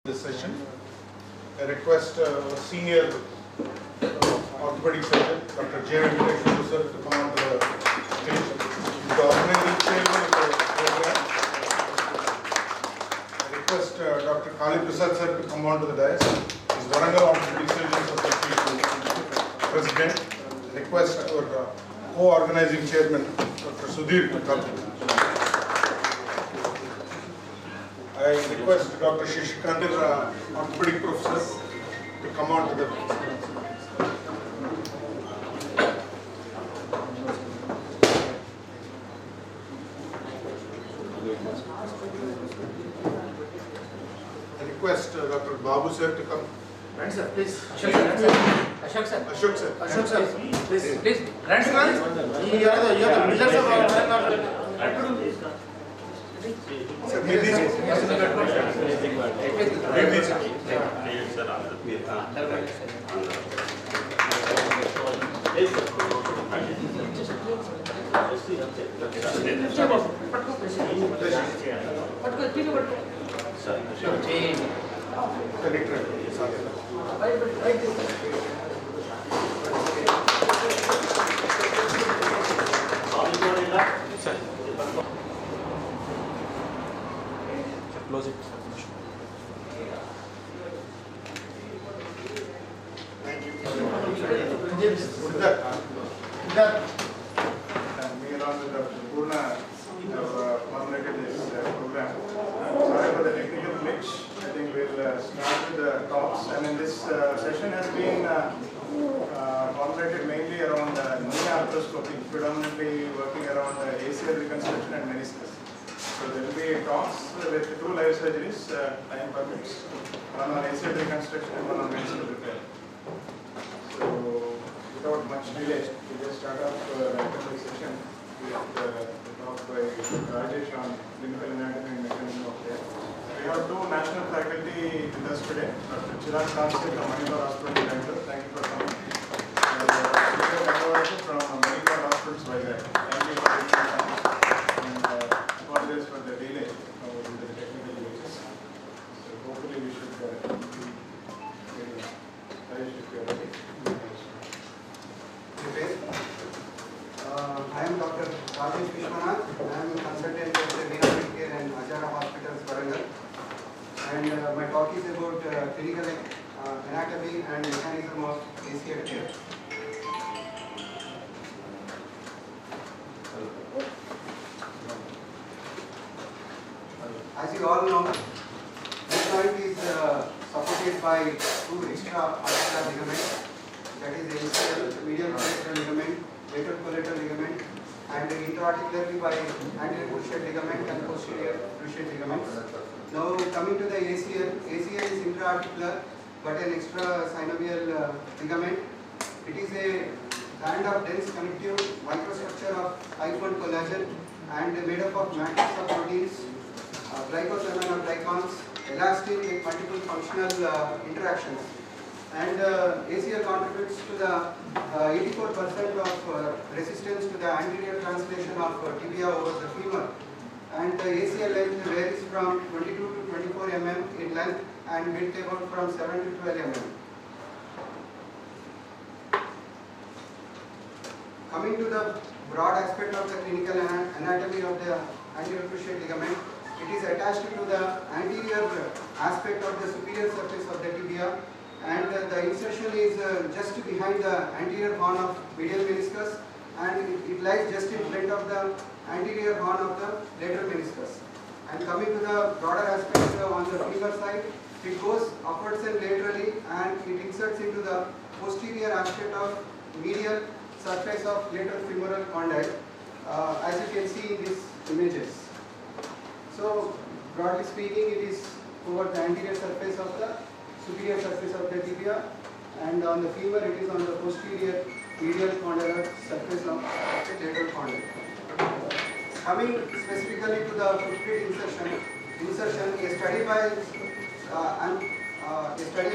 This session. I request senior orthopedic surgeon, Dr. J. Venkateshwar sir, to come on to the stage. He's the organizing chairman of the program. I request Dr. Kali Prasad sir to come on to the dais. He's Warangal Orthopedic Surgeon Society President. I request our co-organizing chairman, Dr. Sudhir, to come. I request Dr. Shishikant, orthopedic professor, to come on to the I request Dr. Babu sir to come. Grant sir, please. Ashok sir. Ashok sir. Ashok sir. Please. Grant sir. You are the pillars of our Sir, meet these. Meet these. Close it. Thank you. Siddharth. We along with Dr. Purna have formulated this program. Sorry for the technical glitch. I think we'll start with the talks. I mean, this session has been formulated mainly around knee arthroscopy, predominantly working around ACL reconstruction and meniscus. So there will be talks with 2 live surgeries, time permits, one on ACL reconstruction and one on meniscal repair. So without much delay, we just start off the session with the talk by Rajesh on clinical anatomy and mechanism of care. We have 2 national faculty with us today, Dr. Chirag Kanse from Manipur Hospital, Bangalore. Thank you for coming. And Dr. Gangawati from Manipur Hospital, Vizag. Thank you for taking the time. Apologize for the delay with the technical glitches. So hopefully we should be ready. If you are ready. I am Dr. Rajesh Vishwanath. I am a consultant at the Renal Care and Ajara Hospitals, Warangal. And my talk is about clinical anatomy and mechanism of ACL care. As you all know, this joint is supported by 2 extra articular ligaments, that is ACL, medial collateral ligament, lateral collateral ligament, and intra-articularly by anterior cruciate ligament and posterior cruciate ligament. Now coming to the ACL, ACL is intra-articular but an extra synovial ligament. It is a band of dense connective microstructure of type 1 collagen and made up of matrix of proteins, glycosamine or glycons, elastin with multiple functional interactions. And ACL contributes to the 84% of resistance to the anterior translation of tibia over the femur. And the ACL length varies from 22 to 24 mm in length and mid about from 7 to 12 mm. Coming to the broad aspect of the clinical anatomy of the anterior cruciate ligament, it is attached to the anterior aspect of the superior surface of the tibia, and the insertion is just behind the anterior horn of medial meniscus, and it lies just in front of the anterior horn of the lateral meniscus. And coming to the broader aspect on the femur side, it goes upwards and laterally, and it inserts into the posterior aspect of medial surface of lateral femoral condyle, as you can see in these images. So broadly speaking, it is over the anterior surface of the superior surface of the tibia, and on the femur it is on the posterior medial condylar surface of the lateral condyle. Coming specifically to the footplate insertion, a study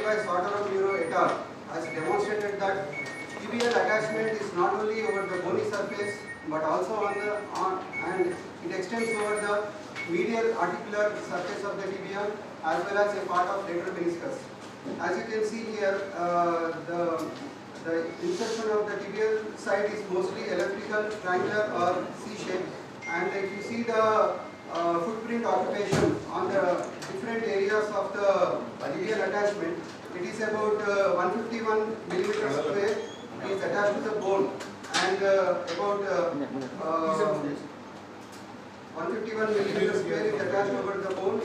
by Sauter Muro et al. Has demonstrated that tibial attachment is not only over the bony surface but also and it extends over the medial articular surface of the tibia as well as a part of lateral meniscus. As you can see here, the insertion of the tibial side is mostly elliptical, triangular or C-shaped. And if you see the footprint occupation on the different areas of the tibial attachment, it is about 151 millimeters square is attached to the bone, and about 151 millimeters square is attached over the bone,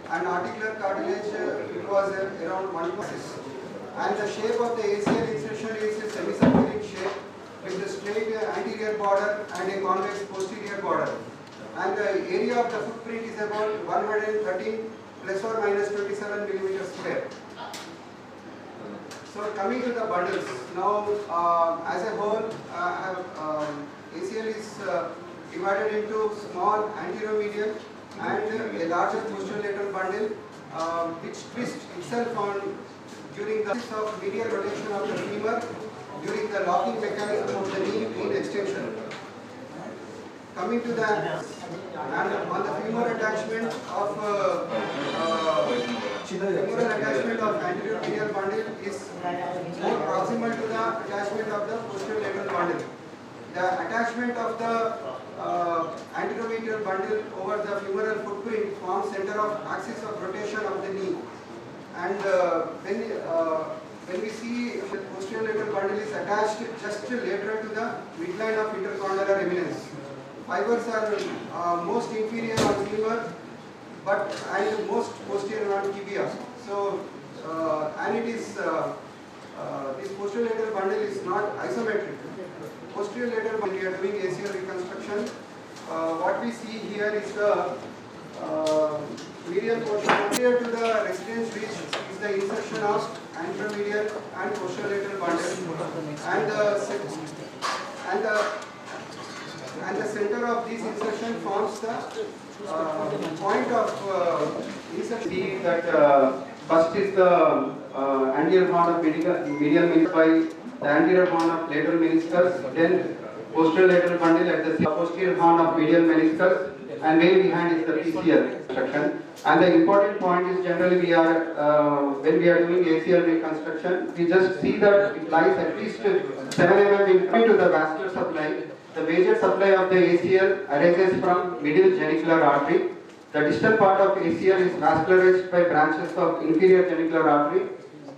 and articular cartilage it was around 1.6. And the shape of the ACL insertion is a semicircular shape with a straight anterior border and a convex posterior border. And the area of the footprint is about 113 plus or minus 27 millimeters square. So coming to the bundles, now as a whole, ACL is divided into small anteromedial and a larger posterolateral bundle, which twists itself on during the of medial rotation of the femur during the locking mechanism of the knee in extension. Coming to the and on the femur attachment of femoral attachment of anterior medial bundle is more proximal to the attachment of the posterolateral bundle. The attachment of the anteromedial bundle over the femoral footprint forms center of axis of rotation of the knee. And when we see the posterolateral bundle is attached just lateral to the midline of intercondylar eminence. Fibers are most inferior on femur, but and most posterior on tibia. So and it is this posterolateral bundle is not isometric. Posterolateral when we are doing ACL reconstruction, what we see here is the medial portion anterior to the residence ridge is the insertion of anteromedial and posterolateral bundle, and the center of this insertion forms the point of insertion. See that first is the anterior horn of medial meniscus by the anterior horn of lateral meniscus, then posterolateral bundle at the posterior horn of medial meniscus, and way behind is the PCL construction. And the important point is generally we are when we are doing ACL reconstruction, we just see that it lies at least 7 mm into the vascular supply. The major supply of the ACL arises from middle genicular artery. The distal part of ACL is vascularized by branches of inferior genicular artery.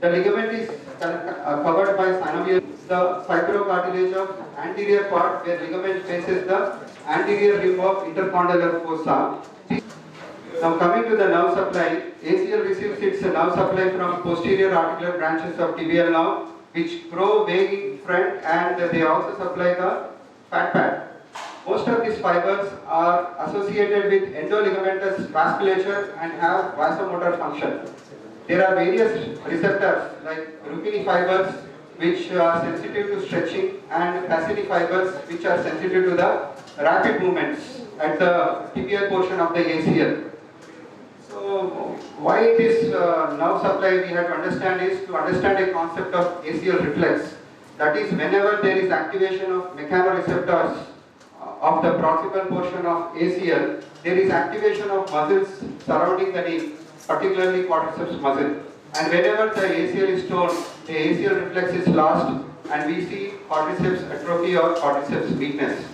The ligament is covered by synovial. The fibrocartilage of anterior part where ligament faces the anterior rim of intercondylar fossa. Now coming to the nerve supply, ACL receives its nerve supply from posterior articular branches of tibial nerve, which grow way in front, and they also supply the fat pad. Most of these fibers are associated with endoligamentous vasculature and have vasomotor function. There are various receptors like Ruppini fibers which are sensitive to stretching, and Cassini fibers which are sensitive to the rapid movements at the tibial portion of the ACL. So why this nerve supply we have to understand is to understand a concept of ACL reflex. That is, whenever there is activation of mechanoreceptors of the proximal portion of ACL, there is activation of muscles surrounding the knee, particularly quadriceps muscle. And whenever the ACL is torn, the ACL reflex is lost, and we see quadriceps atrophy or quadriceps weakness.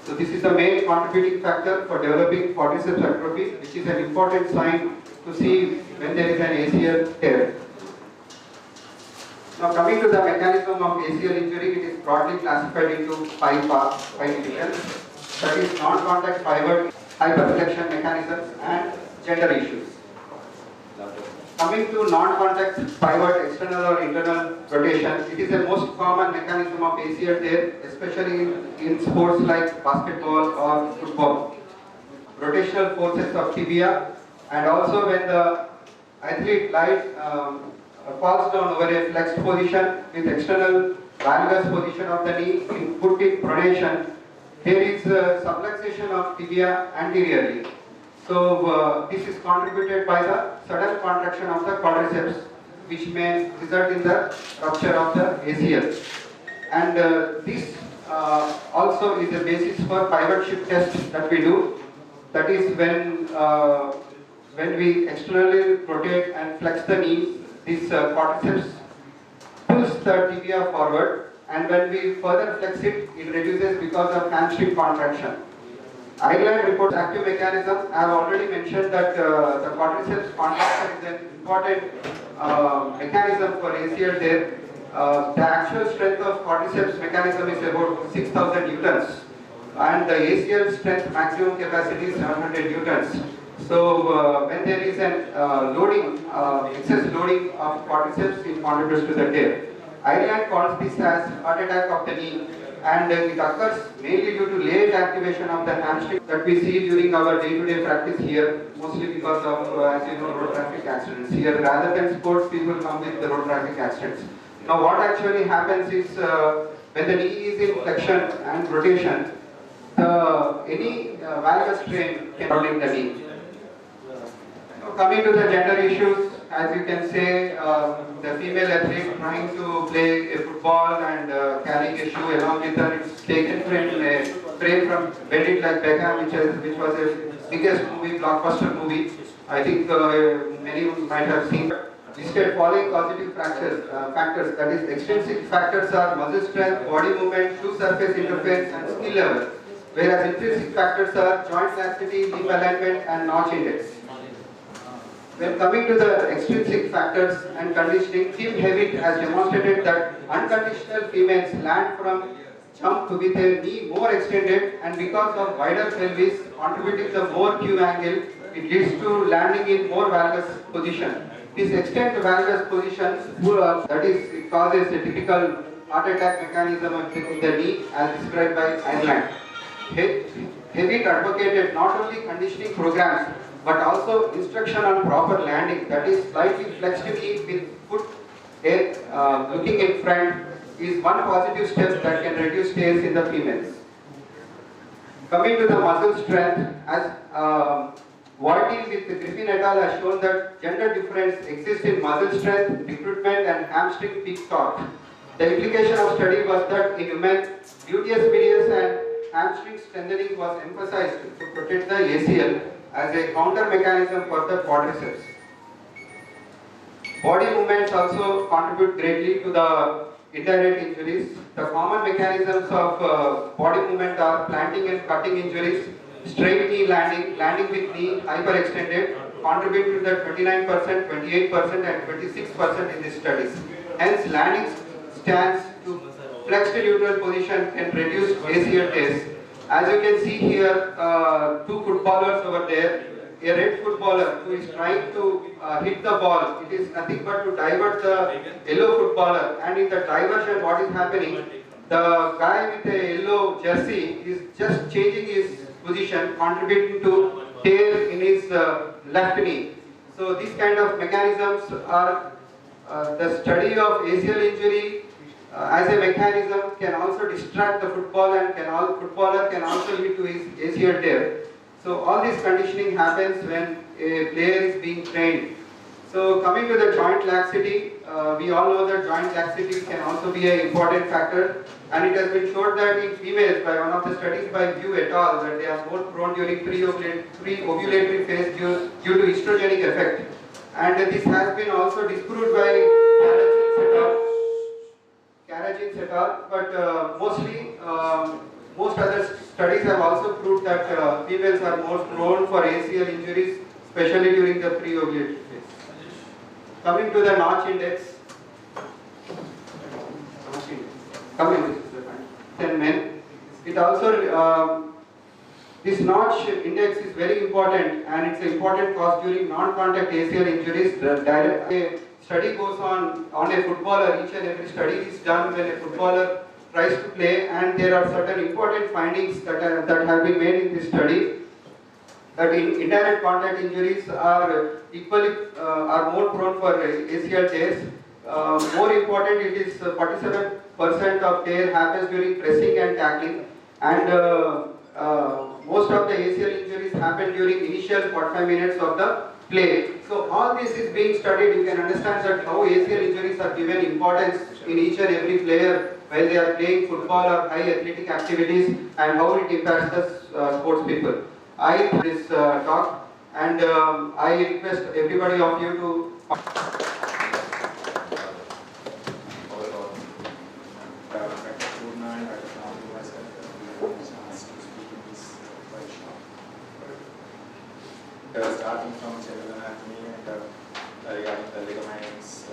So this is the main contributing factor for developing quadriceps atrophy, which is an important sign to see when there is an ACL tear. Now coming to the mechanism of ACL injury, it is broadly classified into 5 parts, 5 divisions. That is non-contact fiber, hyperflexion mechanisms, and gender issues. Coming to non-contact pivot, external or internal rotation, it is the most common mechanism of ACL tear, especially in sports like basketball or football. Rotational forces of tibia, and also when the athlete falls down over a flexed position with external valgus position of the knee put in pronation, there is subluxation of tibia anteriorly. So this is contributed by the sudden contraction of the quadriceps, which may result in the rupture of the ACL. And this also is a basis for pivot shift test that we do. That is when when we externally rotate and flex the knee, this quadriceps pulls the tibia forward, and when we further flex it, it reduces because of hamstring contraction. Ireland reports active mechanism. I have already mentioned that the quadriceps contraction is an important mechanism for ACL tear. The actual strength of quadriceps mechanism is about 6,000 newtons, and the ACL strength maximum capacity is 700 newtons. So when there is an excess loading of quadriceps, it contributes to the tear. Ireland calls this as heart attack of the knee, and it occurs mainly due to late activation of the hamstring that we see during our day-to-day practice here, mostly because of, as you know, road traffic accidents. Here, rather than sports, people come with the road traffic accidents. Now, what actually happens is when the knee is in flexion and rotation, any valgus strain can control the knee. So, coming to the gender issues, as you can say, the female athlete trying to play a football and carrying a shoe along with her, it's taken from a frame from Bend It Like Beckham, which was a biggest movie, blockbuster movie. I think many might have seen. Listed following causative factors, that is, extrinsic factors are muscle strength, body movement, shoe surface interface, and skill level, whereas intrinsic factors are joint laxity, limb alignment, and notch index. When coming to the extrinsic factors and conditioning, Tim Hewitt has demonstrated that unconditional females land from jump with a knee more extended, and because of wider pelvis contributing the more Q angle, it leads to landing in more valgus position. This extended valgus position, that is, it causes a typical heart attack mechanism in the knee as described by Ireland. Hewitt advocated not only conditioning programs but also instruction on proper landing, that is, slightly flexed knee with foot looking in front is one positive step that can reduce tears in the females. Coming to the muscle strength, as Whiting with Griffin et al. Has shown that gender difference exists in muscle strength, recruitment, and hamstring peak torque. The implication of study was that in women, gluteus medius and hamstring strengthening was emphasized to protect the ACL as a counter mechanism for the quadriceps. Body movements also contribute greatly to the indirect injuries. The common mechanisms of body movement are planting and cutting injuries, straight knee landing, landing with knee hyperextended, contribute to the 29%, 28% and 26% in these studies. Hence, landing stance to flexed neutral position can reduce ACL tears. As you can see here, two footballers over there. A red footballer who is trying to hit the ball, it is nothing but to divert the yellow footballer, and in the diversion what is happening, the guy with the yellow jersey is just changing his position, contributing to tear in his left knee. So these kind of mechanisms are the study of ACL injury as a mechanism can also distract the footballer and footballer can also lead to his ACL tear. So all this conditioning happens when a player is being trained. So coming to the joint laxity, we all know that joint laxity can also be an important factor, and it has been shown that in females by one of the studies by View et al. That they are more prone during pre-ovulatory phase due to estrogenic effect, and this has been also disproved by Karajin et al. But most other studies have also proved that females are more prone for ACL injuries, especially during the pre-ovulatory phase. Coming to the notch index, in men, it also this notch index is very important, and it's an important cause during non-contact ACL injuries. A study goes on a footballer. Each and every study is done when a footballer tries to play, and there are certain important findings that have been made in this study. That in indirect contact injuries are more prone for ACL tears. More important, it is 47% of tear happens during pressing and tackling, and most of the ACL injuries happen during initial 45 minutes of the play. So all this is being studied. You can understand that how ACL injuries are given importance in each and every player while they are playing football or high athletic activities, and how it impacts the sports people. I this talk, And I request everybody of you to starting from general anatomy and regarding the ligaments.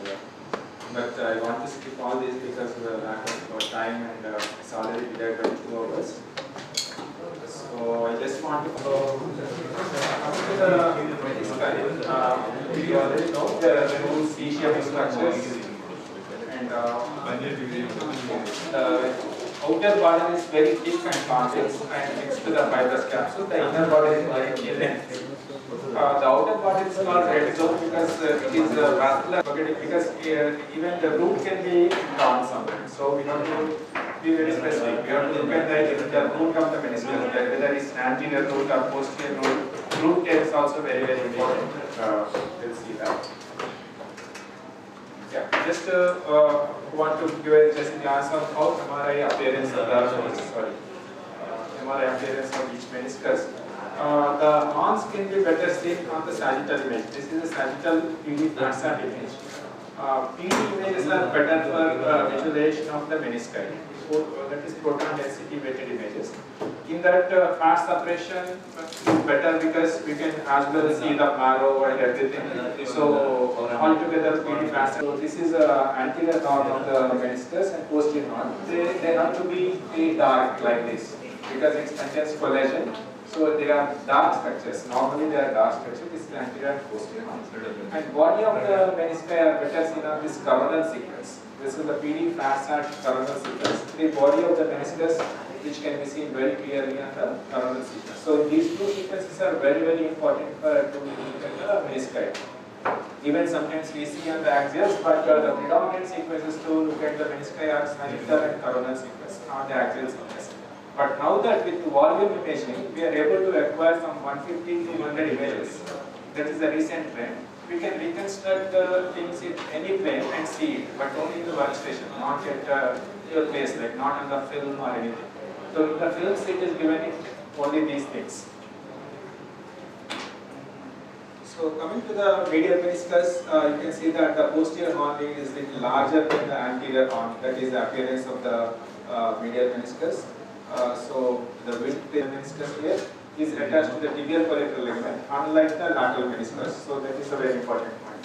But I want to skip all this because we are lack of time and it's already delayed by 2 hours. So I just want to go to the menisci. We already know there are two C-shaped structures and the outer body is very thick and convex and next to the fibrous capsule. The inner body is very thin. The outer body is called red zone because it is vascular, because even the root can be down somewhere. So we have to be very specific. We have to look at the root of the meniscus, whether it's anterior root or posterior root. Root is also very, very important. We'll see that. Yeah, just want to give a just glance on how MRI appearance of the MRI appearance of each meniscus. The horns can be better seen on the sagittal image. This is a sagittal PD flat image. PD images are better for visualization of the menisci. That is proton density weighted images. In that fat separation is better because we can as well see the marrow and everything. So altogether PD fat. So this is anterior horn of the meniscus and posterior horn. They have to be dark like this because it contains collagen. So they are dark structures. Normally they are dark structures. This is anterior and posterior horn. And body of the menisci are better seen on this coronal sequence. This is the PD flat coronal sequence. The body of the meniscus, which can be seen very clearly on the coronal sequence. So these two sequences are very, very important for to look at the menisci. Even sometimes we see on the axials, but the predominant sequences to look at the menisci are sagittal and coronal sequence on the axial sequence. But now that with volume imaging, we are able to acquire some 150 to 200 images. That is the recent trend. We can reconstruct the things in any plane and see it, but only in the workstation, not at your place, like not on the film or anything. So in the films, it is given it only these things. So coming to the medial meniscus, you can see that the posterior horn is little larger than the anterior horn. That is the appearance of the medial meniscus. So the width meniscus here is attached to the tibial collateral ligament, unlike the lateral meniscus. So that is a very important point.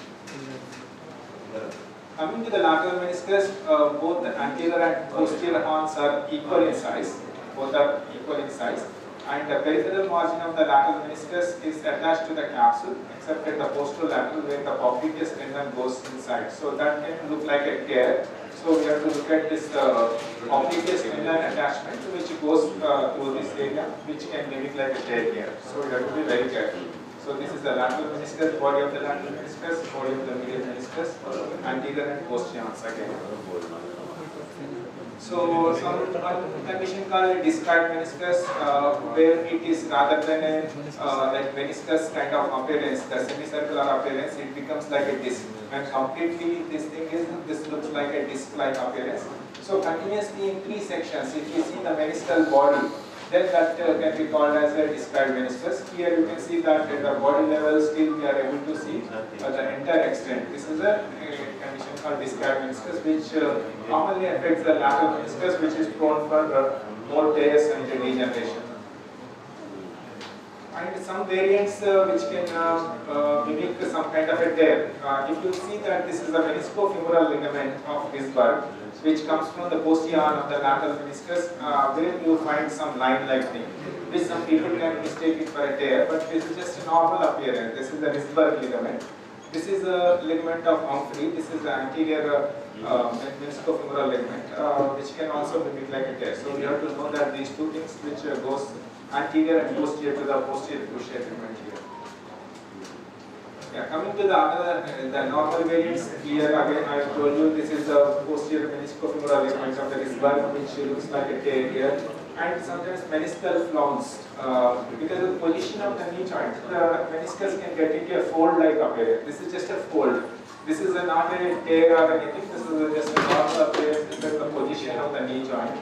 Coming to the lateral meniscus, both the anterior and posterior horns are equal in size. Both are equal in size. And the peripheral margin of the lateral meniscus is attached to the capsule, except at the posterolateral where the popliteus tendon goes inside. So that can look like a tear. So we have to look at this popliteus tendon attachment, which goes through this area, which can mimic like a tear here. So we have to be very careful. So this is the lateral meniscus, body of the lateral meniscus, body of the medial meniscus, anterior and posterior horns again. So some condition called discoid meniscus, where it is rather than a like meniscus kind of appearance, the semicircular appearance, it becomes like a disc. When completely this thing is, this looks like a disc-like appearance. So continuously in 3 sections, if you see the meniscal body, then that can be called as a discoid meniscus. Here you can see that at the body level still we are able to see the entire extent. This is a condition called discoid meniscus, which commonly affects the lateral meniscus, which is prone for more tears and degeneration. And some variants which can mimic some kind of a tear. If you see that this is a meniscofemoral ligament of Gisberg, which comes from the posterior arm of the lateral meniscus, where you find some line-like thing, which some people can mistake it for a tear, but this is just a normal appearance. This is the Gisberg ligament. This is a ligament of Humphrey. This is the anterior meniscofemoral ligament, which can also mimic like a tear. So you have to know that these two things, which goes anterior and posterior to the posterior cruciate ligament here. Yeah, coming to the normal variants, here again I have told you this is the posterior meniscofemoral ligament of the Gisberg, which looks like a tear here, and sometimes meniscal flounce. Because of the position of the knee joint, the meniscus can get into a fold-like appearance. This is just a fold. This is not a tear or anything. This is just a normal appearance because of the position of the knee joint.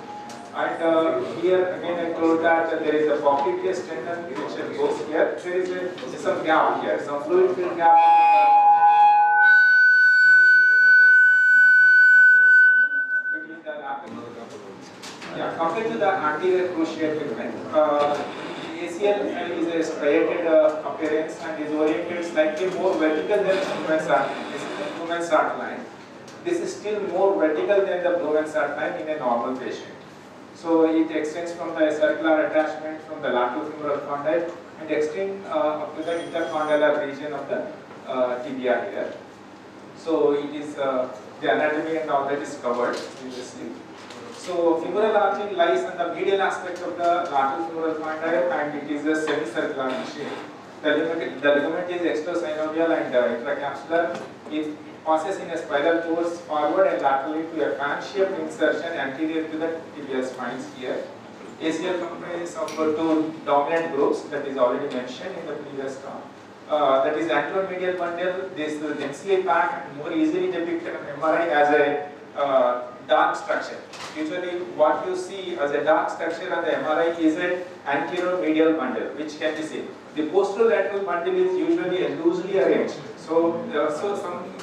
And here again I told that there is a popliteus tendon which goes here. There is some gap here, some fluid filled gap between the lateral. Yeah, compared to the anterior cruciate ligament, ACL is a striated appearance and is oriented slightly more vertical than Blumen's line. This is still more vertical than the Blumen's line in a normal patient. So it extends from the circular attachment from the lateral femoral condyle and extends up to the intercondylar region of the tibia here. So it is the anatomy and all that is covered previously. So femoral artery lies on the medial aspect of the lateral femoral condyle and it is a semicircular in shape. The ligament is extrasynovial and intracapsular. It passes in a spiral course forward and laterally to a fan-shaped insertion anterior to the tibial spines here. ACL comprises of two dominant groups that is already mentioned in the previous talk. That is anteromedial bundle. This is densely packed and more easily depicted on MRI as a dark structure. Usually what you see as a dark structure on the MRI is an anteromedial bundle which can be seen. The posterolateral bundle is usually loosely arranged. So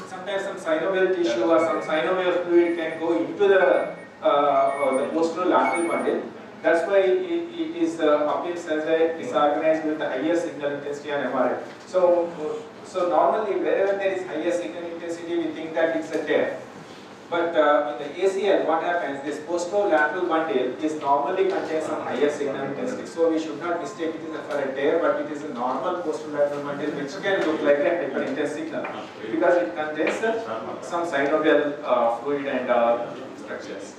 sometimes some synovial tissue or some synovial fluid can go into the posterolateral bundle. That's why it is appears as a disorganized with the higher signal intensity on MRI. So normally wherever there is higher signal intensity, we think that it's a tear. But in the ACL, what happens? This posterolateral bundle is normally contains some higher signal intensity. So we should not mistake it for a tear, but it is a normal posterolateral bundle which can look like a hyperintense signal because it contains some synovial fluid and structures.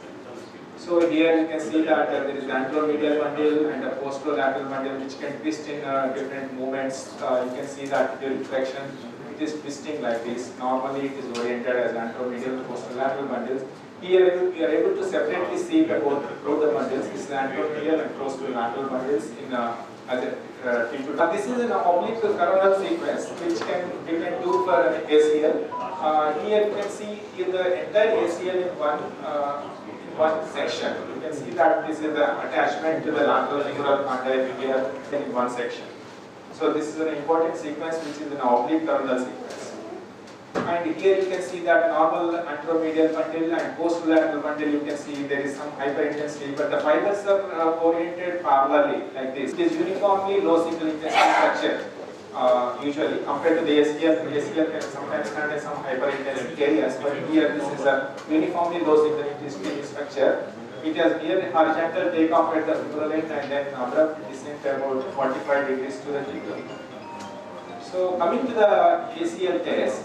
So here you can see that there is anteromedial bundle and a posterolateral bundle which can twist in different movements. You can see that during flexion it is twisting like this. Normally it is oriented as anteromedial posterolateral bundles. Here we are able to separately see both the bundles. This is anteromedial and posterolateral bundles in as a tissue. This is an oblique coronal sequence which we can do for an ACL. Here you can see in the entire ACL in one section. You can see that this is the attachment to the lateral femoral condyle here in one section. So this is an important sequence which is an oblique coronal sequence. And here you can see that normal anteromedial bundle and posterolateral bundle, you can see there is some hyperintensity, but the fibers are oriented parallelly like this. It is uniformly low signal intensity structure. Usually compared to the ACL can sometimes contain some hyperintensity areas, but here this is a uniformly low signal intensity structure. It has near horizontal takeoff at the femoral end and then abrupt descent about 45 degrees to the tibia. So coming to the ACL test,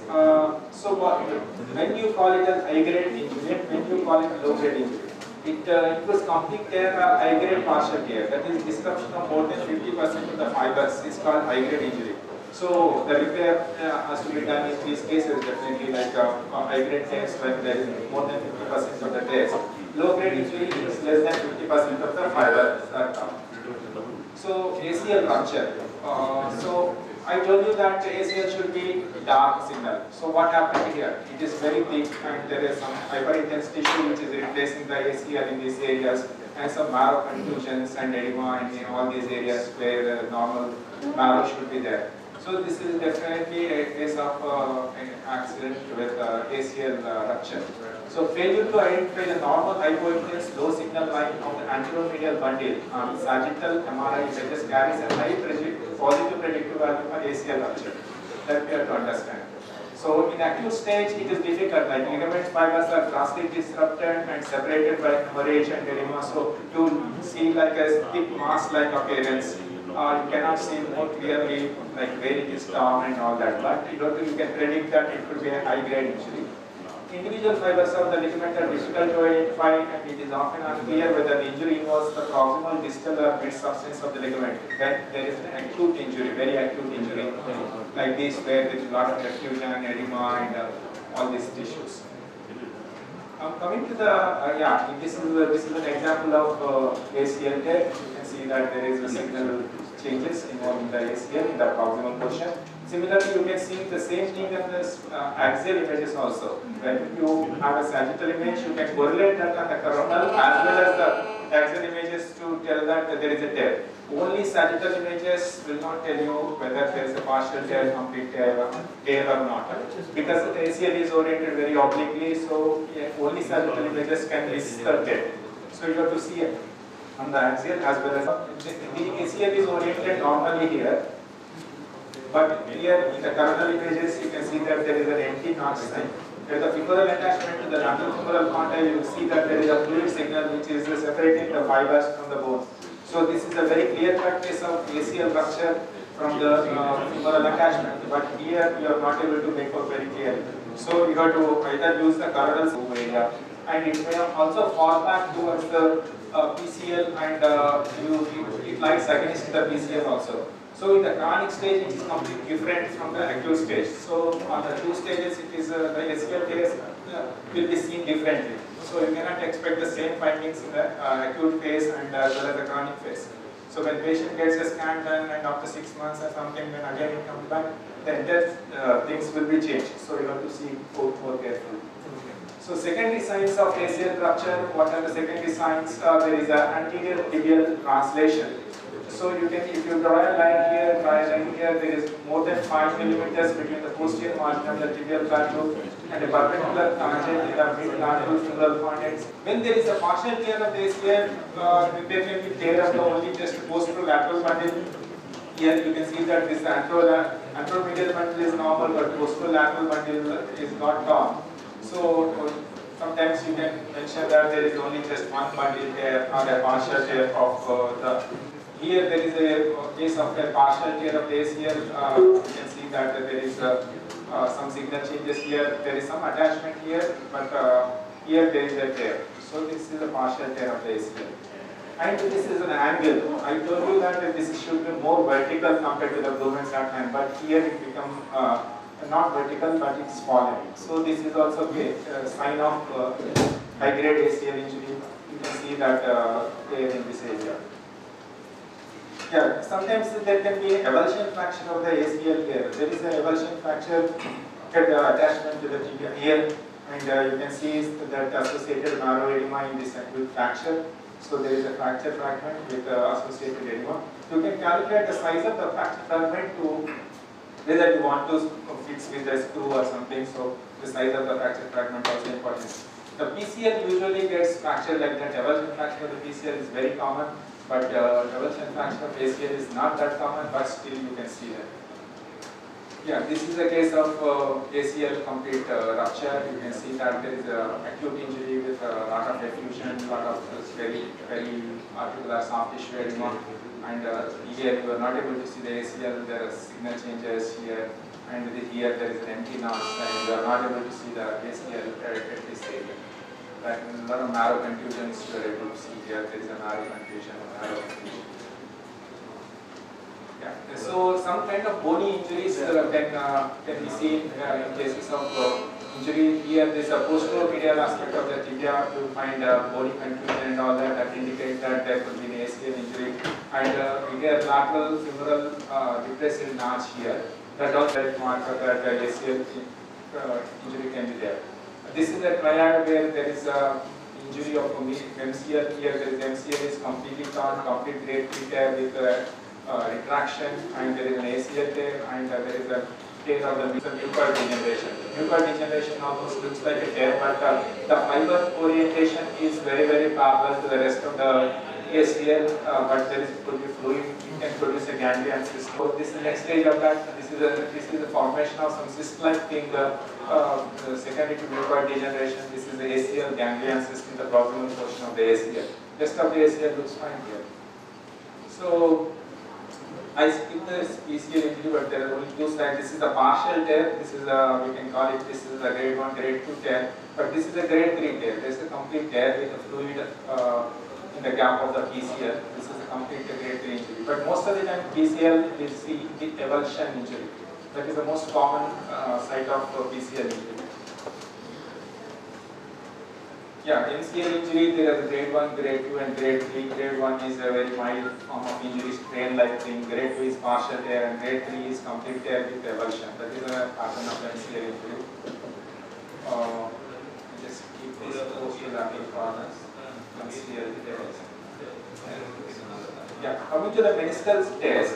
when you call it as high-grade injury, when you call it low-grade injury, it includes complete tear or high-grade partial tear. That is disruption of more than 50% of the fibers is called high-grade injury. So the repair has to be done in these cases definitely like high-grade tears when there is more than 50% of the tears. Low-grade injury is less than 50% of the fibers are covered. So ACL rupture. So I told you that ACL should be dark signal. So what happened here? It is very thick and there is some hyperintense tissue which is replacing the ACL in these areas and some marrow contusions and edema in all these areas where normal marrow should be there. So this is definitely a case of an accident with ACL rupture. So failure to identify the normal hypointense low signal line of the anteromedial bundle on sagittal MRI just carries a high positive predictive value for ACL rupture. That we have to understand. So in acute stage it is difficult, like ligament fibers are drastically disrupted and separated by hemorrhage and edema. So you see like a thick mass-like appearance. You cannot see more clearly like where it is torn and all that, but you can predict that it could be a high-grade injury. Individual fibers of the ligament are difficult to identify and it is often unclear whether the injury involves the proximal, distal or mid substance of the ligament. Then there is an acute injury, very acute injury like this where there is a lot of effusion, edema and all these tissues. Coming to the, this is an example of ACL tear. You can see that there is a signal changes involving the ACL in the proximal portion. Similarly, you can see the same thing in this axial images also. When you have a sagittal image, you can correlate that on the coronal as well as the axial images to tell that there is a tear. Only sagittal images will not tell you whether there is a partial tear, complete tear or not. Because the ACL is oriented very obliquely, so only sagittal images can miss the tear. So you have to see it on the axial as well as the ACL is oriented normally here. But here in the coronal images, you can see that there is an empty notch sign. With the femoral attachment to the lateral femoral condyle, you see that there is a fluid signal which is separating the fibers from the bone. So this is a very clear-cut case of ACL rupture from the femoral attachment. But here you are not able to make out very clearly. So you have to either use the coronal area, and it may also fall back towards the PCL, and it lies against the PCL also. So in the chronic stage, it is completely different from the acute stage. So on the two stages, it is the ACL case will be seen differently. So you cannot expect the same findings in the acute phase and as well as the chronic phase. So when patient gets a scan done and after 6 months or something, then again it comes back, the entire things will be changed. So you have to see both more carefully. So secondary signs of ACL rupture, what are the secondary signs? There is an anterior tibial translation. So you can, if you draw a line here, there is more than 5 millimeters between the posterior margin of the tibial plateau and a perpendicular tangent in the mid-lateral femoral condyles. When there is a partial tear of the ACL, there can be tear of the only just posterolateral bundle. Here you can see that this anteromedial bundle is normal, but posterolateral bundle is not torn. So sometimes you can mention that there is only just one bundle tear or a partial tear of the. Here there is a case of a partial tear of the ACL. You can see that there is some signal changes here. There is some attachment here, but here there is a tear. So this is a partial tear of the ACL. And this is an angle. I told you that this should be more vertical compared to the Blumen's outline, but here it becomes not vertical, but it's fallen. So this is also a sign of high-grade ACL injury. You can see that here in this area. Yeah, sometimes there can be avulsion fracture of the ACL here. There is an avulsion fracture at the attachment to the tibia here, and you can see that associated marrow edema in this acute fracture. So there is a fracture fragment with associated edema. You can calculate the size of the fracture fragment to whether you want to fix with a screw or something. So the size of the fracture fragment is also important. The PCL usually gets fractured like that. Avulsion fracture of the PCL is very common. But avulsion fracture of ACL is not that common, but still you can see that. Yeah, this is a case of ACL complete rupture. You can see that there is an acute injury with a lot of effusion, a lot of very articular soft tissue edema. And here you are not able to see the ACL. There are signal changes here, and here there is an empty notch, and you are not able to see the ACL at this area. Like a lot of marrow contusions you are able to see here. There is a marrow contusion, Yeah. So some kind of bony injuries can be seen in cases of injury. Here there is a posteromedial aspect of the tibia. You find bony contusion and all that. That indicates that there could be an ACL injury. And here lateral femoral depressive notch here. That also marker that ACL injury can be there. This is a triad where there is a injury of MCL. Here there is MCL is completely torn, complete grade 3 tear with retraction, and there is an ACL tear, and there is a tear of the mucoid degeneration. Mucoid degeneration almost looks like a tear, but the fiber orientation is very parallel to the rest of the ACL, but there could be fluid. It can produce a ganglion cyst. So this is the next stage of that. This is the formation of some cyst-like thing. Secondary to mucoid degeneration. This is the ACL ganglion cyst in the proximal portion of the ACL. Rest of the ACL looks fine here. So I skipped this PCL injury, but there are only two slides. This is the partial tear. This is we can call it. This is a grade 1, grade 2 tear. But this is a grade 3 tear. This is a complete tear with a fluid in the gap of the PCL. This is a complete grade 3 injury. But most of the time PCL is the avulsion injury. That is the most common site of PCL injury. Yeah, MCL injury, there is grade 1, grade 2 and grade 3. Grade 1 is a very mild form of injury, strain-like thing. Grade 2 is partial tear and grade 3 is complete tear with avulsion. That is a pattern of MCL injury. Just keep this post-lateral corners. MCL tears. Yeah, coming to the meniscal tears.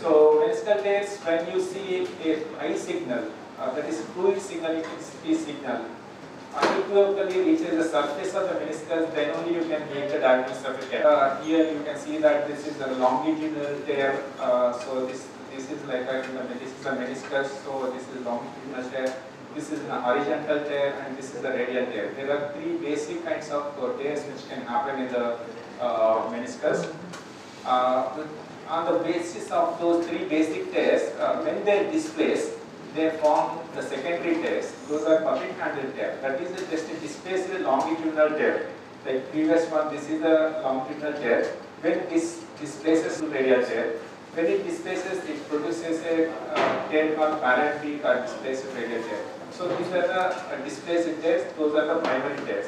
So meniscal tears, when you see a high signal, that is fluid signal, it is P signal, unequivocally reaches the surface of the meniscus, then only you can make the diagnosis of a tear. Here you can see that this is a longitudinal tear. So this is like this is a meniscus. So this is longitudinal tear. This is a horizontal tear, and this is the radial tear. There are three basic kinds of tears which can happen in the meniscus. On the basis of those three basic tears, when they displace, they form the secondary tears. Those are bucket handle tear. That is just a displaced longitudinal tear. Like previous one, this is a longitudinal tear. When this displaces to radial tear, when it displaces, it produces a tear called parentic or displaced radial tear. So these are the displaced tears. Those are the primary tears.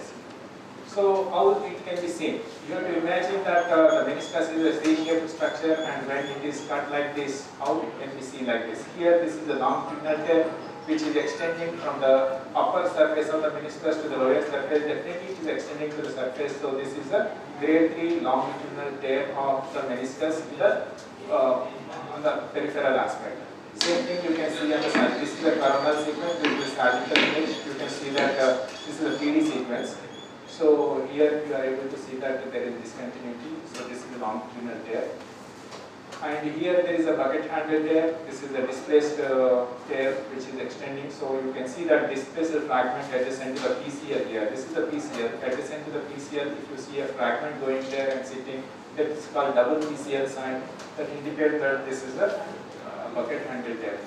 So how it can be seen? You have to imagine that the meniscus is a C-shaped structure, and when it is cut like this, how it can be seen like this? Here, this is the longitudinal tear, which is extending from the upper surface of the meniscus to the lower surface. Definitely, it is extending to the surface. So this is a grade 3 longitudinal tear of the meniscus in the on the peripheral aspect. Same thing you can see on the side. This is the coronal sequence. This is the sagittal image. You can see that this is a 3D sequence. So here you are able to see that there is discontinuity. So this is a longitudinal tear. And here there is a bucket handle tear. This is a displaced tear which is extending. So you can see that displaced fragment adjacent to the PCL here. This is the PCL. Adjacent to the PCL, if you see a fragment going there and sitting, that is called double PCL sign. That indicates that this is a bucket handle tear.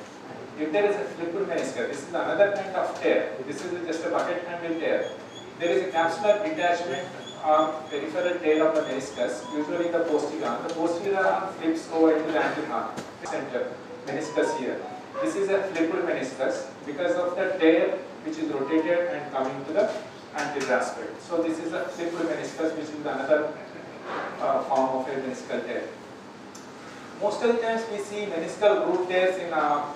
If there is a flipped meniscus, this is another kind of tear. This is just a bucket handle tear. There is a capsular detachment or peripheral tail of the meniscus, usually the posterior arm. The posterior arm flips over into the anterior arm. Center meniscus here. This is a flipped meniscus because of the tail which is rotated and coming to the anterior aspect. So this is a flipped meniscus, which is another form of a meniscal tear. Most of the times we see meniscal root tears in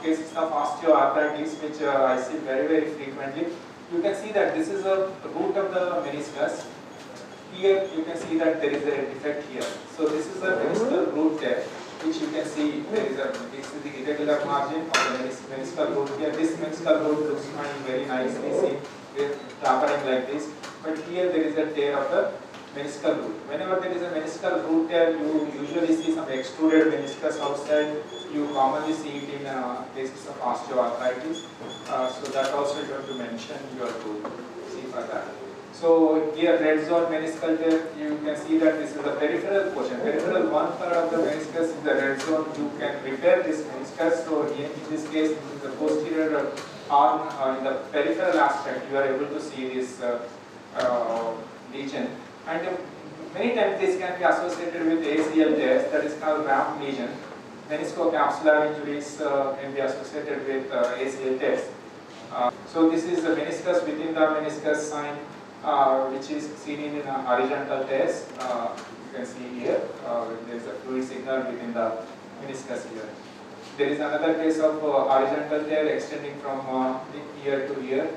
cases of osteoarthritis, which I see very, very frequently. You can see that this is a root of the meniscus. Here you can see that there is a defect here. So this is a meniscal root tear, which you can see there is this is the irregular margin of the meniscal root here. This meniscal root looks fine, very nicely seen with tapering like this. But here there is a tear of the meniscal root. Whenever there is a meniscal root tear, you usually see some extruded meniscus outside. You commonly see it in cases of osteoarthritis. So that also you have to mention, you have to see for that. So here red zone meniscal tear, you can see that this is the peripheral portion. Peripheral one part of the meniscus is the red zone. You can repair this meniscus. So in this case, in the posterior arm, in the peripheral aspect, you are able to see this lesion. And many times this can be associated with ACL tears, that is called ramp lesion. Meniscocapsular injuries can be associated with ACL tears. So this is the meniscus within the meniscus sign, which is seen in horizontal tears. You can see here, there is a fluid signal within the meniscus here. There is another case of horizontal tear extending from ear to ear.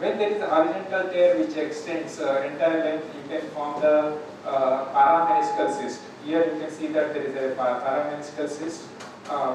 When there is a horizontal tear which extends entire length, you can form the parameniscal cyst. Here you can see that there is a parameniscal cyst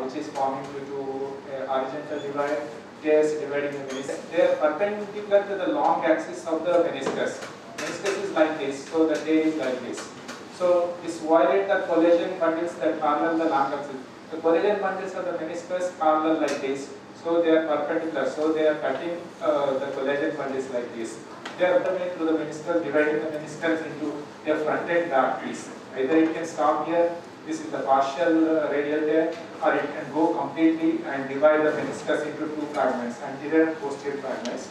which is forming due to a horizontal divide, tears dividing the meniscus. They are perpendicular to the long axis of the meniscus. Meniscus is like this, so the tear is like this. So this violate the collagen bundles that parallel the long axis. The collagen bundles of the meniscus parallel like this. So they are perpendicular. So they are cutting the collagen bundles like this. They are coming through the meniscus, dividing the meniscus into a front and back piece. Either it can stop here. This is the partial radial tear, or it can go completely and divide the meniscus into two fragments, anterior and posterior fragments.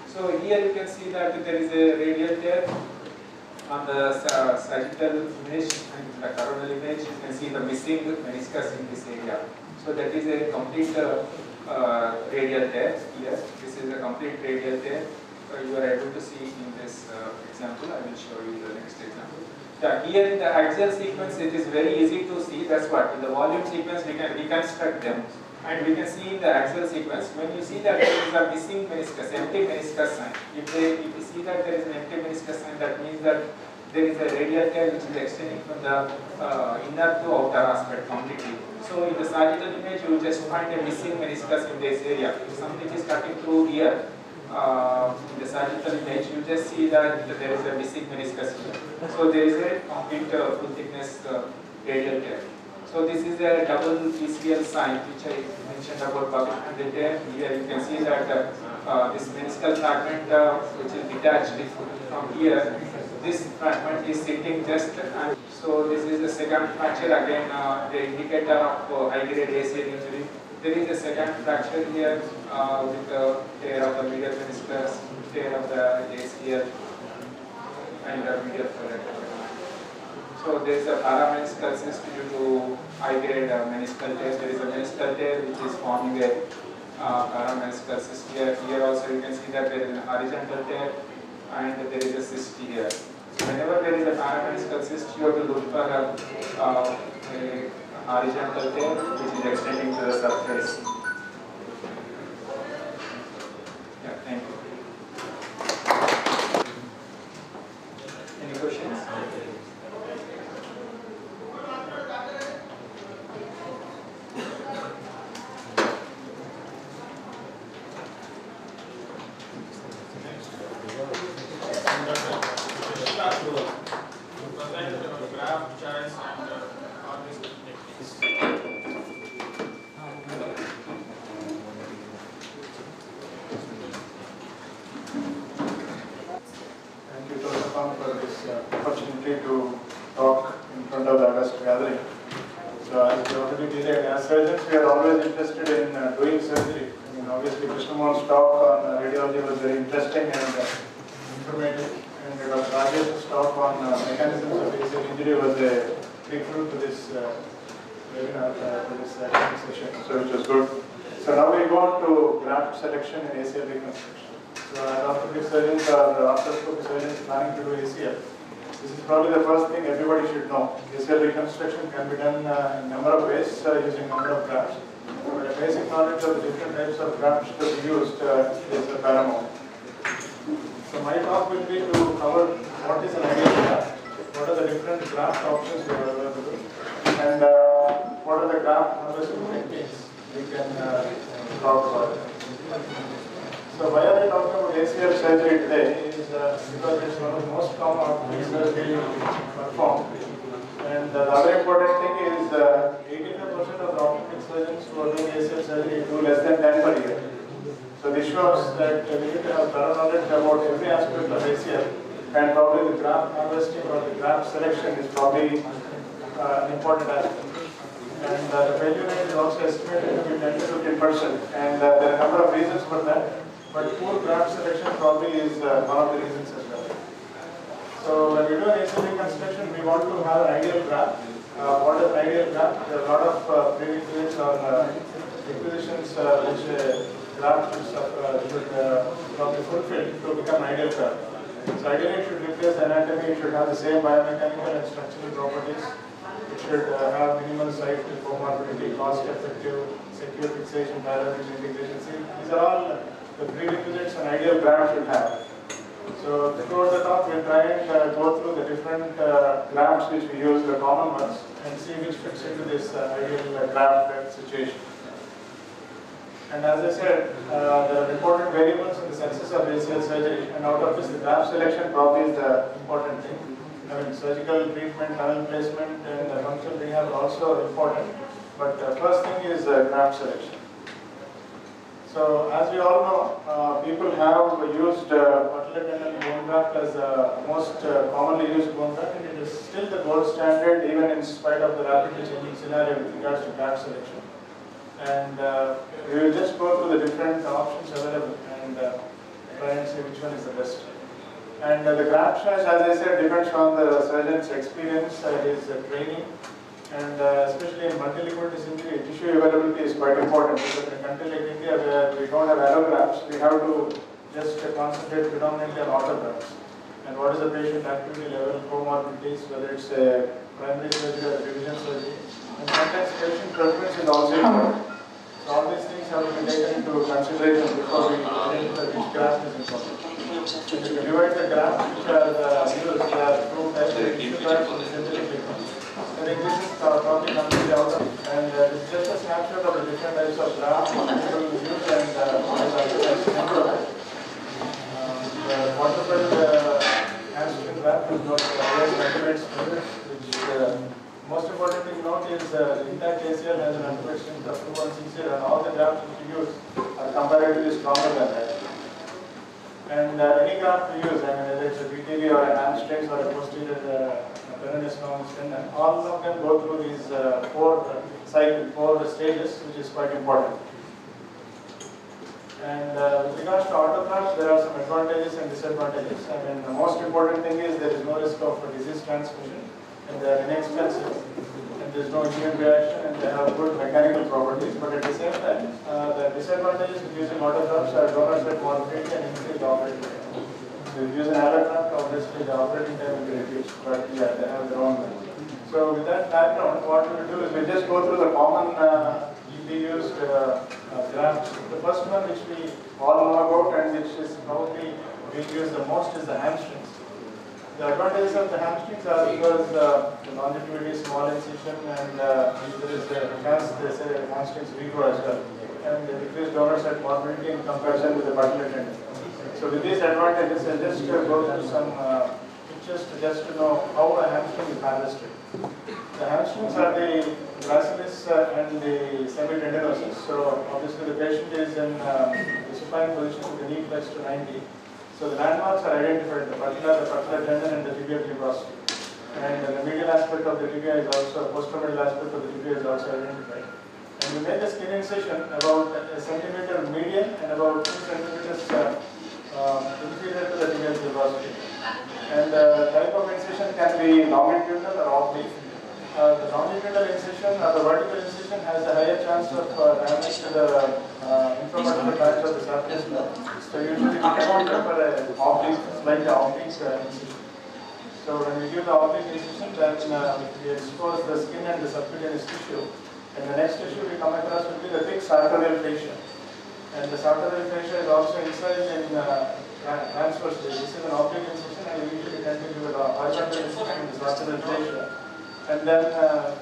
So here you can see that there is a radial tear on the sagittal image and the coronal image. You can see the missing meniscus in this area. So that is a complete radial tear here. This is a complete radial tear. you are able to see in this example. I will show you the next example. Yeah, here in the axial sequence, it is very easy to see. That's what in the volume sequence we can reconstruct them, and we can see in the axial sequence when you see that there is a missing meniscus, empty meniscus sign. If you see that there is an empty meniscus sign, that means that there is a radial tail which is extending from the inner to outer aspect completely. So in the sagittal image, you just find a missing meniscus in this area. If something is cutting through here, in the sagittal image, you just see that there is a missing meniscus here. So there is a complete full thickness radial tail. So this is a double PCL sign which I mentioned about bucket handle tail. Here you can see that this meniscal fragment which is detached from here, this fragment is sitting just, and so this is the second fracture again, the indicator of high grade ACL injury. There is a second fracture here with the tear of the medial meniscus, tear of the ACL, and the medial thoracic. So there is a parameniscal cyst due to high grade meniscal tear. There is a meniscal tear which is forming a parameniscal cyst here. Here also you can see that there is a horizontal tear and there is a cyst here. So whenever there is a parameniscal cyst, you have to look for a horizontal tear which is extending to the surface. Yeah, thank you. Any questions? Thank you, TOSACON, for this opportunity to talk in front of the August gathering. So, as we already delayed, as surgeons, we are always interested in doing surgery. I mean, obviously, Krishnamohan's talk on radiology was very interesting and informative, and Dr. Rajesh's talk on mechanisms of ACL injury was a big fruit to this webinar, to this session, so which was good. So now we go on to graft selection and ACL reconstruction. So as orthopedic surgeons or arthroscopic surgeons planning to do ACL, this is probably the first thing everybody should know. ACL reconstruction can be done in a number of ways using a number of grafts. But a basic knowledge of the different types of grafts to be used is paramount. So my talk will be to cover what is an ideal graft, what are the different graft options we have available, and what are the graft harvesting techniques we can talk about. So why are we talking about ACL surgery today is because it's one of the most common orthopedic surgery performed. And the other important thing is 85% of the orthopedic surgeons who are doing ACL surgery do less than 10 per year. So this shows that we need to have thorough knowledge about every aspect of ACL, and probably the graft harvesting or the graft selection is probably an important aspect. And the failure rate is also estimated to be 10 to 15%, and there are a number of reasons for that. But poor graft selection probably is one of the reasons as well. So when we do an ACL reconstruction, we want to have an ideal graft. What is an ideal graft? There are a lot of prerequisites or requisitions which graft should probably fulfill to become an ideal graft. So ideally it should replace anatomy, it should have the same biomechanical and structural properties. It should have minimal site comorbidity, cost effective, secure fixation, biological integration. See, these are all the prerequisites an ideal graft should have. So throughout the talk, we'll try and go through the different grafts which we use, the common ones, and see which fits into this ideal graft situation. And as I said, there are important variables in the success of ACL surgery, and out of this, the graft selection probably is the important thing. I mean, surgical treatment, tunnel placement, and functional rehab are also important, but the first thing is graft selection. So, as we all know, people have used patellotendon bone graft as the most commonly used bone graft, and it is still the gold standard even in spite of the rapidly changing scenario with regards to graft selection. And we will just go through the different options available and try and see which one is the best. And the graft choice, as I said, depends on the surgeon's experience, his training, and especially in multiliquids injury, tissue availability is quite important because in a country like India where we don't have allografts, we have to just concentrate predominantly on autographs. And what is the patient activity level, comorbidities, whether it's a primary surgery or a division surgery. And sometimes patient preference is also important. So all these things have to be taken into consideration before we identify which graft is important. If you divide the grafts which are used, there are two types of tissue grafts and synthetic ligaments. I think this is probably completely out of, and it's just a snapshot of the different types of grafts people use and quadruple hamstring graft is what always recommends, which most important thing to note is the intact ACL has an ultimate strength of 216 and all the grafts which we use are comparatively stronger than that. And any graft we use, I mean whether it's a BTV or a hamstrings or a posterior peroneus long tendon, all of them go through these four stages, which is quite important. And with regards to autografts, there are some advantages and disadvantages. I mean, the most important thing is there is no risk of disease transmission, and they are inexpensive, and there is no immune reaction, and they have good mechanical properties. But at the same time, the disadvantages of using autografts are donor set morbidity and increased operating time. So if you use an allograft, obviously the operating time will be reduced, but yeah, they have their own. So with that background, what we will do is we just go through the common used grafts. The first one which we all know about and which is probably being used the most is the hamstrings. The advantages of the hamstrings are because the longevity is small incision and there is a chance they say hamstrings regrow as well, and they decrease donor site morbidity in comparison with the patellar tendon. So with these advantages, I'll just go through some pictures just to know how a hamstring is harvested. The hamstrings are the gracilis and the semitendinosus. So obviously the patient is in the supine position with the knee flexed to 90. So the landmarks are identified, the patellar tendon and the tibial tuberosity. And the medial aspect of the tibia is also, posterior aspect of the tibia is also identified. And we made the skin incision about a centimeter median and about 2 centimeters inferior to the tibial tuberosity. And the type of incision can be longitudinal or oblique. The longitudinal incision or the vertical incision has a higher chance of damage to the infravertebral parts of the surface. So usually we cannot prefer an oblique, slightly oblique incision. So when we do the oblique incision, then we expose the skin and the subcutaneous tissue. And the next tissue we come across will be the thick sartorial fascia. And the sartorial fascia is also incised in transverse. This is an oblique incision, and we usually tend to do an horizontal incision in the sartorial fascia. And then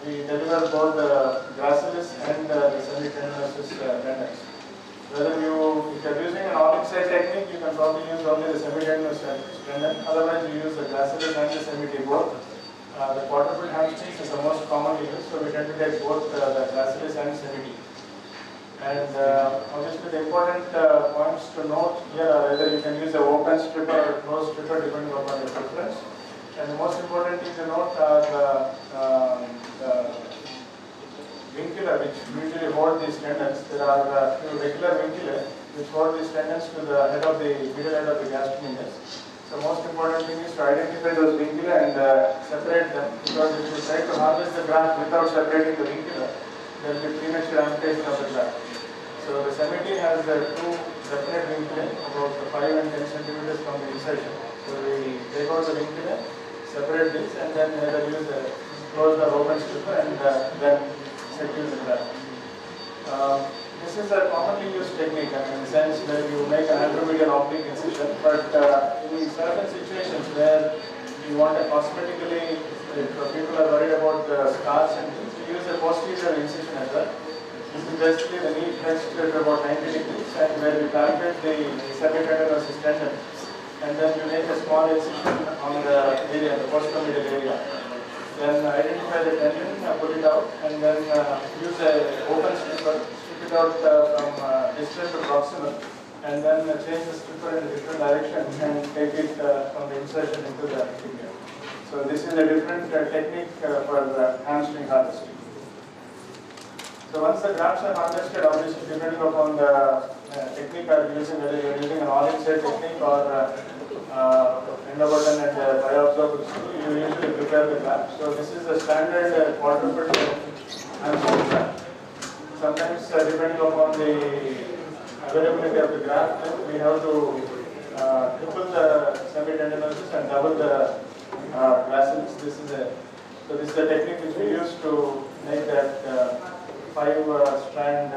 we deliver both the gracilis and the semitendinosus tendons. Whether if you're using an all-inside technique, you can probably use only the semitendinosus tendon. Otherwise, you use the gracilis and the semiti both. The quadruple hamstrings is the most commonly used, so we tend to take both the gracilis and semiti. And obviously, the important points to note here are whether you can use an open stripper or a closed stripper depending upon your preference. And the most important thing to note are the vincula which usually hold these tendons. There are a few regular vinculae which hold these tendons to the head of the middle head of the gastrocnemius. So most important thing is to identify those vincula and separate them, because if you try to harvest the graft without separating the vincula, there will be premature amputation of the graft. So the semiti has two definite vinculae, about 5 and 10 centimeters from the incision. So we take out the vinculae, separate this, and then either use a closed or open stripper and then secure the graft. This is a commonly used technique, in the sense that you make an anteromedial oblique incision, but in certain situations where you want a cosmetically, if people are worried about the scars and things, you use a posterior incision as well. This is basically the knee flexed to about 90 degrees, and where you target the semitendinosus tendon. And then you make a small incision on the area, the posteromedial area. Then identify the tendon, pull it out, and then use an open stripper, strip it out from distal to proximal, and then change the stripper in a different direction and take it from the insertion into the tibia. So this is a different technique for hamstring harvesting. So once the grafts are harvested, obviously depending upon the technique you are using, whether you are using an all-inside technique or endobutton and bioabsorbable screw, you usually prepare the graft. So this is the standard quadruple hamstring graft. Sometimes depending upon the availability of the graft, we have to triple the semitendinosus and double the gracilis. So this is the technique which we use to make that 5-strand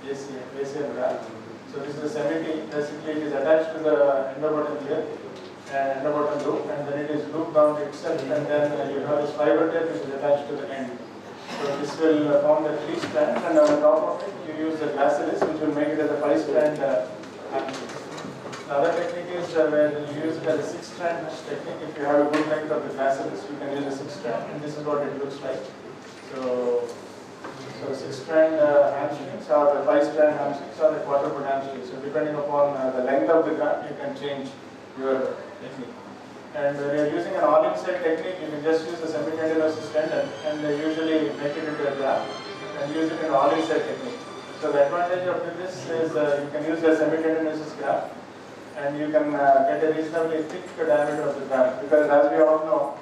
ACL graft. So this is the semi-T. Basically, it is attached to the endobottom here and endobottom loop, and then it is looped down to itself, and then you have this fiber tape which is attached to the end. So this will form the 3-strand, and on top of it you use the gracilis, which will make it as a 5-strand hamstring. The other technique is where you use it as a 6-strand technique. If you have a good length of the gracilis, you can use a 6-strand, and this is what it looks like. So 6-strand hamstrings or the 5-strand hamstrings or the quarter-foot hamstrings. So depending upon the length of the graft, you can change your technique. And when you are using an all-inside technique, you can just use the semitendinosus tendon and usually make it into a graft and use it in all-inside technique. So the advantage of this is you can use the semitendinosus graft and you can get a reasonably thick diameter of the graft, because as we all know,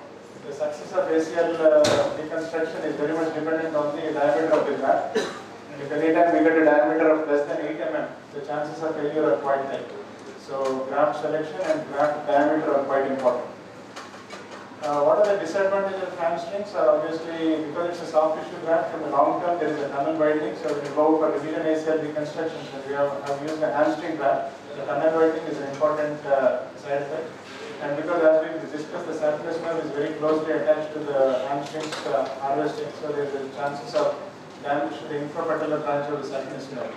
the success of ACL reconstruction is very much dependent on the diameter of the graft. If any time we get a diameter of less than 8 mm, the chances of failure are quite high. So graft selection and graft diameter are quite important. What are the disadvantages of hamstrings? Obviously, because it's a soft tissue graft, in the long term there is a tunnel widening. So when you go for revision ACL reconstruction, so we have used a hamstring graft. The tunnel widening is an important side effect. And because as we discussed, the saphenous nerve is very closely attached to the hamstrings harvesting, so there is a chances of damage to the infrapatellar branch of the saphenous nerve.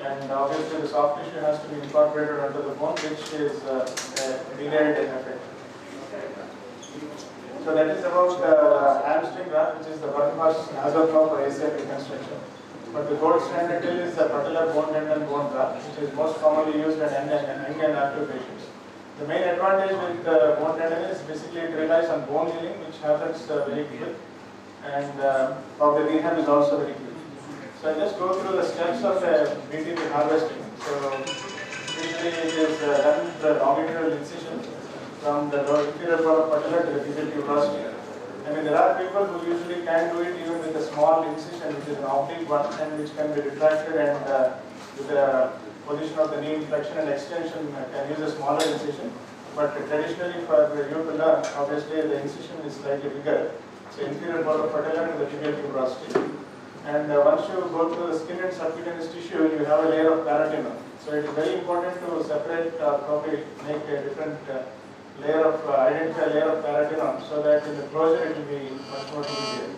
And obviously the soft tissue has to be incorporated under the bone, which is a delayed effect. So that is about hamstring graft, which is the workhorse as of now for ACL reconstruction. But the gold standard still is the patellar bone tendon bone graft, which is most commonly used in young and active patients. The main advantage with the bone tendon is basically it relies on bone healing, which happens very quick, and the rehab is also very quick. So I just go through the steps of BTP harvesting. So usually it is done with the longitudinal incision from the inferior pole of patella to the tibial tuberosity. I mean, there are people who usually can do it even with a small incision, which is an oblique one, and which can be retracted, and with the position of the knee flexion and extension can use a smaller incision. But traditionally for you to learn, obviously the incision is slightly bigger. So inferior pole of patella to the tibial tuberosity. And once you go through the skin and subcutaneous tissue, you have a layer of keratin. So it is very important to separate, probably make a different layer of, identify a layer of keratin, so that in the closure it will be much more easier.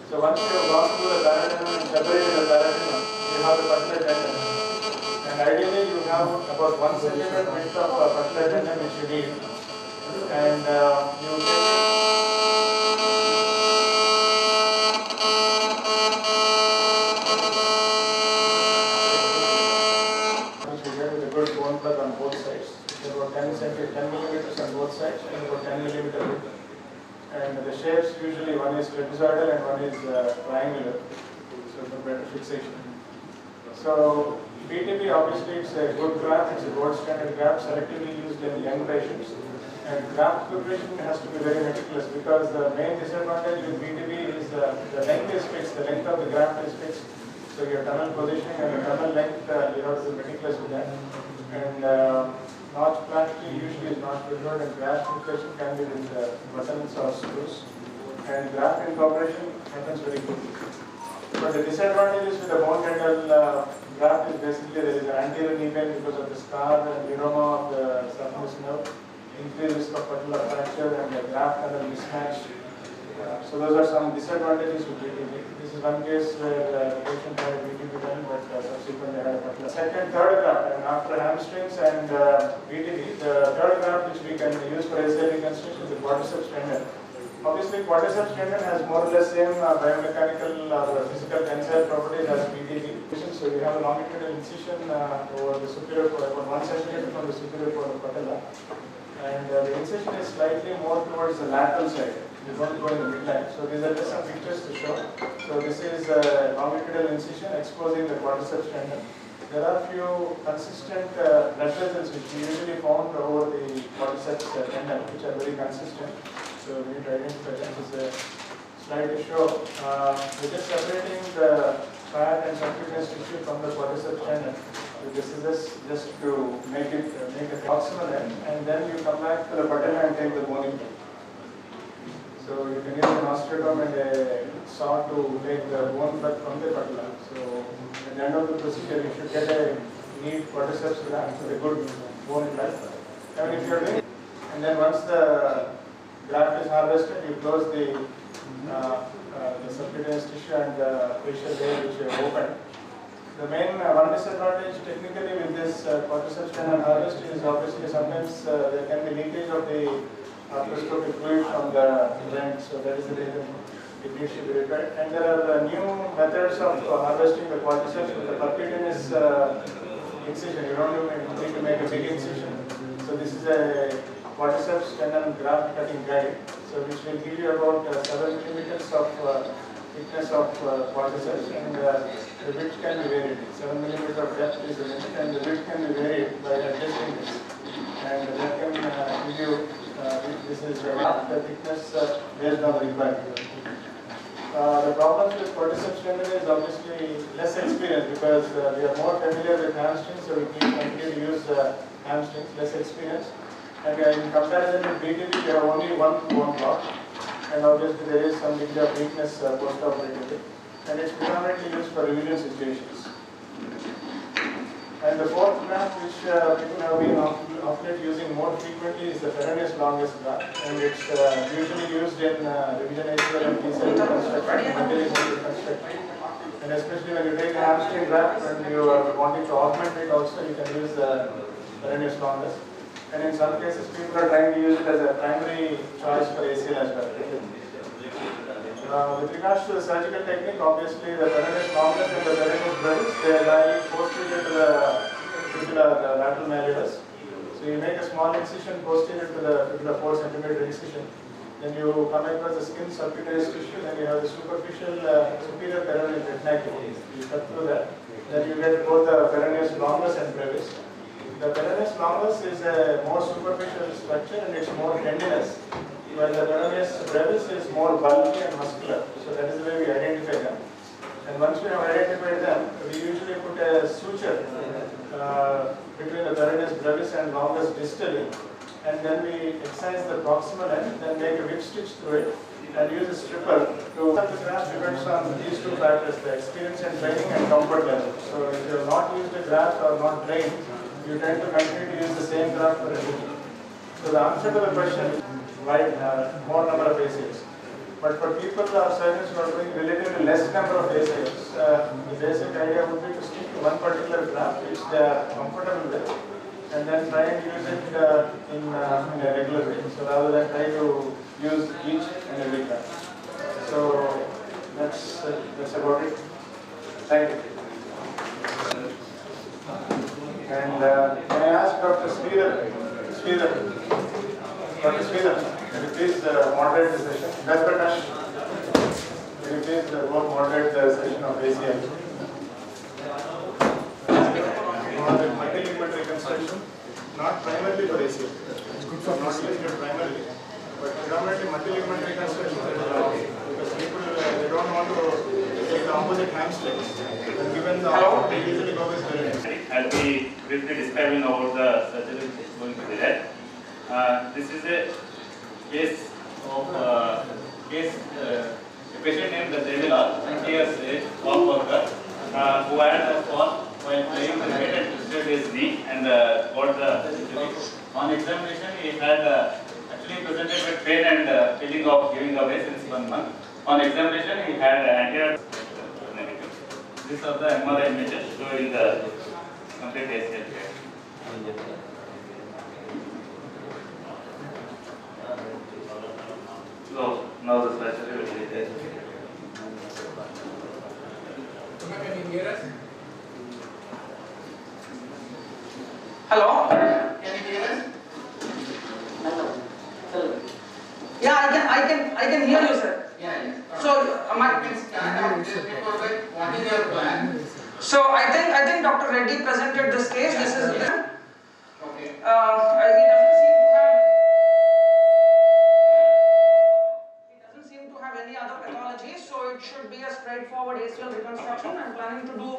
So once you have gone through the keratin and separated the keratin, you have the patellar tendon. And ideally you have about 1 centimeter width of patellar tendon which you need. And you take on both sides. It's about 10 millimeters on both sides and about 10 millimeter width. And the shapes usually one is trapezoidal and one is triangular, so for better fixation. So BTP obviously it's a good graft, it's a gold standard graft, selectively used in young patients. And graft preparation has to be very meticulous, because the main disadvantage with BTP is the length is fixed, the length of the graft is fixed. So your tunnel positioning and the tunnel length, you have to be meticulous with that. And notch plasticity usually is not preferred, and graft fixation can be with buttons or screws. And graft incorporation happens very quickly. But the disadvantages with the bone tendon graft is basically there is an anterior knee pain because of the scar and neuroma of the saphenous nerve, increased risk of patellar fracture, and the graft tunnel mismatch. So those are some disadvantages with BTP. This is one case where the patient had a BTP done, but subsequently had a patellar. Second, third graft, and after hamstrings and BTP, the third graft which we can use for ACL reconstruction is the quadriceps tendon. Obviously, quadriceps tendon has more or less same biomechanical or physical tensile properties as BTP. So you have a longitudinal incision over the superior pole, about 1 centimeter from the superior pole of patella, and the incision is slightly more towards the lateral side. You don't go in the midline. So these are just some pictures to show. So this is a longitudinal incision exposing the quadriceps tendon. There are few consistent blood vessels which we usually found over the quadriceps tendon, which are very consistent. So we need to identify them. This is a slide to show. We're just separating the fat and subcutaneous tissue from the quadriceps tendon. So this is just to make a proximal end, and then you come back to the patella and take the bone in. So you can use an osteotome and a saw to take the bone back from the patella. So at the end of the procedure, you should get a neat quadriceps graft with a good bone graft. I mean, if you're doing, and then once the graft is harvested, you close the subcutaneous tissue and the facial layer which you have opened. The main one disadvantage technically with this quadriceps tendon harvest is obviously sometimes there can be leakage of the arthroscopic fluid from the joint, so that is the reason it needs to be repaired. And there are new methods of harvesting the quadriceps with the percutaneous incision. You don't even need to make a big incision. So this is a quadriceps tendon graft cutting guide, so which will give you about 7 millimeters of thickness of quadriceps, and the width can be varied. 7 millimeters of depth is the limit, and the width can be varied by adjusting this. And that can give you this is the thickness based on the requirement. The problems with quadriceps tendon is obviously less experience, because we are more familiar with hamstrings, so we continue to use hamstrings, less experience. And in comparison with BTB, we have only one bone block, and obviously there is some degree of weakness post-operatively, and it's predominantly used for revision situations. And the fourth graft which people have been of late using more frequently is the peroneus longus graft, and it's usually used in revision ACL and TCL reconstruction, reconstruction. And especially when you take a hamstring graft and you are wanting to augment it also, you can use the peroneus longus. And in some cases, people are trying to use it as a primary choice for ACL as well. With regards to the surgical technique, obviously the peroneus longus and the peroneus brevis, they lie posterior to the lateral malleolus. So you make a small incision posterior to the 4 centimeter incision. Then you come across the skin subcutaneous tissue, then you have the superficial superior peroneal retinaculum. You cut through that. Then you get both the peroneus longus and brevis. The peroneus longus is a more superficial structure and it's more tendinous, while the peroneus brevis is more bulky and muscular. So that is the way we identify them. And once we have identified them, we usually put a suture between the peroneus brevis and longus distally, and then we excise the proximal end, then make a whip stitch through it, and use a stripper to cut the graft. Depends on these two factors, the experience and training and comfort level. So if you have not used a graft or not trained, you tend to continue to use the same graft for everything. So the answer to the question is why more number of ACLs. But for people or surgeons who are doing relatively less number of ACLs, the basic idea would be to stick to one particular graft which they are comfortable with, and then try and use it in a regular way. So rather than try to use each and every graft. So that's about it. Thank you. And can I ask Dr. Sridhar, can you please moderate the session? That's the time. Can you please moderate the session of ACL? Multi-ligament reconstruction, not primarily for ACL. It's good for not using it primarily, but predominantly multi-ligament reconstruction because people they don't want to take the opposite hamstrings. And given the option, they easily go with the I'll be briefly describing about the surgery which is going to be there. This is a case of a patient named Devila, 20 years age, golf worker, who had a fall while playing cricket and twisted his knee and got the injury. On examination, he had actually presented with pain and feeling of giving away since 1 month. On examination, he had anterior negative. These are the MRI images showing the complete ACL tear. So now the surgery will be there. Can you hear us? Hello? Can you hear us? Yeah, I can hear you, sir. Yeah. So, What is your plan? so I think Dr. Reddy presented this case. This is Okay. he doesn't seem to have any other pathology, so it should be a straightforward ACL reconstruction. I'm planning to do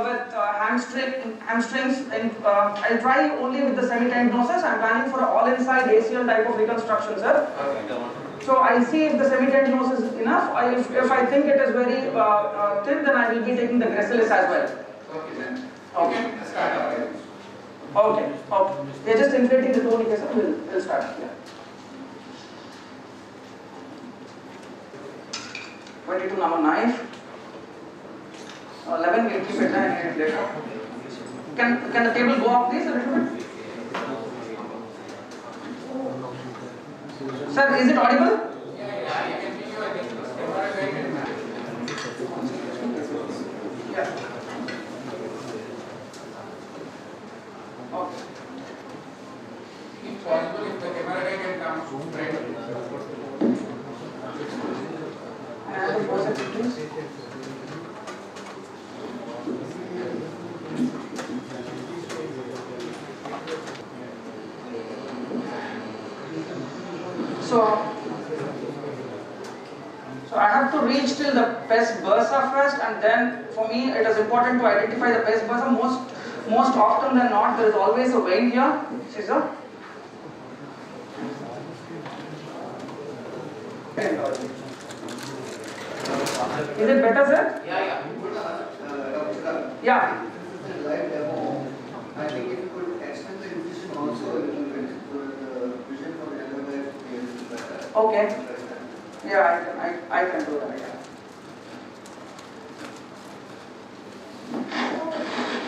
with hand hamstrings. I'll try only with the semi-tendinosus. I'm planning for an all-inside ACL type of reconstruction, sir. So I'll see if the semi-tendinosus is enough. If I think it is very thin, then I will be taking the gracilis as well. Okay. Okay. We are just inflating the tourniquet, sir. We'll start. Yeah. 22 number knife. 11 we'll keep it later. Can the table go up please a little bit? Sir, is it audible? Yeah. Okay. If possible, if the camera guy can come right. And the forceps, please. So I have to reach till the pes bursa first, and then for me it is important to identify the pes bursa. Most often than not, there is always a vein here. See, sir? Is it better, sir? Yeah. Yeah. Live demo. I think if you could extend the incision also a little bit, so the vision for the other life is better. Okay. Yeah, I can do that. Yeah.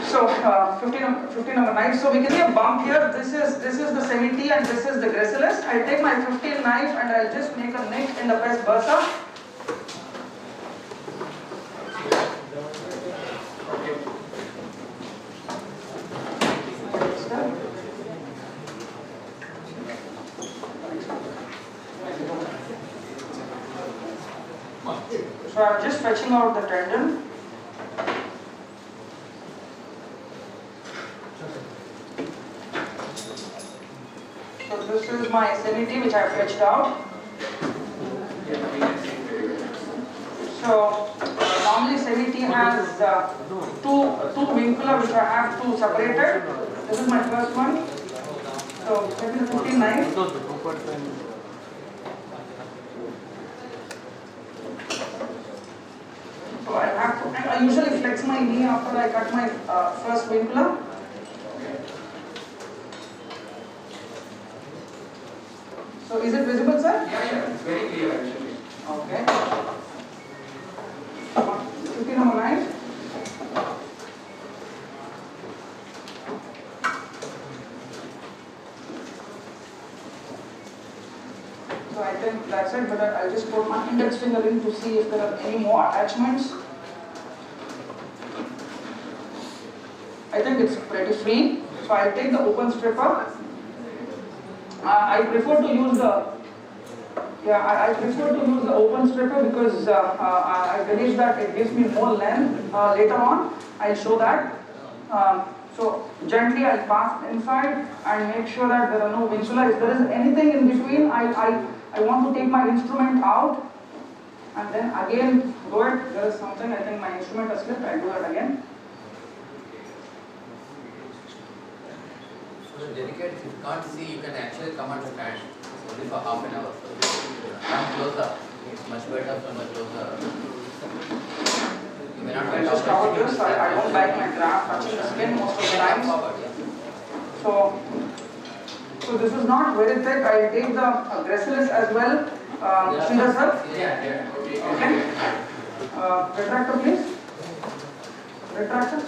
So 15 number knife. So we can see a bump here. This is the semi-T and this is the gracilis. I'll take my 15 knife and I'll just make a nick in the pes bursa. So I'm just fetching out the tendon. So this is my semi-T which I fetched out. So normally semi-T has two vincula which I have to separate it. This is my first one. So taking the 15 knife. So I usually flex my knee after I cut my first vincula. So is it visible, sir? Yeah, it's very clear actually. Okay. 15 number knife. So I think that's it, but I'll just put my index finger in to see if there are any more attachments. I think it's pretty free. So I'll take the open stripper. I prefer to use the open stripper because I believe that it gives me more length later on. I'll show that. So gently I'll pass inside and make sure that there are no vincula. If there is anything in between, I want to take my instrument out and then again do it. There is something, I think my instrument has slipped. I'll do that again. So delicate, if you can't see, you can actually come and stand. It's only for half an hour. Come closer. It's much better from the closer. You may not I'll just cover this. I don't like my graft touching the skin most of the time. So this is not very thick. I'll take the gracilis as well. Sridhar sir. Yeah. Okay. Retractor please. Retractor.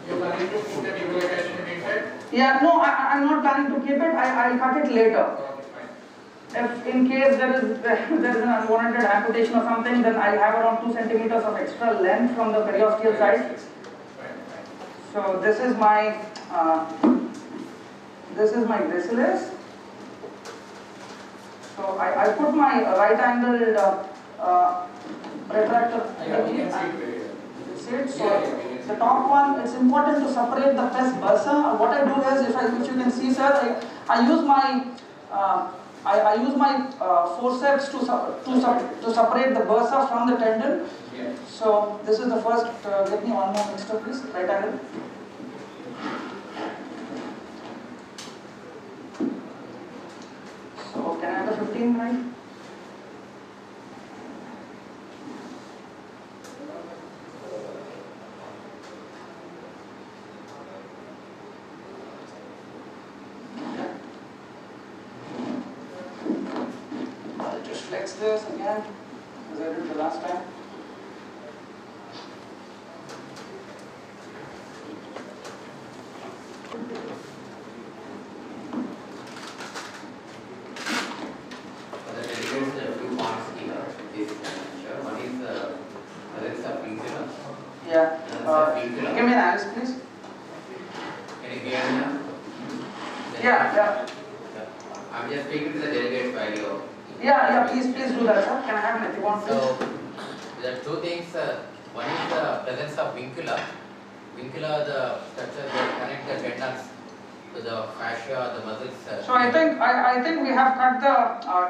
You're planning to put the debilitation inside? Yeah, no, I'm not planning to keep it. I'll cut it later. Okay, fine. If in case there is an unwarranted amputation or something, then I'll have around 2 centimeters of extra length from the periosteal side. So this is my gracilis. So I put my right angled retractor. So the top one, it's important to separate the pes bursa. What I do is, if you can see, sir, I use my I use my forceps to separate the bursa from the tendon. So this is the first, get me one more mixture please, right angle. So can I have the 15 right? I'll just flex this again as I did the last time. Yeah. Give me an analysis, please. Can you hear me now? Yeah. I'm just speaking to the delegates value. Yeah. Please do that, sir. Can I have an epibond, please? So there are two things. One is the presence of vincula. Vincula, the structure that connect the tendons to the fascia, the muscles. So I think we have cut the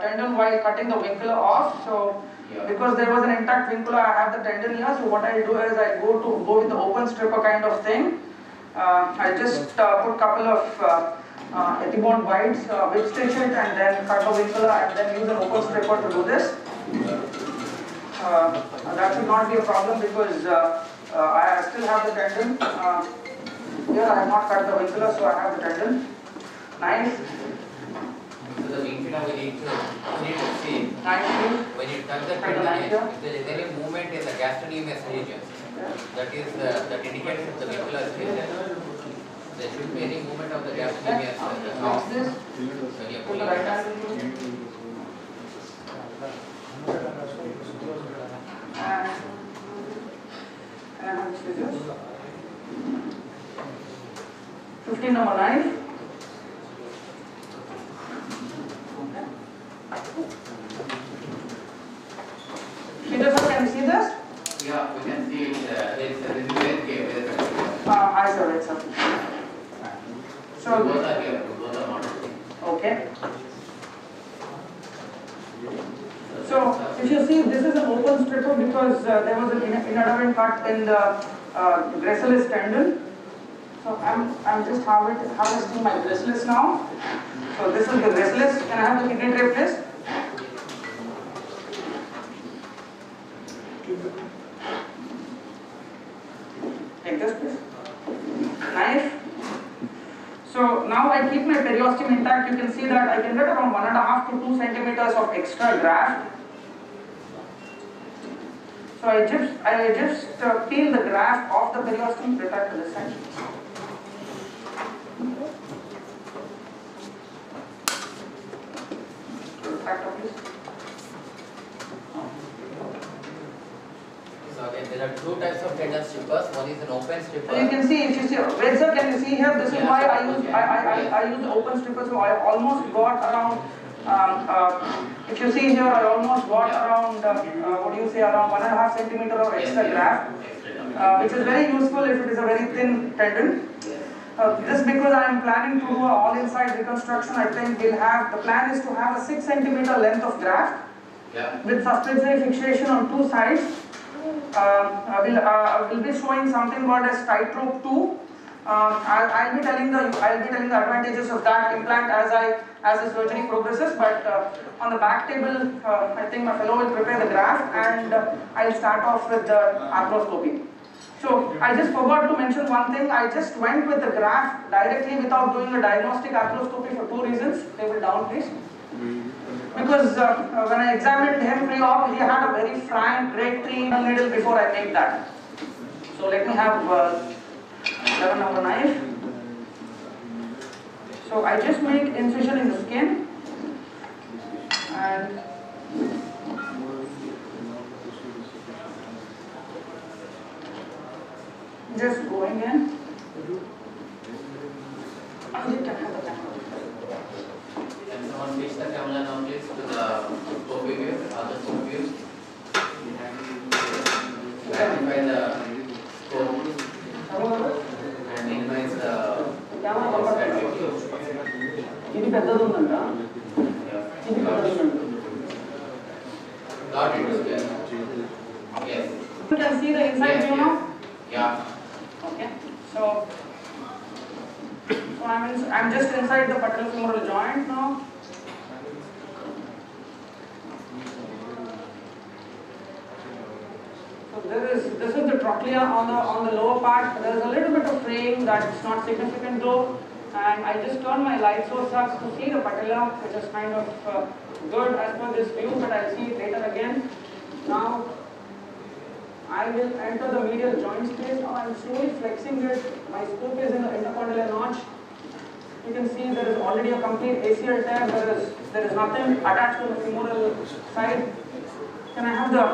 tendon while cutting the vincula off. So because there was an intact vincula, I have the tendon here. So what I do is I go with the open stripper kind of thing. I just put couple of epibond bites, whip stitch it, and then cut the vincula, and then use an open stripper to do this. That should not be a problem because I still have the tendon. Here I have not cut the vincula, so I have the tendon. Nice. So the vincula we need to see. Nice. When you touch the tendon, if there is any movement in the gastrocnemius region, that indicates that the vincula is there. There should be any movement of the gastrocnemius. What's this? When you Put pull the right hand. And I have scissors. 15 number 9. Peter sir, can you see this? Yeah, we can see it. There is a very cave. I saw it, sir. So Both are here. Both are not. okay. So if you see, this is an open stripper because there was an inadvertent cut in the gracilis tendon. So I'm just harvesting my gracilis now. So this is the gracilis. Can I have the kidney tray, please? Take this, please. Knife. So now I keep my periosteum intact. You can see that I can get around 1.5 to 2 centimeters of extra graft. So I just peel the graft off the periosteum, retract to this side. Retract, please. So again, there are two types of tendon strippers. One is an open stripper. So you can see, if you see, wait sir, can you see here? This is why I use the open stripper. So I almost got around. If you see here, I almost got around. What do you say? Around 1.5 centimeter of extra graft, which is very useful if it is a very thin tendon. This because I am planning to do an all-inside reconstruction. I think we'll have. The plan is to have a 6 centimeter length of graft with suspensory fixation on two sides. I will be showing something called as tightrope 2. I'll be telling the advantages of that implant as the surgery progresses. But on the back table, I think my fellow will prepare the graft, and I'll start off with the arthroscopy. So I just forgot to mention one thing. I just went with the graft directly without doing a diagnostic arthroscopy for two reasons. Table down, please. Because when I examined him pre-op, he had a very frank grade 3 needle before I make that. So let me have 11 number 9. So I just make incision in the skin and just going in. Can someone switch the camera now please to the scope view, other scope view? Magnify the scope and minimize the ఇది పెద్దది ఉందంట. see the inside view now? Yeah. Okay. So I'm just inside the patellofemoral joint now. So this is the trochlea on the lower part. There is a little bit of fraying that's not significant though. And I just turn my light source up to see the patella, which is kind of good as per this view, but I'll see it later again. Now I will enter the medial joint space. Now I'm slowly flexing it. My scope is in the intercondylar notch. You can see there is already a complete ACL tear. There is nothing attached to the femoral side. Can I have the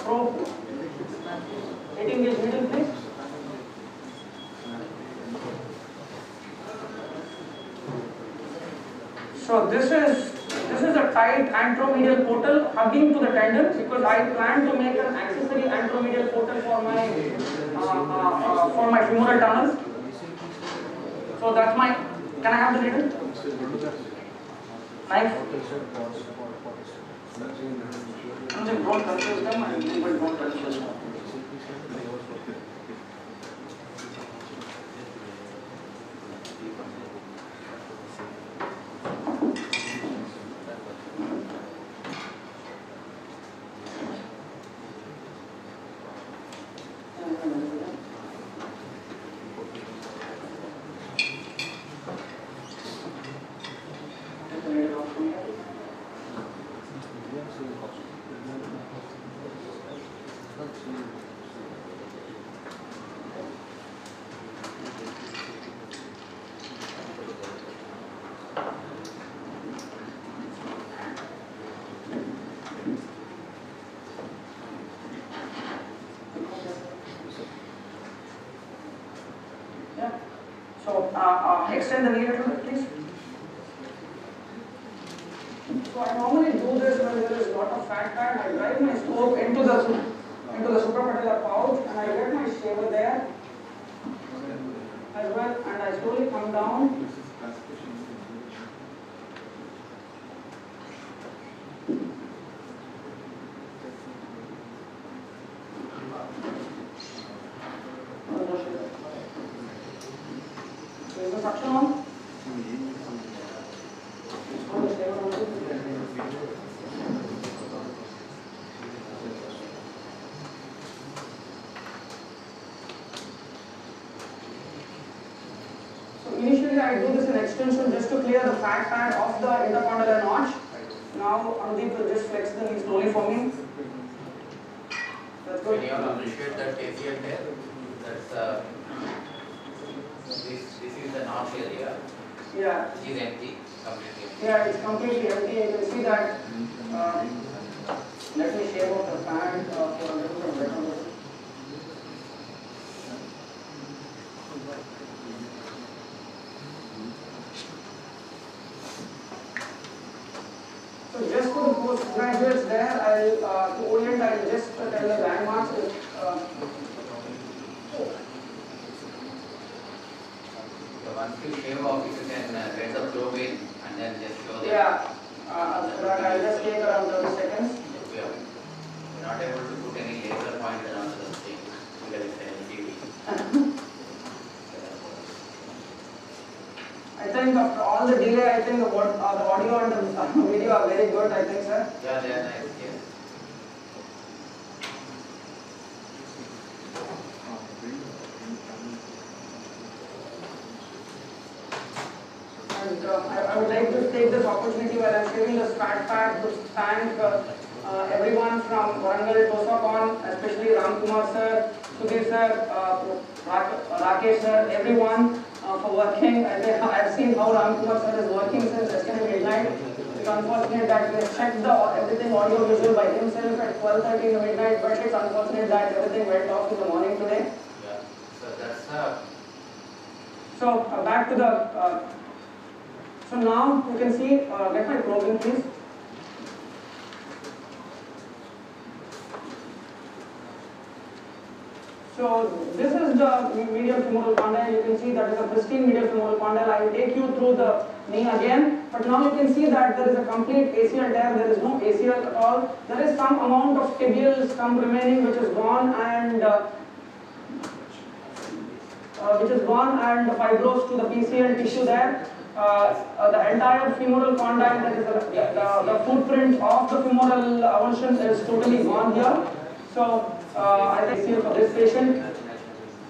probe 18 gauge needle, please? So this is a tight anteromedial portal hugging to the tendon because I plan to make an accessory anteromedial portal for my femoral tunnel. So that's my. Can I have the needle? Knife. Don't confuse them and people don't confuse them. Extend the needle a little bit, please. So I normally do this when there is a lot of fat pad. I drive my scope into the suprapatellar pouch and I get my shaver there as well, and I slowly come down. Is the suction on? So initially I do this in extension just to clear the fat pad of the intercondylar notch. Now Anudeep will just flex the knee slowly for me. That's good. Can you all appreciate that ACL there? That's this is the notch area. Yeah. It is empty, completely empty. Yeah, it's completely empty. You can see that. Let me shave off the pad for a little bit better. So just for the postgraduates there, to orient, I'll just tell the landmarks. Once you shave off, you can get the probe in and then just show the. Yeah, I'll just take around 30 seconds. If you are not able to put any laser point around the thing because it's an LCD. I think after all the delay, I think the audio and the video are very good, I think, sir. Yeah, they are nice, yes. And I would like to take this opportunity while I'm sharing the fat pad to thank everyone from Warangal TOSACON, especially Ram Kumar sir, Sudhir sir, Rakesh sir, everyone for working. I've seen how Ram Kumar sir is working since yesterday midnight. It's unfortunate that they checked everything audio visual by himself at 12:30 in the midnight, but it's unfortunate that everything went off in the morning today. Yeah, so that's So back to the. So now you can see. Get my probe in, please. So this is the medial femoral condyle. You can see that is a pristine medial femoral condyle. I will take you through the knee again. but now you can see that there is a complete ACL tear, there is no ACL at all. There is some amount of tibial stump remaining which is gone and fibrosed to the PCL tissue there. The entire femoral condyle, that is the footprint of the femoral avulsion is totally gone here. So I can see for this patient,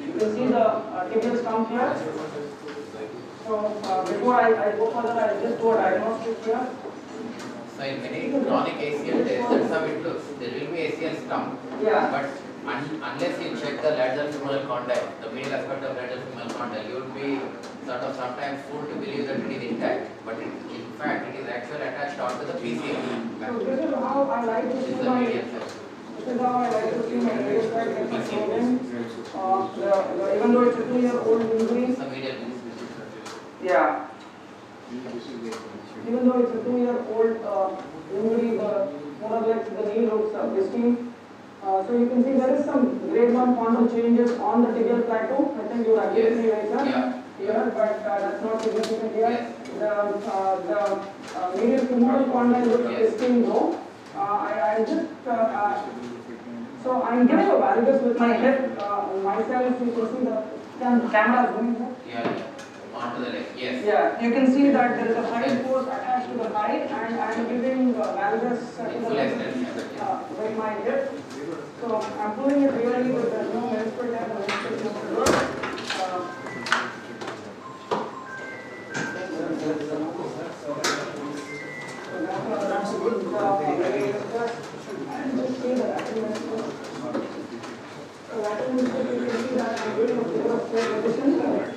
you can see the tibial stump here. So before I go further, I will just do a diagnostic here. So in many chronic ACL tests, that's how it looks. There will be ACL stump. Yeah. But unless you check the lateral femoral condyle, the medial aspect of lateral femoral condyle, you would be sort of sometimes fooled to believe that it is intact. But in fact, it is actually attached onto the PCL. So this is how I like to see my medial side even though it's a 2-year-old injury. Yeah. Even though it's a 2-year-old injury, more or less the knee looks pristine. So you can see there is some grade 1 condyle changes on the tibial plateau. I think you will agree with me right now. Here, but that's not significant here. The medial femoral condyle looks pristine though. I just so I'm giving a valgus with my hip myself. You can see the camera is going here. Yeah. Onto the leg, yes. Yeah, you can see that there is a side force attached to the thigh, and I am giving valgus to the leg with my hip. So I'm pulling it really with the no menstrual tear, the menstrual tear.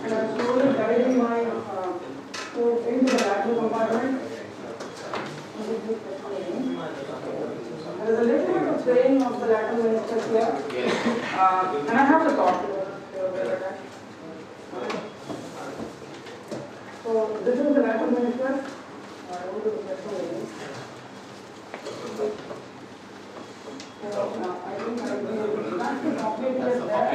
And I'm slowly guiding my foot into the lateral compartment. There is a little bit of strain of the lateral meniscus here. And I have to talk to you. So this is the lateral meniscus. I go to the second again. I think I will not to complete this there.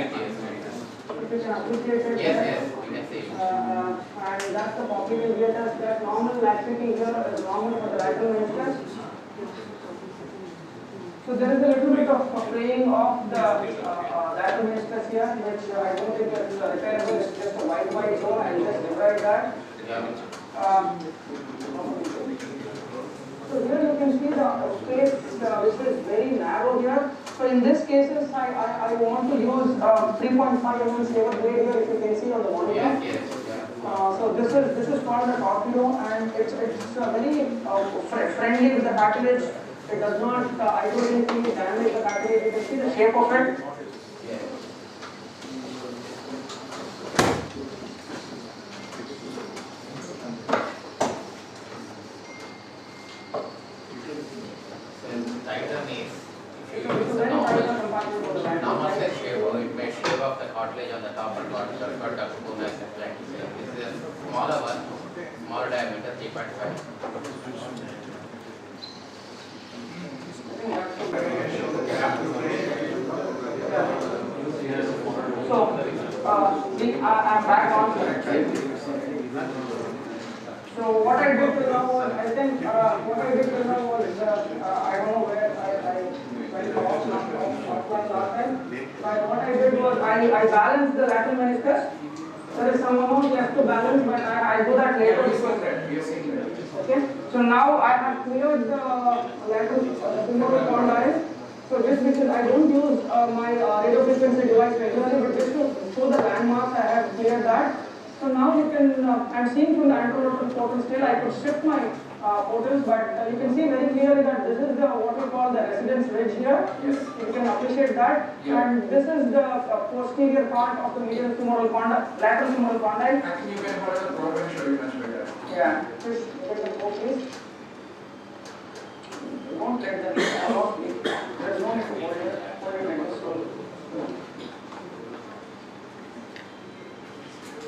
If you can appreciate it. Yes, you can see it. And that's the popliteal hiatus. That normal laxity here is normal for the lateral meniscus. So there is a little bit of fraying of the lateral meniscus here, which I don't think is repairable. It's just a white zone. I'll just divide that. So here you can see the space which is very narrow here. So in this cases, I want to use 3.5 mm saver blade here, if you can see on the monitor. So this is called a torpedo, and it's very friendly with the cartilage. It does not hydrogenically damage the cartilage. You can see the shape of it. Normal size shave, it may shave off the cartilage on the top and bottom. That's what Dr. Puna is trying to say. This is a smaller one, smaller diameter, 3.5. So I'm back on. So what I did till now was, I think what I did till now was, I don't know where I went off last time, but what I did was I balanced the lateral meniscus. There is some amount left to balance, but I do that later. Okay. So now I have cleared the lateral femoral condyle. So just because I don't use my radio frequency device regularly, but just to show the landmarks, I have cleared that. So now you can, I'm seeing from the anterolateral portal still, I could shift my portals, but you can see very clearly that this is the what we call the residence ridge here. Yes. You can appreciate that. Yeah. And this is the posterior part of the medial femoral condyle, lateral femoral condyle. I think you can follow the program, show you much better. Yeah. Just get the focus. Don't let the knee out. There's no need to hold it. Hold it like this.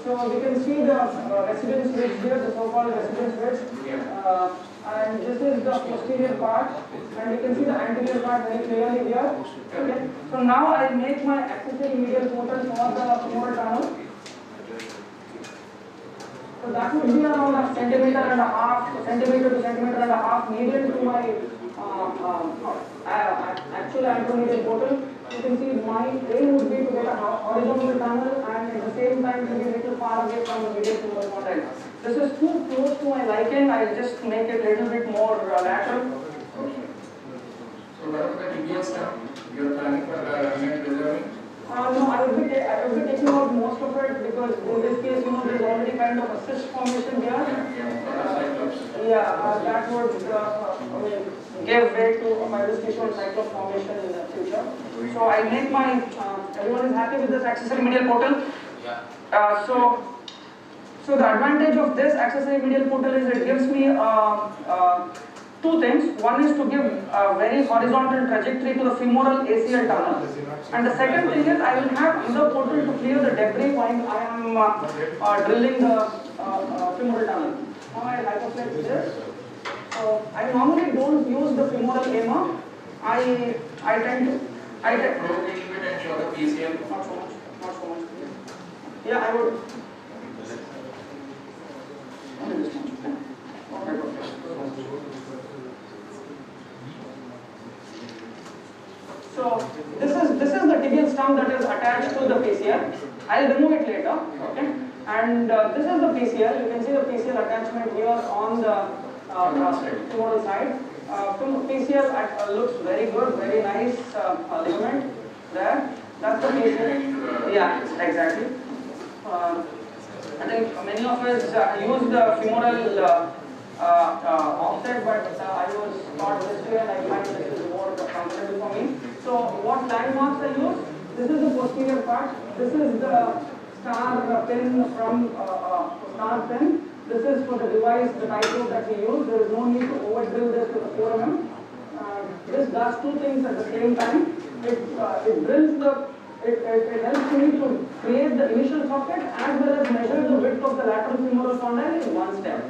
So we can see the residence ridge here, the so-called residence ridge. And this is the posterior part, and you can see the anterior part very clearly here. Okay. So now I make my accessory medial portal for the femoral tunnel. So that would be around a centimeter and a half, centimeter to centimeter and a half medial to my actual anteromedial portal. You can see my aim would be to get a horizontal tunnel and at the same time to be a little far away from the medial femoral condyle. This is too close to my liking. I'll just make it a little bit more lateral. So what about the TBS stuff? You are planning for unit reserving? No, I would be taking out most of it because in this case, there's already kind of a cyst formation here. That would give way to a fibrous tissue and cyclops formation in the future. So I make my, everyone is happy with this accessory medial portal? Yeah. So the advantage of this accessory medial portal is it gives me two things. One is to give a very horizontal trajectory to the femoral ACL tunnel. And the second thing is I will have another portal to clear the debris while I am drilling the femoral tunnel. Now I hyperflex this. So I normally don't use the femoral AMA. I tend to. Not so much. Yeah, I would. So this is the tibial stump that is attached to the PCL. I'll remove it later. Okay. And this is the PCL. You can see the PCL attachment here on the femoral side. PCL looks very good, very nice ligament there. That's the PCL. Yeah, exactly. I think many of us use the femoral offset, but I was not this way and I find this is more comfortable for me. So what landmarks I use? This is the posterior part. This is the star pin from star pin. This is for the device, the tightrope that we use. There is no need to over drill this with a 4 mm. This does two things at the same time. It drills the. It helps me to create the initial socket as well as measure the width of the lateral femoral condyle in one step.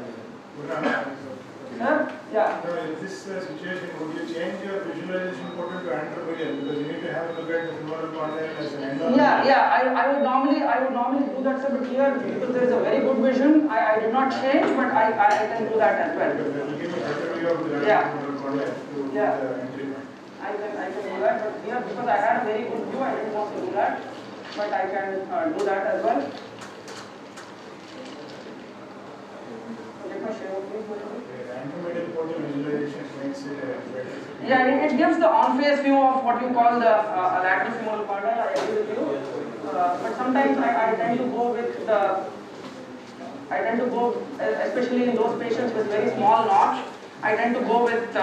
Sir? Yeah. So in this situation, would you change your visualization portal to anteromedial because you need to have a look at the femoral condyle as an end? I would normally do that, sir, but here because there is a very good vision, I did not change, but I can do that as well. Because it will give me a better view of the femoral condyle to do the entry. I can do that, but here because I had a very good view, I didn't want to do that, but I can do that as well. Let me share with you. Anteromedial portal visualization makes it better. Yeah, it gives the on-face view of what you call the lateral femoral condyle. I agree with you, but sometimes I tend to go with the. Especially in those patients with very small notch. I tend to go with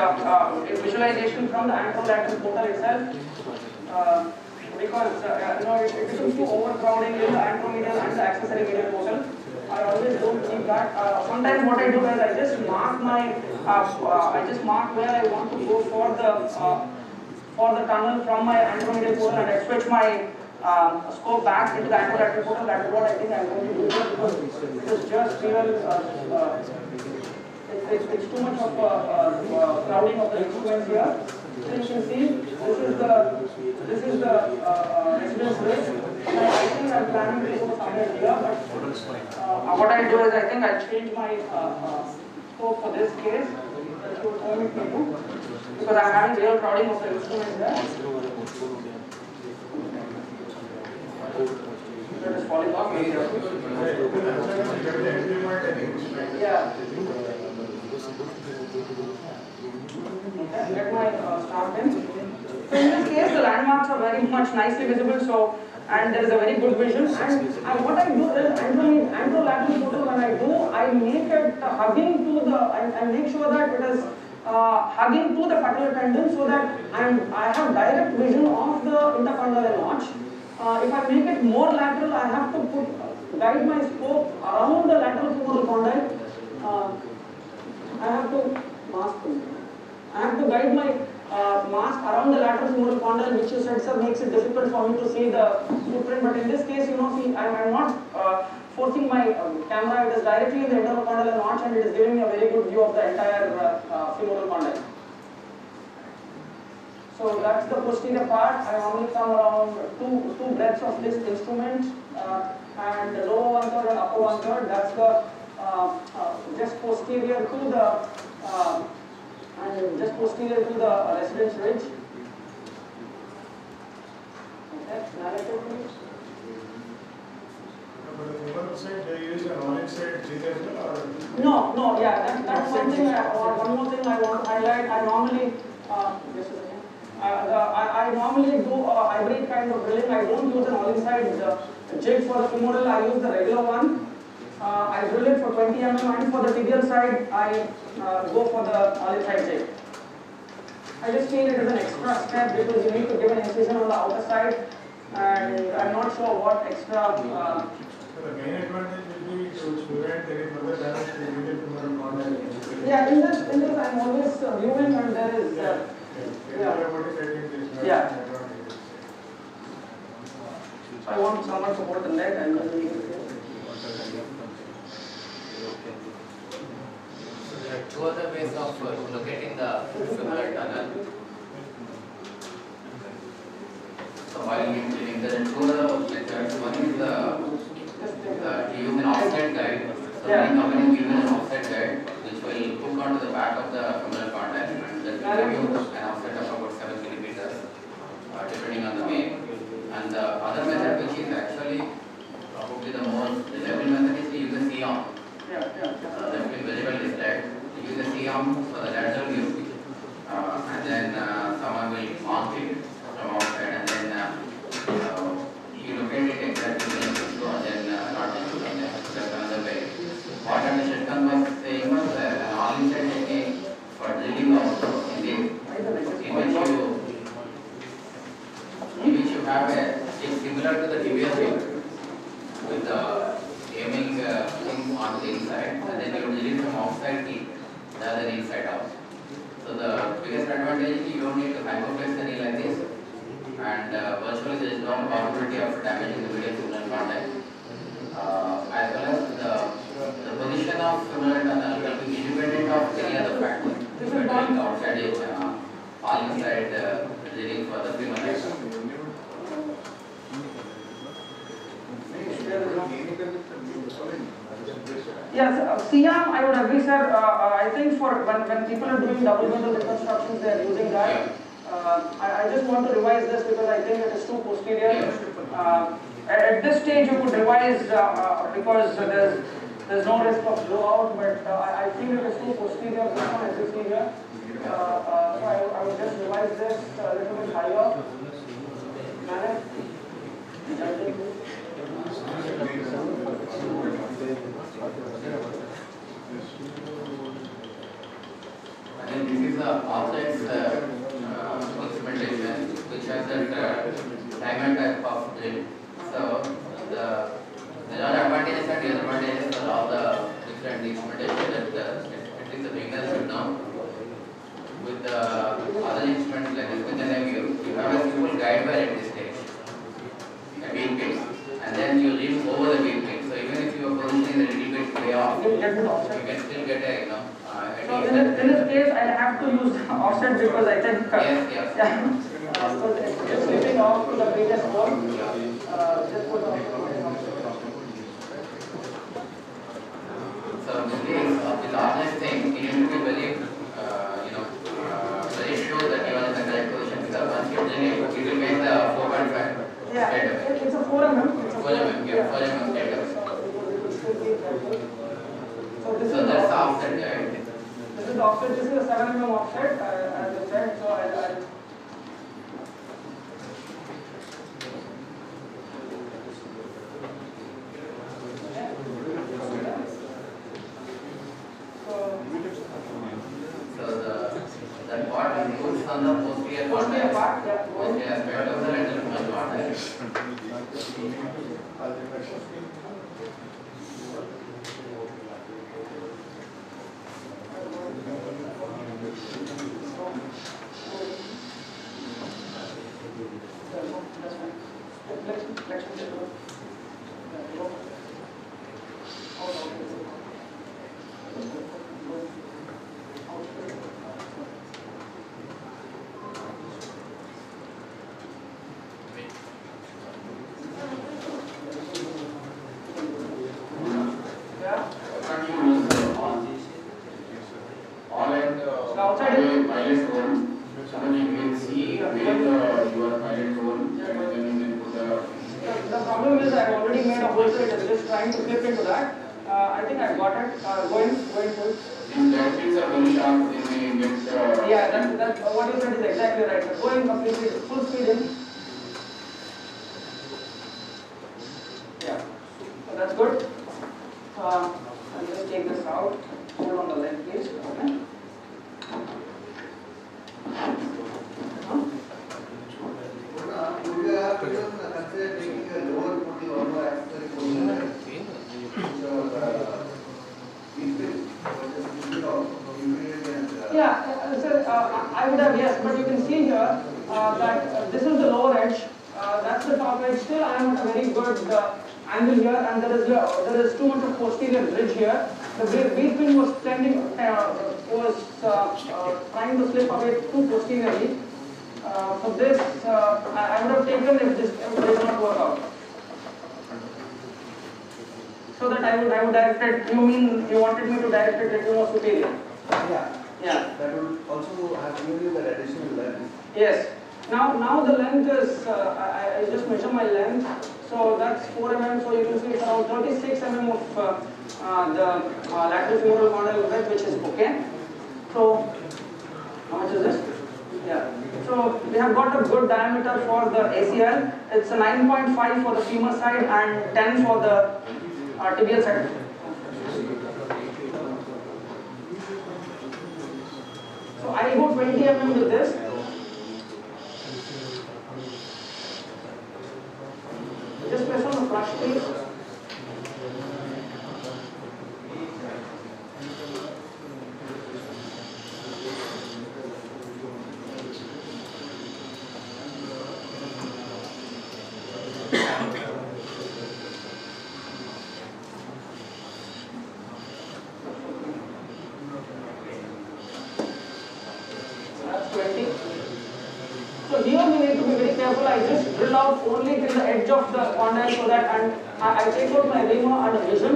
visualization from the anterolateral portal itself because it becomes too overcrowding in the anteromedial and the accessory medial portal. I always don't keep that. Sometimes what I do is I just mark where I want to go for the tunnel from my anteromedial portal, and I switch my scope back into the anterolateral portal. That is what I think I'm going to do here because it is just real. It's too much of crowding of the instruments here. So you can see this is the residence list. I think I'm planning to go somewhere here, but what I do is I think I'll change my scope for this case. That should permit me to, because I'm having real crowding of the instruments there. It is falling off. Yeah. Get my star pin. So in this case, the landmarks are very much nicely visible. And there is a very good vision. And what I do is anterolateral portal. When I do, I make it hugging to the. I make sure that it is hugging to the patellar tendon, so that I have direct vision of the intercondylar notch. If I make it more lateral, I have to guide my scope around the lateral femoral condyle. I have to guide my mask around the lateral femoral condyle, which you said, sir, makes it difficult for me to see the footprint. But in this case, see, I'm not forcing my camera. It is directly in the intercondylar notch, and it is giving me a very good view of the entire femoral condyle. So that's the posterior part. I normally come around two breadths of this instrument, and the lower 1/3 and upper 1/3. That's the just posterior to the residence ridge. Okay, narrative please. But the female side, they use an all inside jig as well, or? No, yeah, that's one thing. One more thing I want to highlight. I normally, just a second. I normally do a hybrid kind of drilling. I don't use an all-inside jig for the femoral. I use the regular one. I drill it for 20 mm, and for the tibial side, I go for the all-inside jig. I just feel it is an extra step because you need to give an incision on the outer side, and I'm not sure what extra. So the main advantage will be to prevent any further damage to the medial femoral condyle. Yeah, in this I'm always viewing, and there is. Yeah. I want someone to hold the leg and then we There are two other ways of locating the femoral tunnel. So while you drilling, there are two other methods. One is to use an offset guide. So when company gives an offset guide, which will hook onto the back of the femoral condyle, and that will give you an offset of about 7 millimeters, depending on the vein. And the other method, which is actually probably the most reliable method, is to use a C-arm. That will be very well described. Use a C-arm for the lateral view, and then someone will mark it from outside, and then you locate it exactly when you go, and then not into the that's another way. What Mr. Shetkan was saying was an all-inside technique for drilling also in which you have a jig similar to the tibial jig with the aiming thing on the inside, and then you drill it from outside in rather than inside out. So the biggest advantage is you don't need to hypoflex the knee like this, and virtually there is no possibility of damaging the medial femoral condyle. As well as the position of femoral tunnel will be independent of any other factor. Whether outside is all inside drilling for the femoral. Yes, C-arm, I would agree, sir. I think for when people are doing double bundle reconstructions, they are using that. I just want to revise this because I think it is too posterior. At this stage, you could revise because there's no risk of blowout, but I think it is too posterior. This one, as you see here. So I would just revise this a little bit higher. And then this is the offset instrumentation, which has that diamond type of drill. So there are advantages and disadvantages for all the different instrumentation that at least the beginners should know. With the other instruments like this, with an MU, you have a simple guide wire at this stage, a beam pin, and then you lean over the beam pin. So even if you are positioning a little bit way off, you can still get a So in this case, I have to use offset because I think yes. Yeah. So it's slipping off to the previous one. Just put So with the honest thing, you need to be very very sure that you are in the correct position, because once you drill it, you will make the 4.5 yeah, straight away. it's a 4 mm. 4 mm, yeah, 4 mm straight away. So That's the offset guide. This is the offset. This is a 7 mm offset, as I said. So I'll that part includes on the posterior part, posterior aspect of the lateral femoral condyle. Yeah. you are finding hole and then you can put The problem is I've already made a hole, so it is just trying to clip into that. I think I've got it. Going full. these batteries are very sharp, they may get Yeah, that what you said is exactly right. Sir. Going completely full speed in. Yeah, so that's good. I'll just take this out. Hold on the leg, please. Okay. Would you have consider taking a lower putting or more accessory position? Yeah, sir, I would have, yes, but you can see here that this is the lower edge, that's the top edge. Still, I am at a very good angle here, and there is too much of posterior ridge here. The breeze pin was trying to slip away too posteriorly. For this, I would have taken if this did not work out. So that I would direct it. You mean you wanted me to direct it a little more superior? Yeah. Yeah. That would also have given you the additional length. Yes. Now the length is, I just measure my length. So that's 4 mm. So you can see it's around 36 mm of the lateral femoral condyle width, which is okay. So how much is this? Yeah. So we have got a good diameter for the ACL. It's a 9.5 for the femur side and 10 for the tibial side. So I'll go 20 mm with this. Just press on the flush, please. So here we need to be very careful. I just drill out only till the edge of the condyle so that, and I take out my lemur and a vision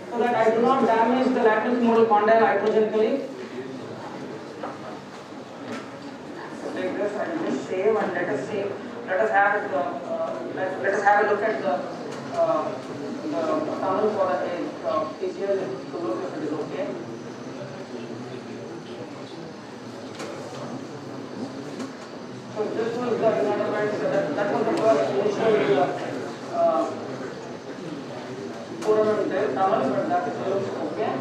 so that I do not damage the lateral femoral condyle iatrogenically. So take this and just save, and let us see. Let us have it. Let us have a look at the tunnel for the PCL to look if it is okay. So this was the environment, that was the first initial 4 mm tunnel, but that looks okay.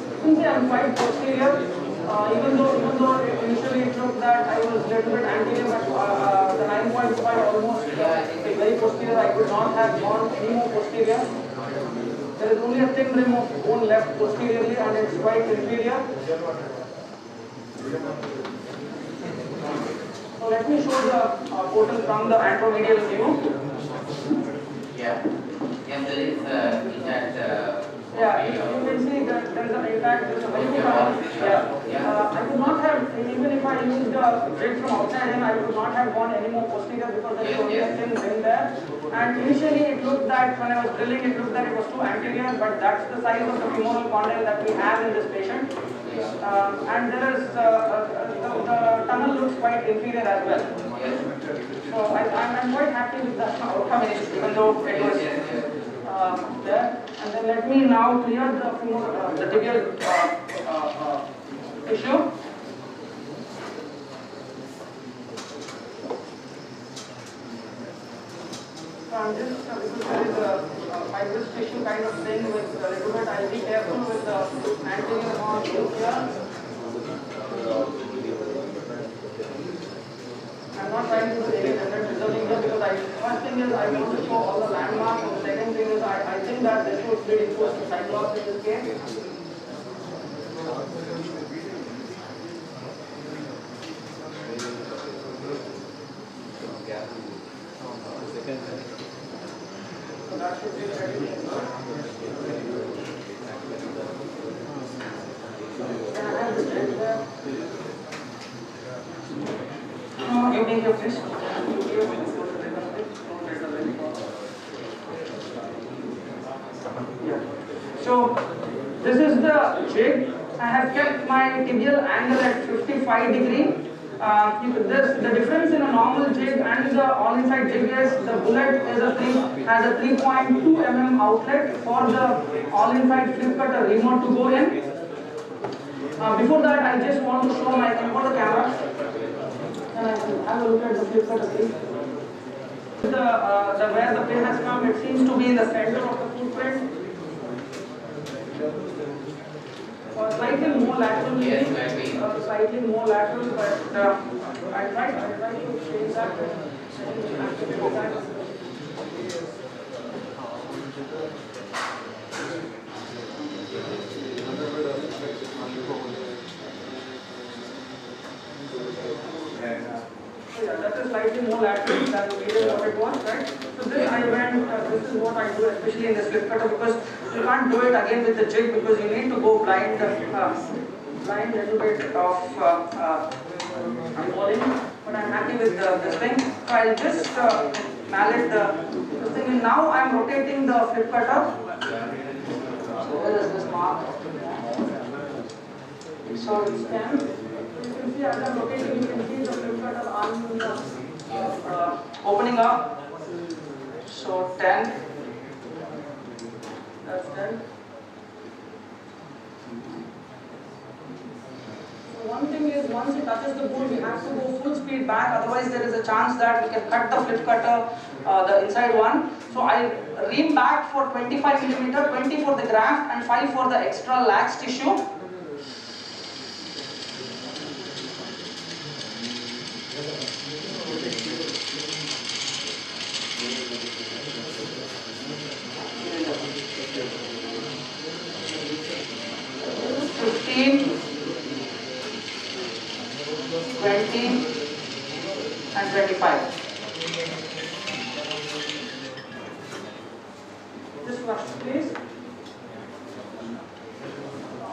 You can see I am quite posterior, even though initially it looked that I was a little bit anterior, but the 9.5 almost very posterior. I could not have gone any more posterior. There is only a thin rim of bone left posteriorly, and it's quite inferior. So let me show the portal from the anteromedial view. yeah. Yes, there is intact. Yeah, you can see that there is an impact, there is a very good I could not have, even if I used the drill from outside in, I could not have gone any more posterior because there is only a thin rim there. And initially it looked that when I was drilling, it looked that it was too anterior, but that's the size of the femoral condyle that we have in this patient. And there is, the tunnel looks quite inferior as well. So I'm quite happy with the outcome, even though it was there. And then let me now clear the femoral, the tibial tissue. So I'm just, because there is a fibrous tissue kind of thing with a little bit, I'll be careful with the anterior horn here. I'm not trying to do any different reserving here because first thing is I want to show all the landmarks, and the second thing is I think that this should reinforce the cyclops in this case. So that should be ready. Can I have the jet there? You take your fish. So this is the jig. I have kept my tibial angle at 55 degree The difference in a normal jig and the all-inside jig is the bullet has a 3.2 mm outlet for the all-inside flip cutter remote to go in. Before that, I just want to show my for the camera, and I can have a look at the flip cutter please. Where the pin has come, it seems to be in the center of the footprint. Slightly more lateral, Yes, maybe. slightly more lateral, but I try to change that. Yeah, that is slightly more lateral than the medium of it was, right? So this I went, this is what I do, especially in the slip cutter, because you can't do it again with the jig because you need to go blind little bit of unrolling. But I'm happy with this thing. So I'll just mallet this thing, and now I'm rotating the flip cutter. So where is this mark? So it's 10. You can see as I'm rotating, you can see the flip cutter arm opening up. So 10. That's 10. So one thing is, once it touches the board, we have to go full speed back. Otherwise, there is a chance that we can cut the flip cutter, the inside one. So I ream back for 25 mm, 20 for the graft, and 5 for the extra lax tissue. And 25. Just flush, please.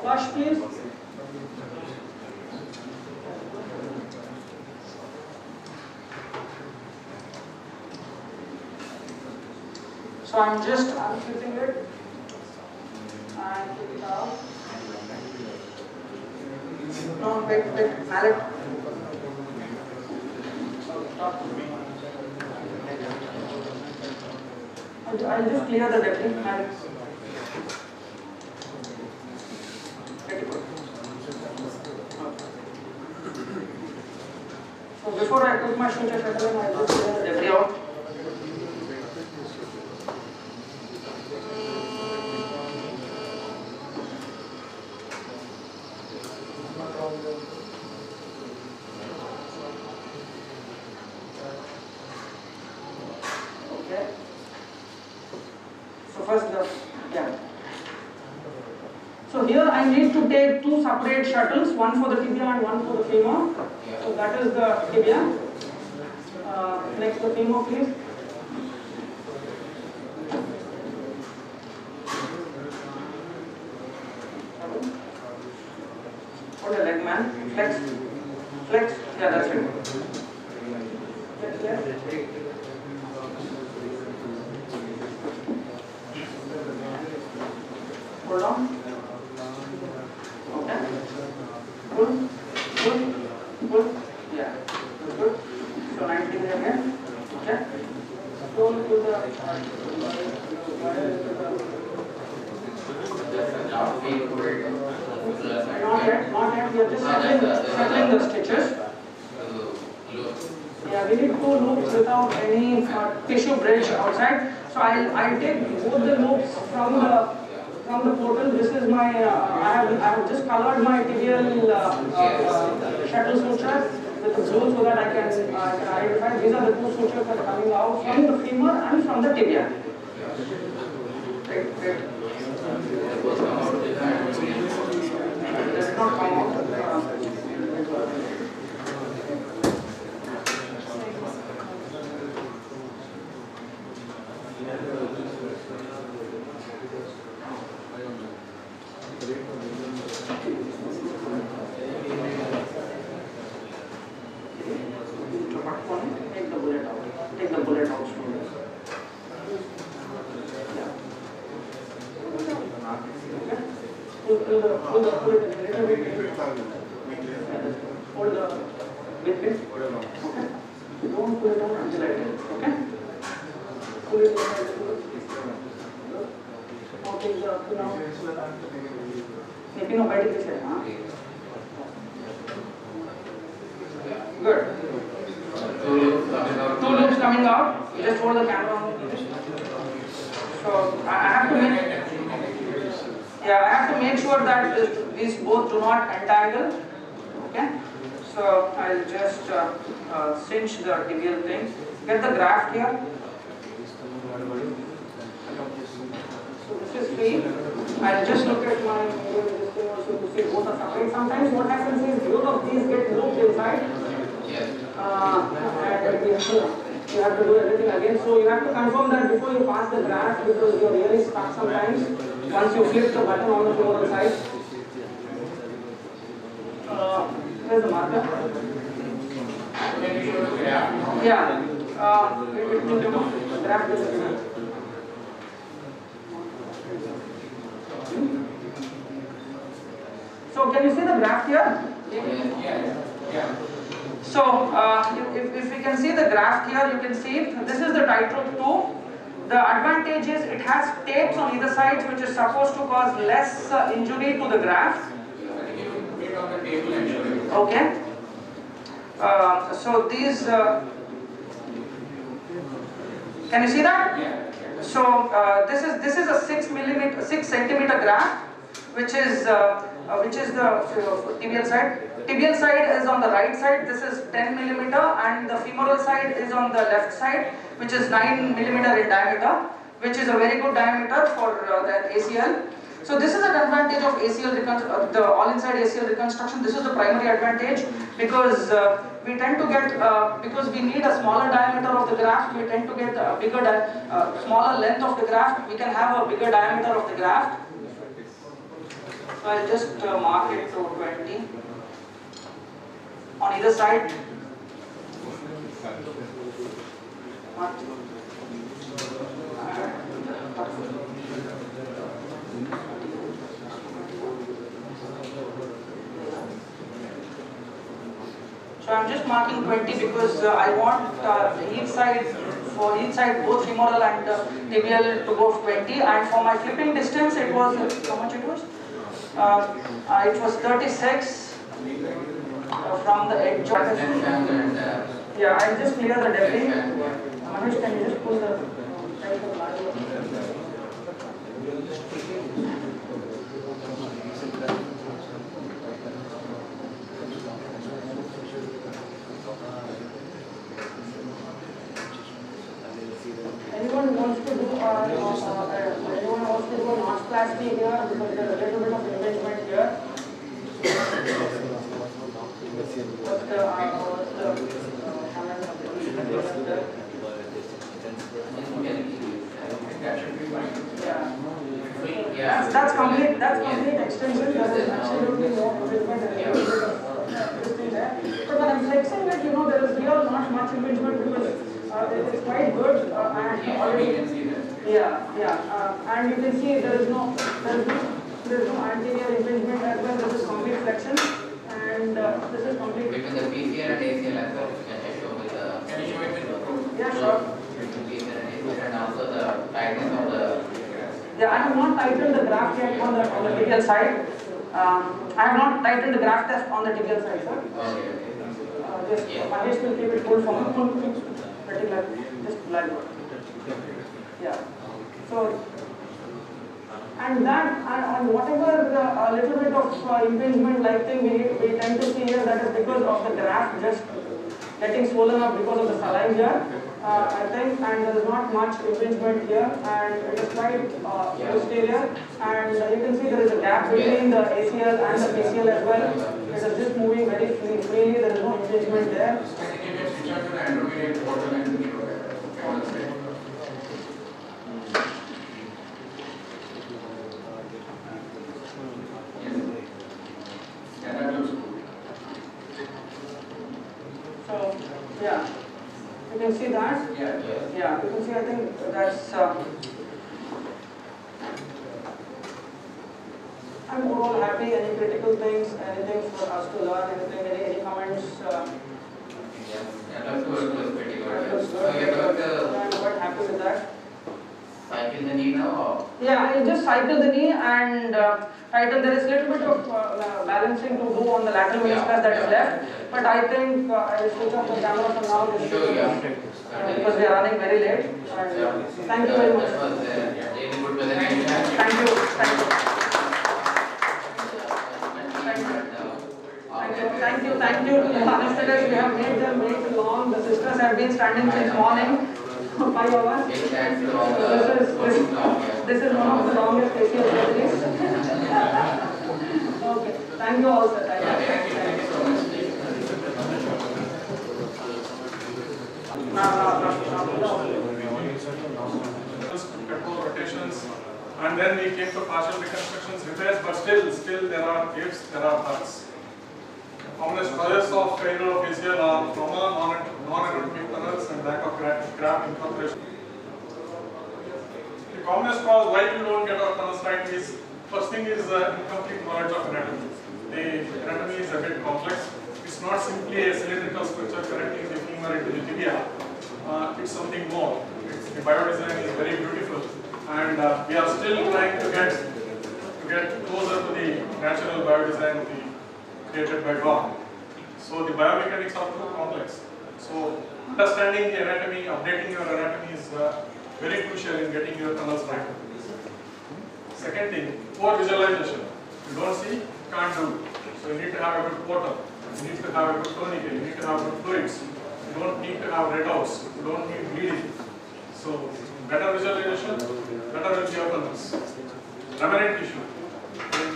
Flush, please. So I'm just unflipping it and put it out. No, wait, mallet. I'll just clear the debris. So before I put my suture shuttle, I'll just clear the debris out. So here I need to take two separate shuttles, one for the tibia and one for the femur. So that is the tibia. Next the femur, please. Hold the leg, man. Flex. Flex. Yeah, that's it. Flex left. Hold on. Okay. Good. Good. Good. Yeah. Good. So 19 again. Okay. Go to the not yet. We are just settling the stitches. Yeah, we need two loops without any tissue bridge outside. So I'll take both the loops from the portal. This is my I have just colored my tibial shuttle suture with the blue so that I can identify. These are the two sutures that are coming out from the femur and from the tibia. Great. Does not come out. Take the bullet out slowly. Pull it a little bit. Hold the Okay. Don't pull it down until I tell you. Okay. Pull it down. Okay, so up to now. Maybe nobody can say, huh? Good. Two loops coming out. You just hold the camera on. So I have to make sure that these both do not entangle. Okay. So I'll just cinch the tibial thing. Get the graft here. So this is free. I'll just look at my mirror this thing also to see both are separate. Sometimes what happens is both of these get looped inside. And you have to do everything again. So you have to confirm that before you pass the graft because you're really stuck sometimes. Once you flip the button on the femoral side. Where's the marker? Yeah. It will come. The graft is there. So can you see the graph here? Yeah. So if you can see the graph here, you can see this is the tightrope 2. The advantage is it has tapes on either side which is supposed to cause less injury to the graft. Okay. So these, can you see that? Yeah. So this is a 6 centimeter graft, which is the tibial side. Tibial side is on the right side. This is 10 millimeter, and the femoral side is on the left side, which is 9 millimeter in diameter, which is a very good diameter for the ACL. So this is an advantage of ACL the all-inside ACL reconstruction. This is the primary advantage because we tend to get because we need a smaller diameter of the graft. We tend to get a bigger, smaller length of the graft. We can have a bigger diameter of the graft. So I'll just mark it to 20 on either side. So I'm just marking 20 because I want each side, for each side, both femoral and tibial to go 20, and for my flipping distance it was, how much it was? It was 36 from the edge of yeah, I'll just clear the debris. Mahesh, can you just pull the anyone wants to do a notchplasty here because there's a little bit of engagement here. That's complete. That's complete extension. There is absolutely no impingement. But when I'm flexing it, there is real not much impingement because it is quite good and already. And you can see there is no anterior impingement as well. This is complete flexion, and this is complete. Between the PCL and ACL as well, you can just show with the. Can you show it with the? Yeah, sure. Between PCL and ACL, and also the tightness of the. Yeah, I have not tightened the graft yet on the tibial side. I have not tightened the graft test on the tibial side, sir. Okay. Just Mahesh will keep it full from pretty like just like that. Yeah. So and whatever little bit of impingement like thing we tend to see here, that is because of the graft just getting swollen up because of the saline here. I think, and there is not much impingement here, and it is quite posterior, and you can see there is a gap between the ACL and the PCL as well. It is just moving very freely, there is no impingement there. So, yeah. You can see that? Yeah, you can see, I think that's, I'm overall happy. Any critical things, anything for us to learn, anything, any comments? cycle the knee now or? Yeah, I just cycle the knee and tighten. There is a little bit of balancing to do on the lateral meniscus that is left. But I think I will switch off the camera for now Sure, yeah. because we are running very late. And, thank you very much. That was really good presentation. Thank you. Thank you. Thank you to the anesthetists. We have made them wait long. The sisters have been standing since morning. 5 hours. This is one of the longest facial surgeries. Okay. Thank you all, sir. Thank you so much. Control rotations, and then we came to partial reconstructions, repairs, but still there are ifs, there are buts. Commonest causes of failure of ACL are trauma, non-anatomic tunnels, and lack of graft incorporation. The commonest cause why we don't get our tunnels right is, first thing is incomplete knowledge of anatomy. The anatomy is a bit complex. It's not simply a cylindrical structure connecting the femur into the tibia. It's something more. The biodesign is very beautiful, and we are still trying to get closer to the natural biodesign created by God. So the biomechanics are too complex. So understanding the anatomy, updating your anatomy is very crucial in getting your tunnels right. Second thing, poor visualization. You don't see, you can't do. So you need to have a good portal. You need to have a good tourniquet. You need to have good fluids. You don't need to have red house. You don't need bleeding. So better visualization, better will be your tunnels. Remnant tissue. In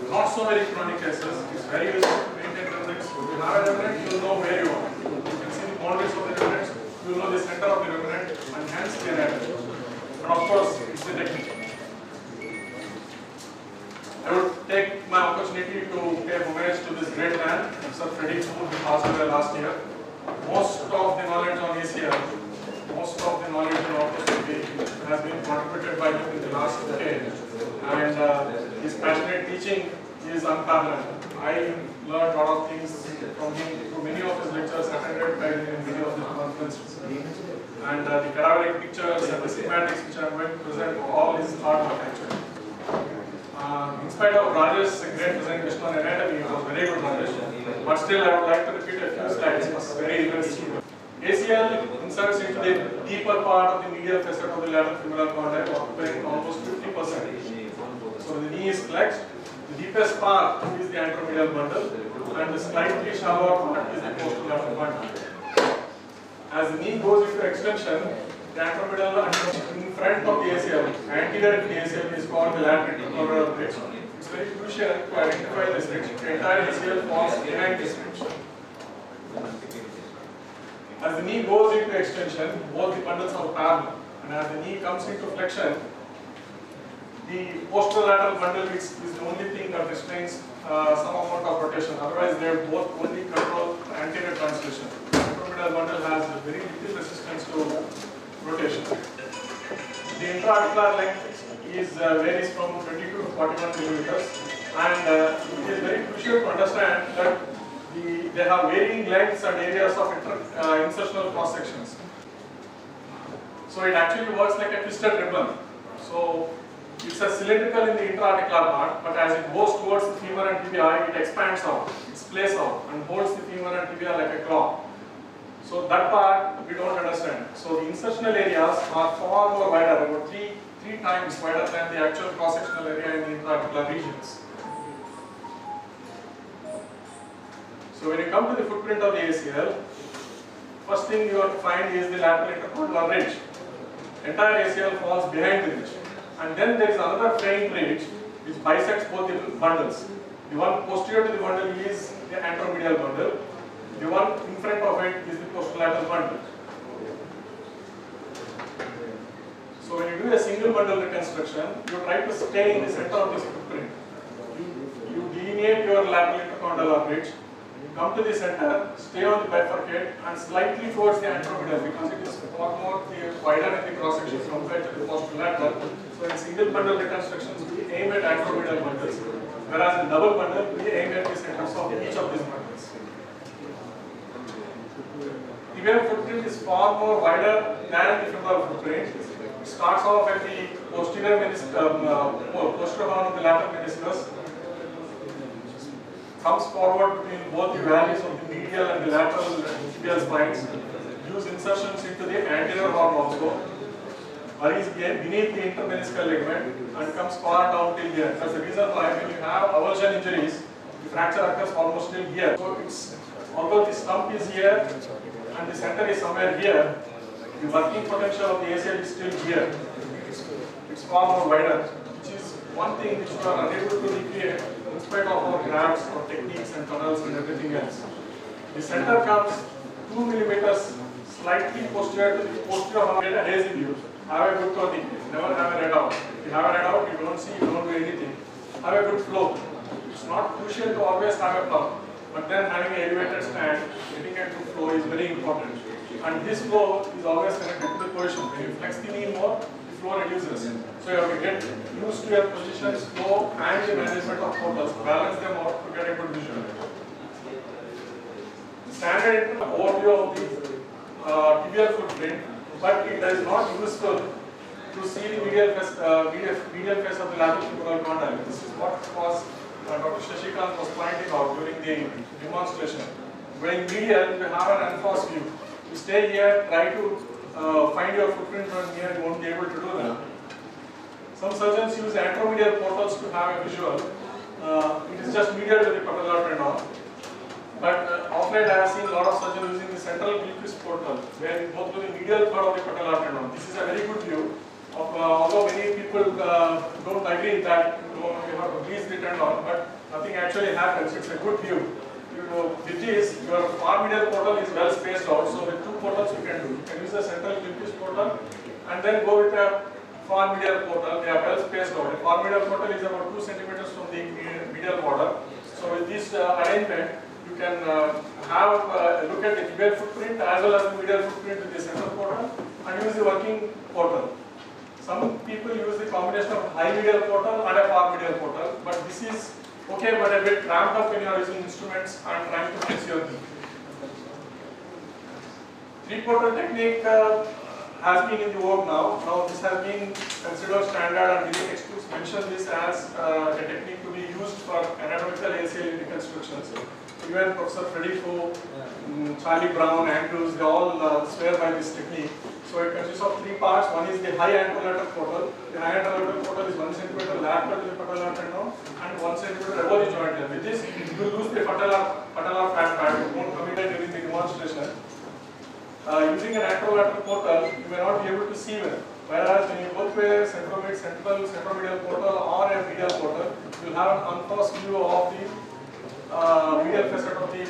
not so very chronic cases, it's very useful to maintain remnants. If you have a remnant, you will know where you are. You can see the boundaries of the remnants, you will know the center of the remnant, and hence the anatomy. And of course, it's the technique. I would take my opportunity to pay homage to this great man, Mr. Freddie Moore, who passed away last year. Most of the knowledge on ACL, most of the knowledge on orthopedic has been contributed by him in the last decade. And his passionate teaching is unparalleled. I learned a lot of things from him through many of his lectures attended by him in many of the conferences. And the cadaveric pictures and the schematics which I am going to present all his artwork actually. In spite of Rajesh' great presentation on anatomy, it was very good Rajesh. But still I would like to repeat a few slides. It was very interesting. ACL inserts into the deeper part of the medial facet of the lateral femoral condyle, occupying almost 50%. So the knee is flexed. The deepest part is the anteromedial bundle, and the slightly shallower part is the posterolateral bundle. As the knee goes into extension, the anteromedial in front of the ACL, anterior to the ACL, is called the lateral intercostal ridge. It's very crucial to identify this ridge. The entire ACL falls behind this ridge. As the knee goes into extension, both the bundles are parallel, and as the knee comes into flexion, the posterolateral bundle is the only thing that restrains some amount of rotation. Otherwise, they both only control anterior translation. The anteromedial bundle has very little resistance to rotation. The intra-articular length varies from 22 to 41 millimeters, and it is very crucial to understand that they have varying lengths and areas of insertional cross sections. So it actually works like a twisted ribbon. So it's a cylindrical in the intra-articular part, but as it goes towards the femur and tibia, it expands out, it splays out, and holds the femur and tibia like a claw. So that part we don't understand. So the insertional areas are far more wider, about three times wider than the actual cross-sectional area in the intra-articular regions. So when you come to the footprint of the ACL, first thing you have to find is the lateral intercondylar ridge. Entire ACL falls behind the ridge. And then there is another faint ridge which bisects both the bundles. The one posterior to the bundle is the anteromedial bundle. The one in front of it is the posterolateral bundle. So when you do a single bundle reconstruction, you try to stay in the center of this footprint. You delineate your lateral intercondylar ridge, come to the center, stay on the bifurcate, and slightly towards the anteromedial because it is far more wider in the cross section compared to the posterolateral. So in single bundle reconstructions, we aim at anteromedial bundles, whereas in double bundle, we aim at the centers of each of these bundles. The tibial footprint is far more wider than the femoral footprint, starts off at the posterior posterior horn of the lateral meniscus, comes forward between both the valleys of the medial and the lateral tibial spines, gives insertions into the anterior horn also, hurries beneath the intermeniscal ligament and comes far down till here. That's the reason why when you have avulsion injuries, the fracture occurs almost till here. So it's, although the stump is here and the center is somewhere here, the working potential of the ACL is still here. It's far more wider, which is one thing which we are unable to recreate in spite of our grafts, our techniques and tunnels and everything else. The center comes 2 millimeters slightly posterior to the posterior horn. Get a hazy view. Have a good toning. Never have a red out. If you have a red out, you don't see, you don't do anything. Have a good flow. It's not crucial to always have a plug, but then having an elevated stand, getting a good flow is very important. And this flow is always connected to the position. When you flex the knee more, the flow reduces. So you have to get used to your positions, flow, and the management of portals. Balance them out to get a good visual. Standard overview of the tibial footprint, but it is not useful to see the medial face of the lateral femoral condyle. This is what was Dr. Shashikant was pointing out during the demonstration. Going medial, you have an unforced view. You stay here, try to find your footprint from here, you won't be able to do that. Some surgeons use anteromedial portals to have a visual. It is just medial to the patellar tendon. But of late I have seen a lot of surgeons using the central Gilchrist portal, where you go through the medial part of the patellar tendon. This is a very good view. Although many people don't agree that you have to release the tendon, but nothing actually happens. It's a good view. With this, your far medial portal is well spaced out. So with 2 portals you can do. You can use the central Gilchrist portal and then go with a far medial portal. They are well spaced out. The far medial portal is about 2 centimeters from the medial border. So with this arrangement, you can have a look at the tibial footprint as well as the medial footprint with the central portal and use the working portal. Some people use the combination of high medial portal and a far medial portal, but this is okay, but a bit ramped up when you are using instruments and trying to fix your knee. 3-portal technique has been in the vogue now. Now this has been considered standard, and many textbooks mention this as a technique to be used for anatomical ACL reconstructions. Even Professor Freddie Foo, Charlie Brown, Andrews, they all swear by this technique. So it consists of 3 parts. One is the high anterolateral portal. The high anterolateral portal is 1 centimeter lateral to the patellar tendon and 1 centimeter above the joint. With this, you will lose the patellar fat pad. It won't come in during the demonstration. Using an anterolateral portal, you may not be able to see well. Whereas when you go through a centromedial portal or a medial portal, you will have an unforced view of the medial facet of the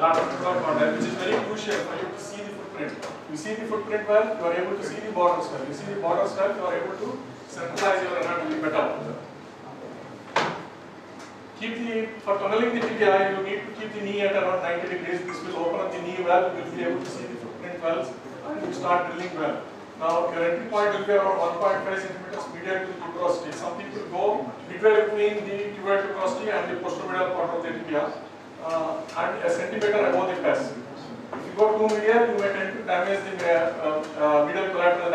lateral femoral condyle, which is very crucial for you to see the footprint. You see the footprint well, you are able to see the borders well. You see the borders well, you are able to centralize your anatomy better. For tunneling the tibia, you need to keep the knee at around 90 degrees. This will open up the knee well, you will be able to see the footprint well, and you start drilling well. Now, your entry point will be around 1.5 centimeters medial to the tuberosity. Some people go midway between the tuberoid tuberosity and the posteromedial part of the tibia, and a centimeter above the pes. If you go too medial, you may tend to damage the medial collateral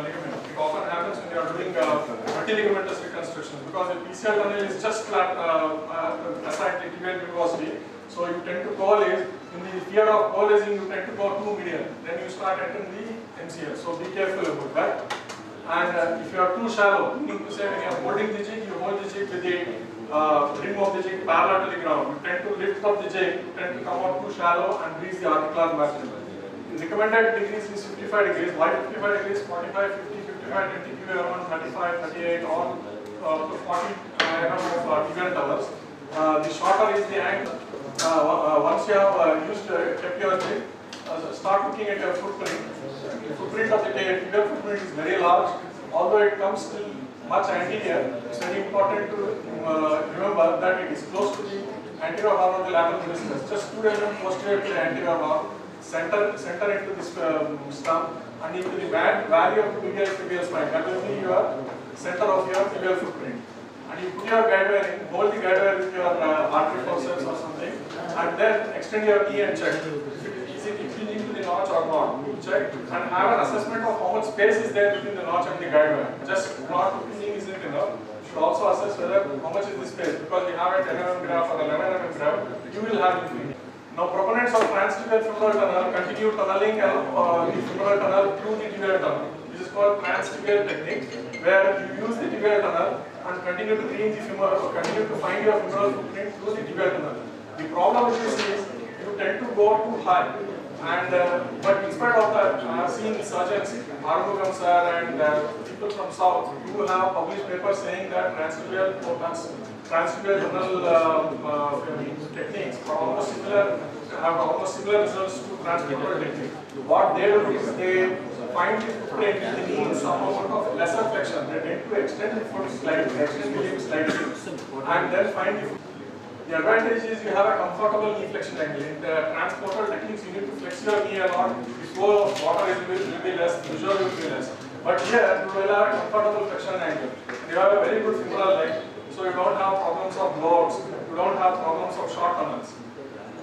ligament. It often happens when you are doing multiligamentous reconstruction, because the PCL tunnel is just flat aside the tibial tuberosity. So you tend to coalesce. In the fear of coalescing, you tend to go too medial. Then you start entering the MCL. So be careful about that. And if you are too shallow, meaning to say when you are holding the jig, you hold the jig with the rim of the jig parallel to the ground. You tend to lift up the jig, you tend to come out too shallow and reach the articular maximum. The recommended degrees is 55 degrees. Why 55 degrees? 45, 50, 55, 20 give around 35, 38, or to 40 tibial towers. The shorter is the angle. Once you have kept your jig, start looking at your footprint. The footprint of the tibial footprint is very large. Although it comes still much anterior, it's very important to remember that it is close to the anterior horn of the lateral meniscus. Just 2 mm posterior to the anterior horn, center into this stump, and into the valley of the medial tibial spine. That will be your center of your tibial footprint. And you put your guide wire in, hold the guide wire with your artery forceps or something, and then extend your knee and check. If you need to the notch or not. Check and have an assessment of how much space is there between the notch and the guide wire. Just not putting isn't enough. You should also assess whether how much is the space, because we have a 10 mm graph or 11 mm graph, you will have infinity. Now proponents of transtibial femoral tunnel continue tunneling the femoral tunnel through the tibial tunnel. This is called transtibial technique, where you use the tibial tunnel and continue to clean the femur, or continue to find your femoral footprint through the tibial tunnel. The problem with this is you tend to go too high, and but in spite of that, I have seen surgeons, Armugam sir and people from south, who have published papers saying that transtibial tunnel techniques are almost similar, have almost similar results to transportal technique. What they do is they find the footprint in the knee in some amount of lesser flexion. They tend to extend the foot slightly, extend the limb slightly, and then find the foot. The advantage is you have a comfortable knee flexion angle. In the transportal techniques, you need to flex your knee a lot. The flow of water will be less, pressure will be less. But here, you will have a comfortable flexion angle. You have a very good femoral leg, so you don't have problems of blowouts, you don't have problems of short tunnels.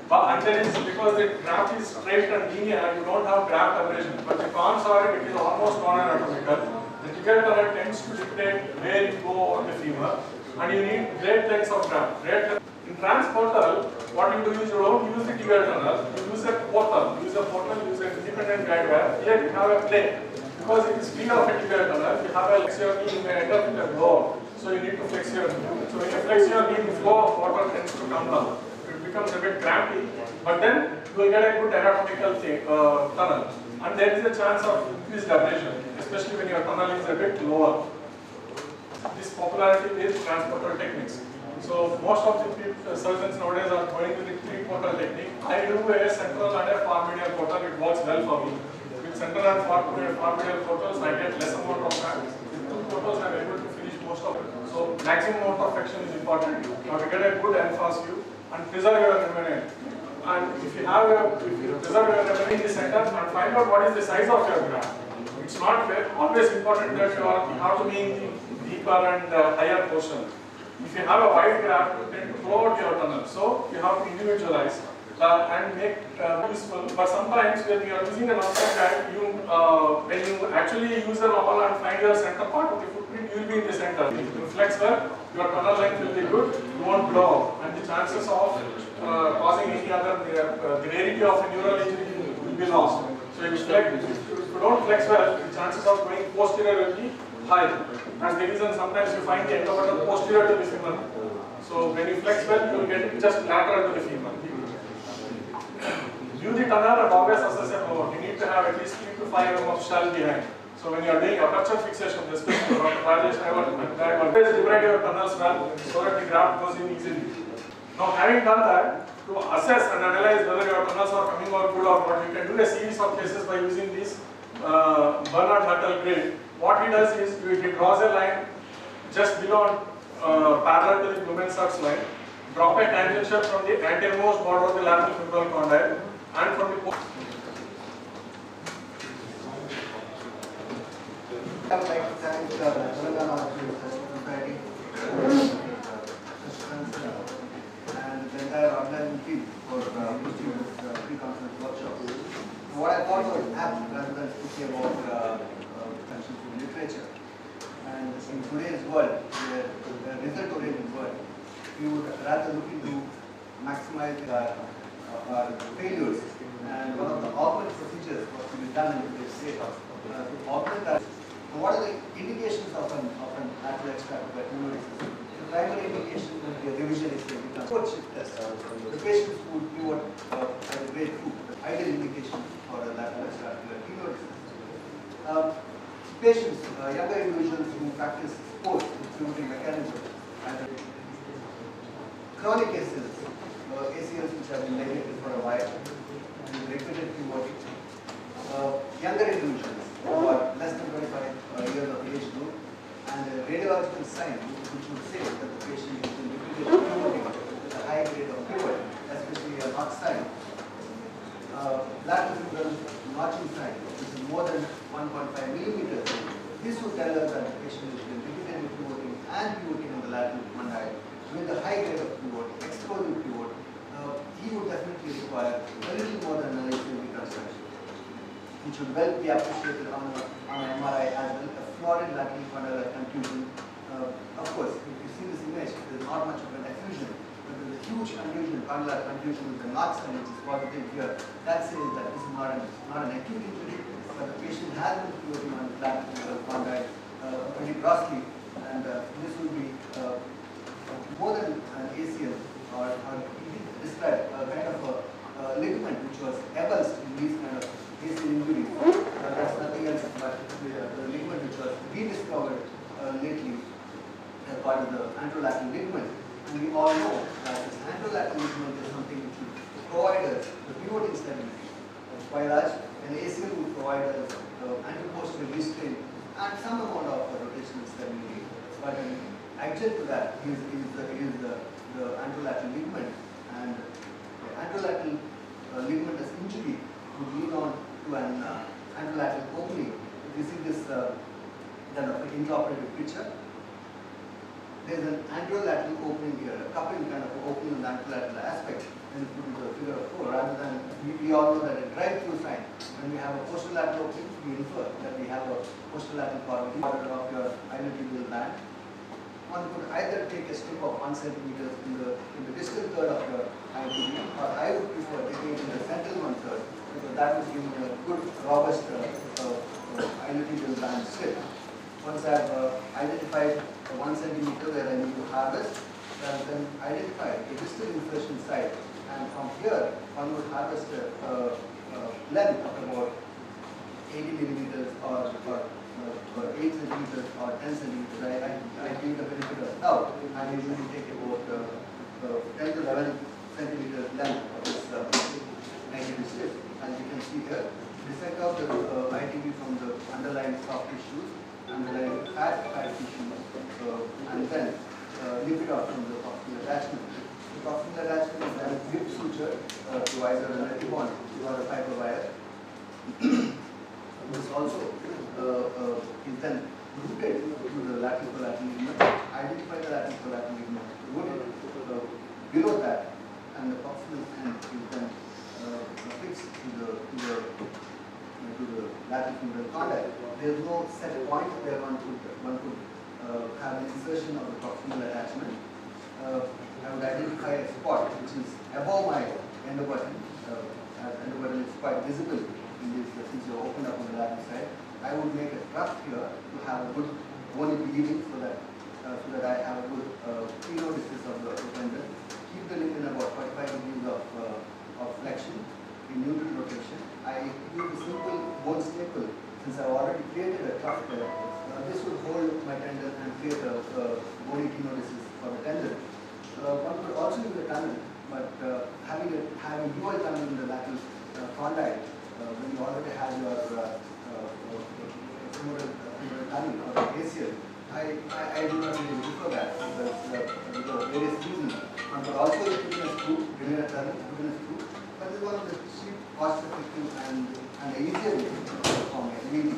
But and then it's because the graft is straight and linear, you don't have graft abrasion. But the cons are it is almost non-anatomical. The tibial tunnel tends to dictate where you go on the femur, and you need great lengths of graft. In transportal, what you do is you don't use the tibial tunnel, you use a portal, use an independent guide wire. Here you have a plane. Because it is free of a tibial tunnel, you have a flex your knee, you may end up with a blow. So you need to flex your knee. So when you flex your knee, the flow of water tends to come down. It becomes a bit crampy, but then you will get a good anatomical tunnel. And there is a chance of increased abrasion, especially when your tunnel is a bit lower. This popularity is transportal techniques. So most of the surgeons nowadays are going with the three-portal technique. I do a central and a far medial portal. It works well for me. With central and far medial portals, I get less amount of cramp. With two portals, I am able to finish most of it. So maximum amount of flexion is important. Now we get a good en-face view and preserve your remnant. And if you preserve your remnant in the center and find out what is the size of your graft. It's not always important that you have to be in the deeper and higher portion. If you have a wide graft, you tend to blow out your tunnel. So you have to individualize and make useful. But sometimes when you are using an outside guide, when you actually use the normal and find your center part of the footprint, you will be in the center. If you flex well, your tunnel length will be good, you won't blow out. And the chances of causing any other, the rarity of a neural injury will be lost. So if you don't flex well, the chances of going posterior will be high. That's the reason sometimes you find the endometer posterior to the femur. So when you flex well, you will get it just lateral to the femur. View the tunnel and always assess a blowout. You need to have at least 3 to 5 mm of shell behind. So when you are doing aperture fixation, especially Dr. Rajesh, I always liberate your tunnels well so that the graft goes in easily. Now having done that, to assess and analyze whether your tunnels are coming out good or not, you can do a series of cases by using this Bernard Huttel grid. What he does is he draws a line just below parallel to the Blumensax line, drop a tangential from the anteriormost border of the lateral femoral condyle and from the I would like to thank Telangana Society and the entire organizing team for hosting this pre-conference workshop. What I thought was apt rather than speaking about literature. And in today's world, the result-oriented world, we would rather look into maximize our failures. And one of the augment procedures was to be done in this state of to augment that. So what are the indications of an lateral extracorporeal hemorrhage? The primary indication would be a revision history because shift test. The patients would pivot at a grade 2, the ideal indication for a lateral extracorporeal hemorrhage. Patients, younger individuals who practice sports with pivoting mechanism, and chronic cases, ACLs which have been neglected for a while, and repeated pivoting. Younger individuals who are less than 25 years of age group, and a radiological sign which would say that the patient is in repeated pivoting with a high grade of pivot, especially a notch sign. Lateral femoral notching sign, which is more than 1.5 millimeters. This would tell us that the patient is repeatedly pivoting and pivoting on the lateral condyle with a high grade of pivot, explosive pivot. He would definitely require a little more than an ACL reconstruction. be appreciated on an MRI as well. A florid lateral condylar contusion. Of course, if you see this image, there is not much of an effusion, but there is a huge contusion, condylar contusion with the knots and which is positive here. That says that this is not an acute injury, but the patient has been floating on lateral condyle pretty grossly, and this would be more than an ACL, or he described a kind of a ligament which was avulsed in these kind of ACL injuries. That's nothing else but the ligament which was rediscovered lately as part of the anterolateral ligament. And we all know that this anterolateral ligament is something which will provide us the pivoting stability. Whereas an ACL will provide us anteroposterior restraint and some amount of rotational stability. But adjunct to that is the anterolateral ligament, and the anterolateral ligamentous injury would lead on to an anterolateral opening. If you see this kind of intraoperative picture, there is an anterolateral opening here, a coupling kind of opening in the anterolateral aspect, and you put into a figure of 4, rather than we all know that a drive-through sign, when we have a posterolateral opening, we infer that we have a posterolateral cavity of your iliotibial band. One could either take a strip of 1 centimeter in the distal third of your iliotibium, or I would prefer taking it in the central 1/3, because that would give me a good, robust iliotibial band strip. Once I have identified 1 centimeter where I need to harvest, then identify a distal insertion site, and from here one would harvest a length of about 80 millimeters or 8 centimeters or 10 centimeters. I give the benefit of doubt. I usually take about 10 to 11 centimeters length of this negative strip. As you can see here, dissect out the ITB from the underlying soft tissues, underlying fat tissue, and then lift it out from the proximal attachment. The proximal attachment is then grip suture to either an antibond or a fiber wire. This also is then rooted to the lateral collateral ligament. Identify the lateral collateral ligament, root it below that, and the proximal end is then fixed to the lateral femoral condyle. There is no set point where one could have an insertion of the proximal attachment. I would identify a spot which is above my endobutton. As endobutton is quite visible in this, since you open up on the lateral side. I would make a trough here to have a good bony bleeding, so that I have a good phenodesis of the tendon. Keep the limb in about 45 degrees of flexion in neutral rotation. I use a simple bone staple, since I have already created a trough there. This will hold my tendon and create a bony phenodesis for the tendon. One could also use a tunnel, but having dual tunnel in the lateral condyle, when you already have your femoral tunnel or ACL, I do not really prefer that, because of various reasons. One could also put in a screw, remain a tunnel, put in a screw, but this is one of the cheap, cost-effective and easier way to perform LED.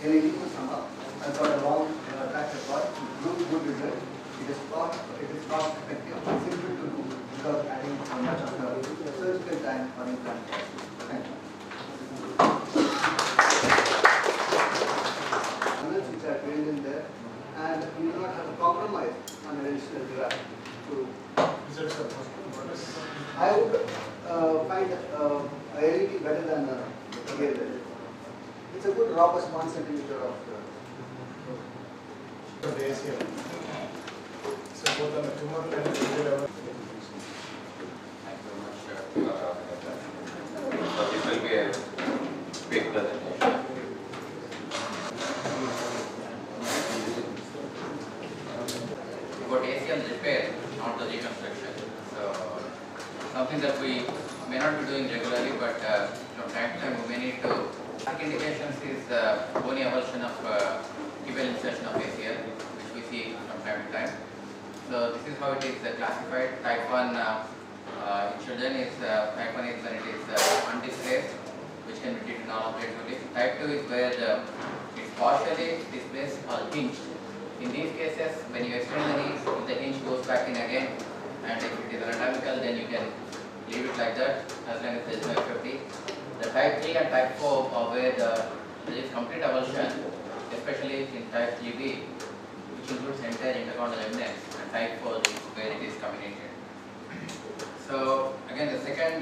LED could sum up. I've got a long track record with good result. It is cost effective, simple to do without adding much of the surgical time or implant cost. Thank you. Tunnels which are drilled in there, and we do not have a compromise on the additional graft. So I would find a LED better than a PLL. It's a good robust 1 centimeter of the ACL. So both on the tumoral and the tibial level. Thank you very much. So this will be a quick presentation. About ACL repair, not the reconstruction. So something that we may not be doing regularly, but from time to time we may need to. Indications is bony avulsion of tibial insertion of ACL, which we see from time to time. So this is how it is classified. Type 1 in children is type 1 is when it is undisplaced, which can be treated non-operatively. Type 2 is where it's partially displaced or hinged. In these cases, when you extend the knee, if the hinge goes back in again, and if it is anatomical, then you can leave it like that as long as there is no FFD. The type 3 and type 4 are where there is complete avulsion, especially in type 3B, which includes entire intercondylar eminence, and type 4 is where it is comminuted. So again, the second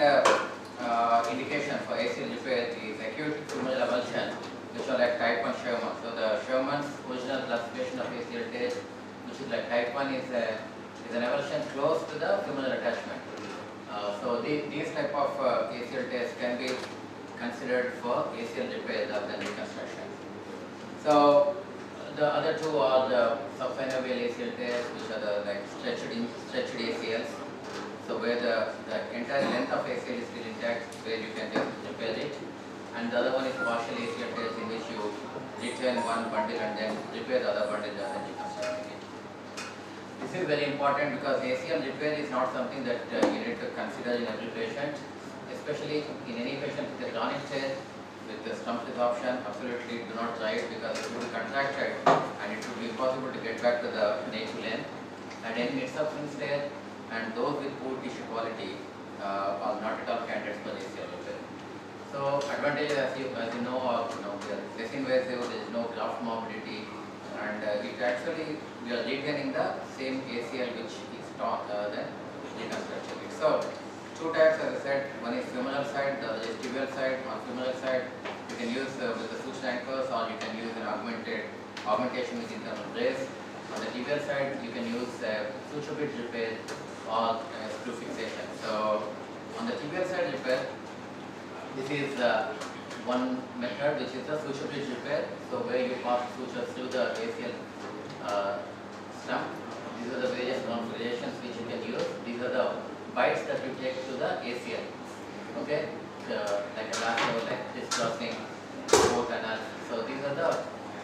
indication for ACL repair is acute femoral avulsion, which are like type 1 Sherman. So the Sherman's original classification of ACL tear, which is like type 1 is an avulsion close to the femoral attachment. So these type of ACL tears can be considered for ACL repair rather than reconstruction. So the other two are the subsynovial ACL tears, which are the like stretched ACLs. So where the entire length of ACL is still intact, where you can just repair it. And the other one is partial ACL tears, in which you return one bundle and then repair the other bundle rather than reconstructing it. This is very important because ACL repair is not something that you need to consider in every patient, especially in any patient with a chronic tear with the stump resorption. Absolutely do not try it because it will be contracted and it will be impossible to get back to the native length. And any mid-substance tear and those with poor tissue quality are not at all candidates for ACL repair. So advantages, as you know, are less invasive, there is no graft morbidity, and it actually we are retaining the same ACL which is taught than reconstructing it. So two types, as I said, one is femoral side, the other is tibial side. On femoral side, you can use with the suture anchors, or you can use an augmentation with internal brace. On the tibial side, you can use suture bridge repair or screw fixation. So on the tibial side repair, this is one method, which is the suture bridge repair. So where you pass sutures through the ACL stump. These are the various configurations which you can use. These are the bites that you take to the ACL. Okay, like elasto, like crisscrossing, both and so these are the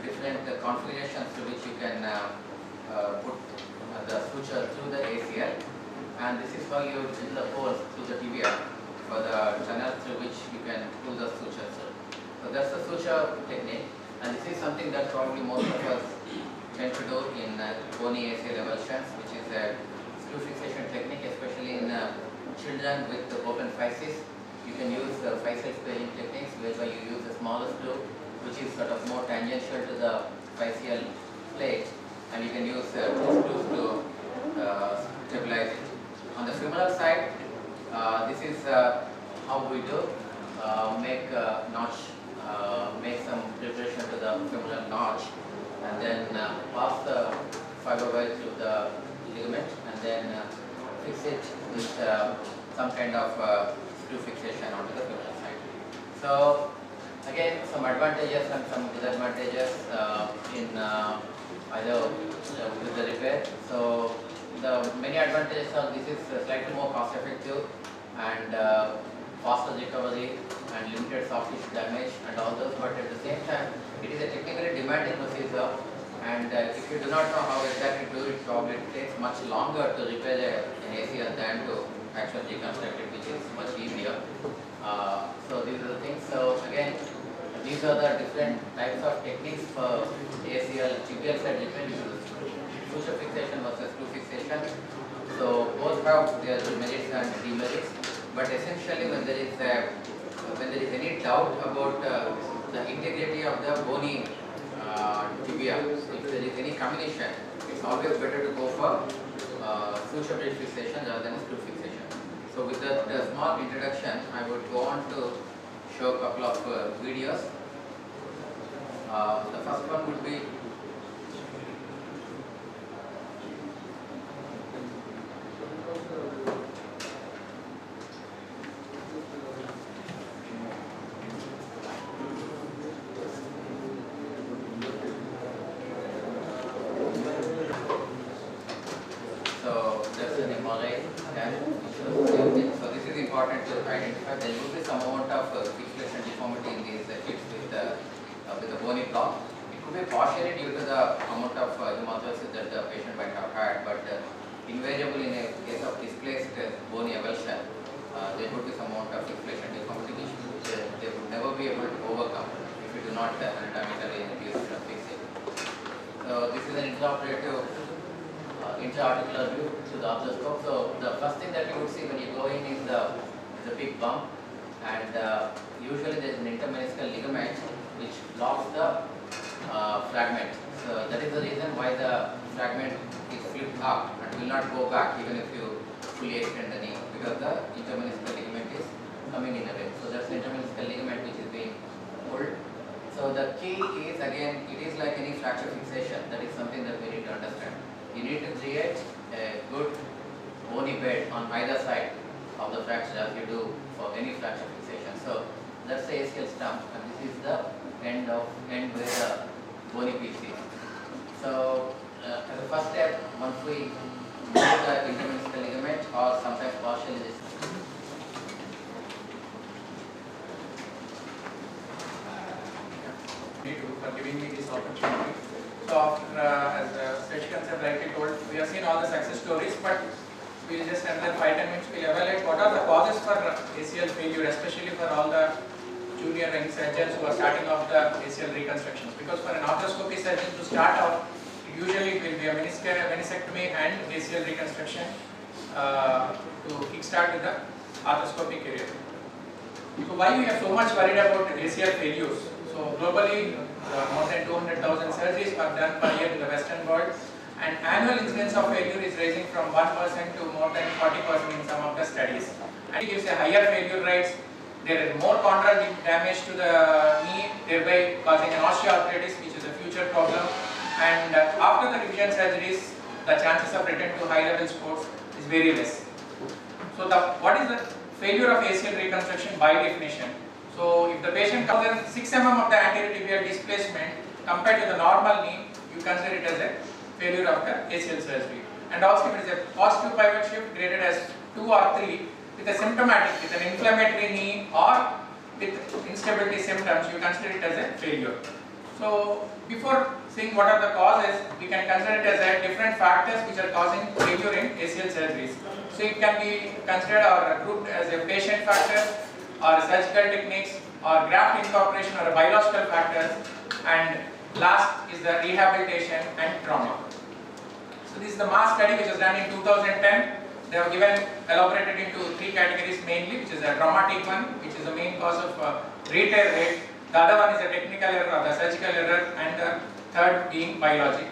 different configurations to which you can put the suture through the ACL. And this is how you drill the holes through the tibia for the channel through which you can do the suture. So that's the suture technique, and this is something that probably most of us tend to do in bony ACL avulsions, which is a screw fixation technique, especially in children with open physis. You can use physeal spacing techniques whereby you use a smaller screw, which is sort of more tangential to the physeal plate, and you can use two screws to stabilize it. On the femoral side, this is how we do make a notch, make some preparation to the femoral notch, and then pass the fiber wire through the ligament, and then fix it with some kind of screw fixation onto the femoral side. So again, some advantages and some disadvantages in either with the repair. So the many advantages are this is slightly more cost effective and faster recovery and limited soft tissue damage and all those, but at the same time it is a technically demanding procedure, and if you do not know how exactly to do it, probably it takes much longer to repair an ACL than to actually reconstruct it, which is much easier. So these are the things. So again, these are the different types of techniques for ACL, tibial side repair, suture fixation versus screw fixation. So both have their merits and demerits, but essentially when there is any doubt about the integrity of the bony tibia, if there is any combination, it's always better to go for suture bridge fixation rather than screw fixation. So with the small introduction, I would go on to show a couple of videos. The first one would be identify there will be some amount of fixation deformity in these kids with the bony block. It could be partially due to the amount of hematosis that the patient might have had, but invariably in a case of displaced bony avulsion, there would be some amount of fixation deformity which they would never be able to overcome if you do not anatomically induce fixation. So this is an intraoperative intra-articular view to the arthroscope. So the first thing that you would see when you go in is the big bump, and usually there is an intermeniscal ligament which blocks the fragment. So that is the reason why the fragment is flipped up and will not go back even if you fully extend the knee, because the intermeniscal ligament is coming in a way. So that's the intermeniscal ligament which is being pulled. So the key is, again, it is like any fracture fixation. That is something that we need to understand. You need to create a good bony bed on either side of the fracture as you do for any fracture fixation. So that's the ACL stump, and this is the end where the bony piece is. So as a first step, once we move the intermeniscal ligament or sometimes partially this. For giving me this opportunity. So after, as Seshkan said rightly told, we have seen all the success stories, but we will just another 5-10 minutes will evaluate what are the causes for ACL failure, especially for all the junior young surgeons who are starting off the ACL reconstructions. Because for an arthroscopy surgeon to start off, usually it will be a meniscectomy and ACL reconstruction to kickstart with the arthroscopy career. So why we are so much worried about ACL failures? So globally, more than 200,000 surgeries are done per year in the Western world, and annual incidence of failure is rising from 1% to more than 40% in some of the studies. And it gives a higher failure rates. There is more chondral damage to the knee, thereby causing an osteoarthritis, which is a future problem. And after the revision surgeries, the chances of return to high-level sports is very less. So what is the failure of ACL reconstruction by definition? So if the patient comes in 6 mm of the anterior tibial displacement compared to the normal knee, you consider it as a failure of the ACL surgery. And also if it is a positive pivot shift graded as 2 or 3 with a symptomatic, with an inflammatory knee or with instability symptoms, you consider it as a failure. So before seeing what are the causes, we can consider it as a different factors which are causing failure in ACL surgeries. So it can be considered or grouped as a patient factor, or surgical techniques, or graft incorporation, or biological factors, and last is the rehabilitation and trauma. So this is the mass study which was done in 2010. They have elaborated into 3 categories mainly, which is a traumatic one, which is the main cause of retear rate. The other one is a technical error or the surgical error, and the third being biologic.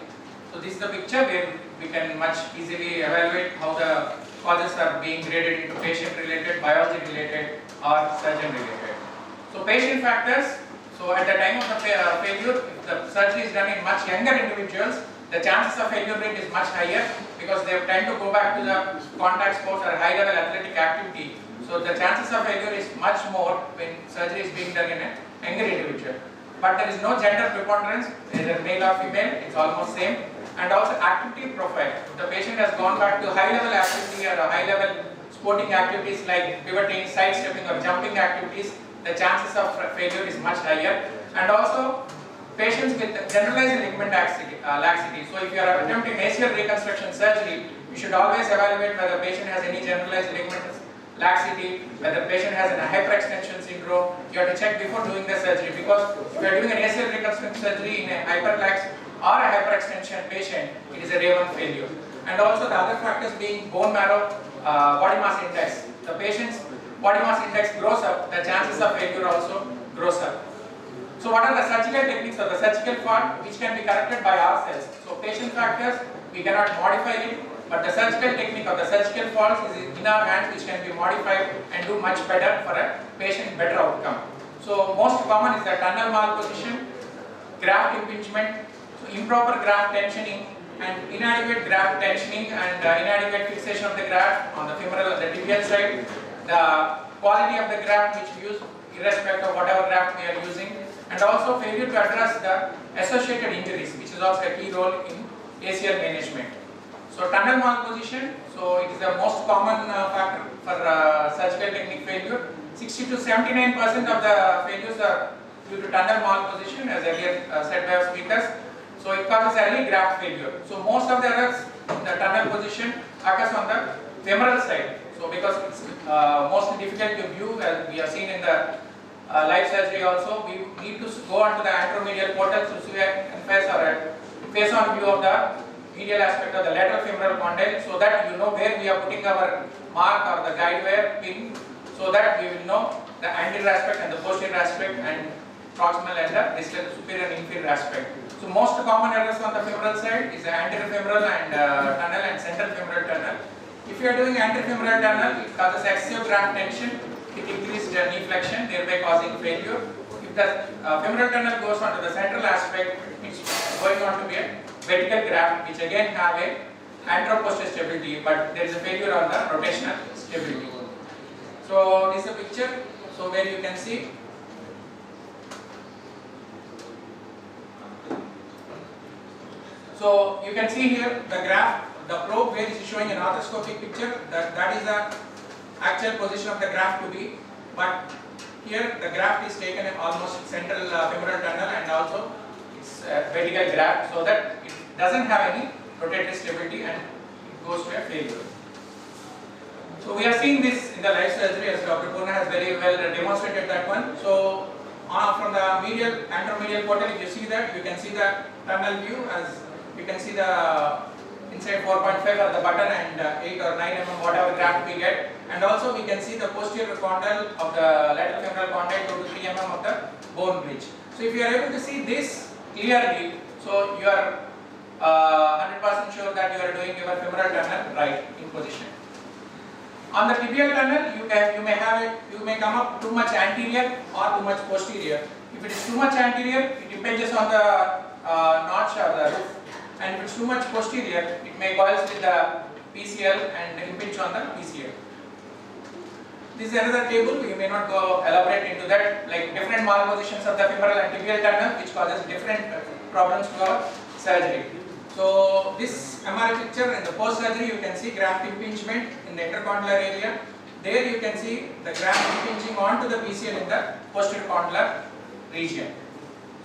So this is the picture where we can much easily evaluate how the causes are being graded into patient related, biology related, or surgeon related. So patient factors, so at the time of the failure, if the surgery is done in much younger individuals, the chances of failure rate is much higher because they tend to go back to the contact sports or high level athletic activity. So the chances of failure is much more when surgery is being done in a younger individual. But there is no gender preponderance, either male or female, it's almost same. And also activity profile. If the patient has gone back to high level activity or high level sporting activities like pivoting, sidestepping or jumping activities, the chances of failure is much higher. And also patients with generalized ligament laxity. So if you are attempting ACL reconstruction surgery, you should always evaluate whether the patient has any generalized ligament laxity, whether the patient has a hyperextension syndrome. You have to check before doing the surgery, because if you are doing an ACL reconstruction surgery in a hyperlax or a hyperextension patient, it is a day 1 failure. And also the other factors being bone marrow, body mass index. The patient's body mass index grows up, the chances of failure also grows up. So what are the surgical techniques or the surgical part which can be corrected by ourselves? So patient factors, we cannot modify it, but the surgical technique or the surgical faults is in our hands, which can be modified and do much better for a patient better outcome. So most common is the tunnel malposition, graft impingement, so improper graft tensioning, and inadequate graft tensioning and inadequate fixation of the graft on the femoral or the tibial side, the quality of the graft which we use irrespective of whatever graft we are using, and also failure to address the associated injuries, which is also a key role in ACL management. So tunnel malposition, so it is the most common factor for surgical technique failure. 60 to 79% of the failures are due to tunnel malposition, as earlier said by our speakers. So it causes early graft failure. So most of the errors in the tunnel position occurs on the femoral side. So because it's most difficult to view, as we have seen in the live surgery also, we need to go onto the anteromedial portal to see a face or a face-on view of the medial aspect of the lateral femoral condyle, so that you know where we are putting our mark or the guide wire pin, so that we will know the anterior aspect and the posterior aspect, and proximal and the distal superior and inferior aspect. So most common errors on the femoral side is the anterior femoral and tunnel and central femoral tunnel. If you are doing anterior femoral tunnel, it causes excessive graft tension, it increases knee flexion, thereby causing failure. If the femoral tunnel goes on to the central aspect, it's going on to be a vertical graft, which again have a anteroposterior stability, but there is a failure on the rotational stability. So this is a picture, so where you can see here the graph, the probe where it is showing an arthroscopic picture, that is the actual position of the graft to be, but here the graft is taken in almost central femoral tunnel, and also it's vertical graft, so that it doesn't have any rotator stability and it goes to a failure. So we are seeing this in the live surgery, as Dr. Purna has very well demonstrated that one. So from the medial, anteromedial portal, if you see that, you can see the tunnel view, as you can see the inside 4.5 or the button, and 8 or 9 mm whatever graft we get, and also we can see the posterior condyle of the lateral femoral condyle 2 to 3 mm of the bone bridge. So if you are able to see this clearly, so you are 100% sure that you are doing your femoral tunnel right in position. On the tibial tunnel, you may come up too much anterior or too much posterior. If it is too much anterior, it impinges on the notch or the roof, and if it's too much posterior, it may coils with the PCL and impinge on the PCL. This is another table, we may not go elaborate into that, like different malpositions of the femoral and tibial tunnel, which causes different problems to our surgery. So this MRI picture, in the post surgery, you can see graft impingement in the intercondylar area. There you can see the graft impinging onto the PCL in the posterior condylar region.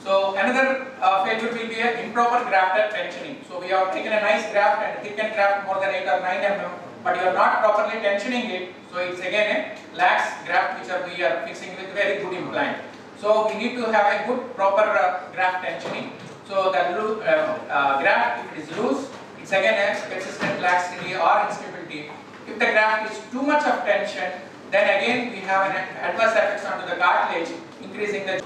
So another failure will be an improper graft tensioning. So we have taken a nice graft and thickened graft more than 8 or 9 mm, but you are not properly tensioning it. So it's again a lax graft which we are fixing with very good implant. So we need to have a good proper graft tensioning. So the graft, if it is loose, it's again a persistent laxity or instability. If the graft is too much of tension, then again we have an adverse effects onto the cartilage, increasing the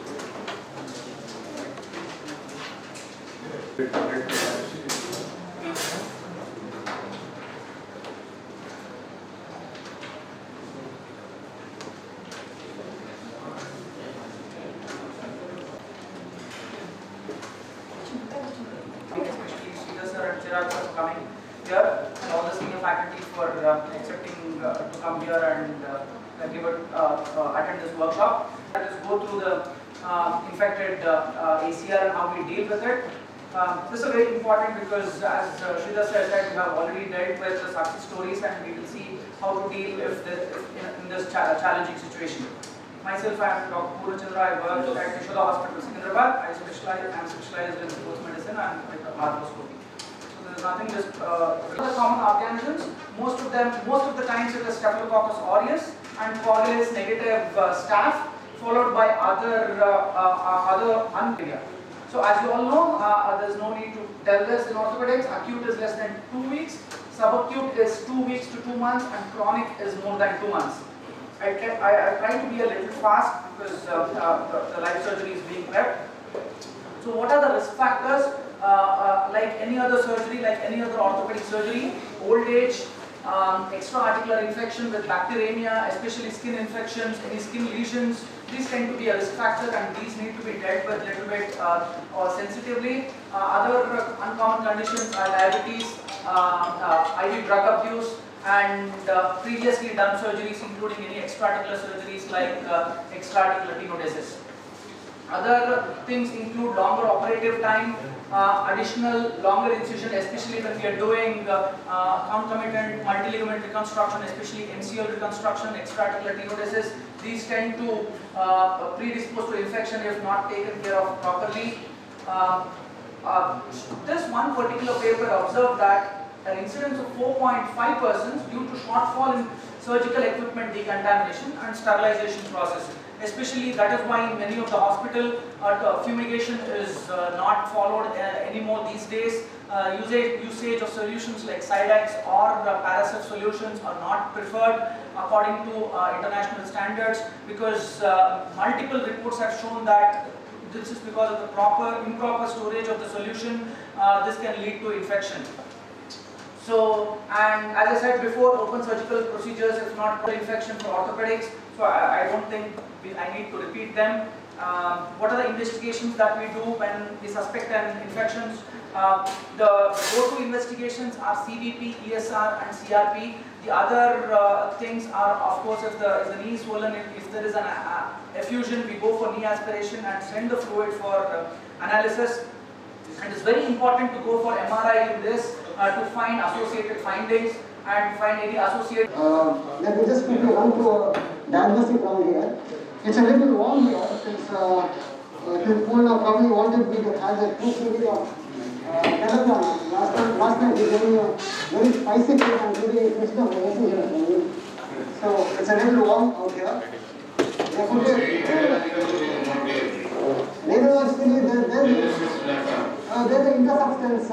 coming here, and all the senior faculty for accepting to come here and attend this workshop. Let us go through the infected ACL and how we deal with it. This is very important because, as Sridhar said, we have already dealt with the success stories, and we will see how to deal if in this challenging situation. Myself, I am Dr. Purna. I work at Yashoda Hospital, Secunderabad. I am specialized in sports medicine and with arthroscopy. So there is nothing just the common organisms. Most of the times it is Staphylococcus aureus and Coagulase negative staph, followed by other unbacteria. So as you all know, there is no need to tell this in orthopedics. Acute is less than 2 weeks, subacute is 2 weeks to 2 months, and chronic is more than 2 months. I try to be a little fast because the live surgery is being prepped. So what are the risk factors? Like any other surgery, like any other orthopedic surgery, old age, extra-articular infection with bacteremia, especially skin infections, any skin lesions, these tend to be a risk factor, and these need to be dealt with a little bit or sensitively. Other uncommon conditions are diabetes, IV drug abuse, and previously done surgeries, including any extra-articular surgeries like extra-articular tenodesis. Other things include longer operative time, additional longer incision, especially when we are doing concomitant multiligament reconstruction, especially MCL reconstruction, extra-articular tenodesis. These tend to predispose to infection if not taken care of properly. This one particular paper observed that an incidence of 4.5% due to shortfall in surgical equipment decontamination and sterilization process. Especially that is why in many of the hospital fumigation is not followed anymore these days. Usage of solutions like Sidex or Paracet solutions are not preferred according to international standards, because multiple reports have shown that this is because of the improper storage of the solution. This can lead to infection. So, and as I said before, open surgical procedures is not for infection for orthopedics, so I don't think I need to repeat them. What are the investigations that we do when we suspect an infections? The go-to investigations are CBP, ESR and CRP. The other things are, of course, if the knee is swollen, if there is an effusion, we go for knee aspiration and send the fluid for analysis. And it's very important to go for MRI in this to find associated findings and find any associated. Let me just quickly run through a diagnostic round here. It's a little warm here since Purna probably wanted me to have a 2 kg of telegram. Last night he gave me a very spicy cake and today he switched off the AC here for me. So it's a little warm out here. There could be there's an intersubstance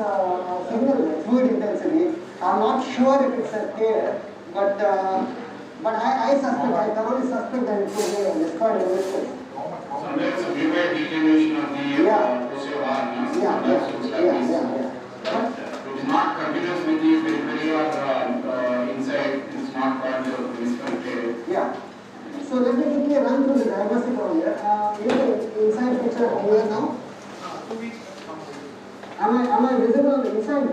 signal, fluid intensity. I'm not sure if it's a tear, but I suspect, I thoroughly suspect that it could be a discard resistance. Sometimes a vivid determination of the It is not continuous with the periphery or inside, it's not part of the principal tear. Yeah. So let me quickly run through the diagnostic from here. Here's the inside picture here now. Am I visible on the inside?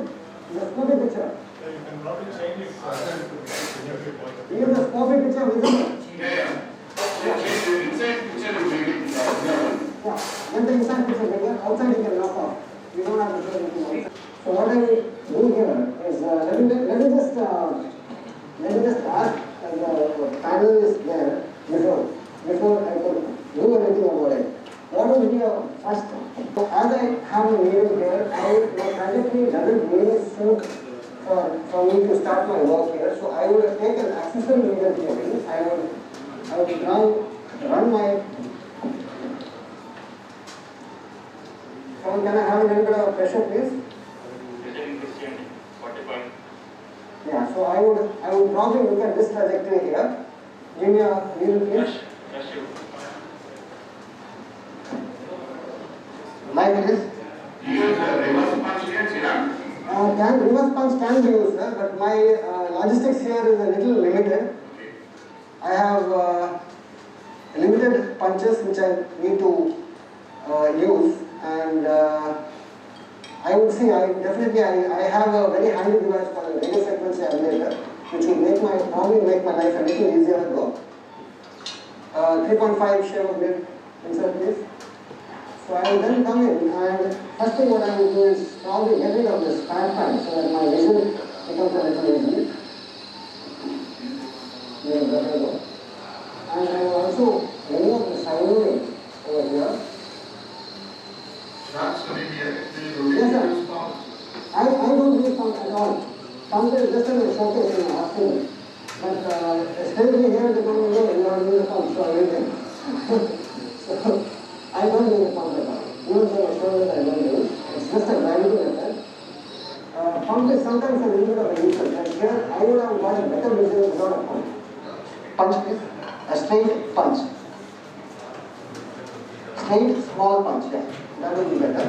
The scopy picture. Yeah, you can probably change it. Is the scopy picture visible? Yeah. The inside picture is big. Yeah. Then the inside picture is bigger. Outside you can knock off. You don't have to show anything outside. So what I do here is let me just ask the panel is there before I could do anything about it. What would be a first? So as I have a needle here, my trajectory doesn't really suit for me to start my work here. So I would take an accessory needle here. I would now run my. So can I have a little bit of pressure, please? Yeah. So I would probably look at this trajectory here. Give me a needle, please. Like this. Use reverse punch here, Reverse punch can be used, sir, but my logistics here is a little limited. I have limited punches which I need to use, and I would say I have a very handy device called a radio frequency ablator, which will probably make my life a little easier to go. 3.5 shave of blade insert, please. So I will then come in, and first thing what I will do is probably get rid of this fat pan so that my vision becomes a little easy. There we go. And I will also remove the siloing over here. Yes, sir. I don't use pump at all. Pump is just a showcase in the hospital. But especially here at the common room, you are using the pump, so so I don't use the pump at all. Even though I show that I don't use, it's just a gravity method. Pump is sometimes a little bit of a nuisance. And here I would have got a better vision without a pump. Punch, please. A straight punch. Straight, small punch, yeah. That would be better.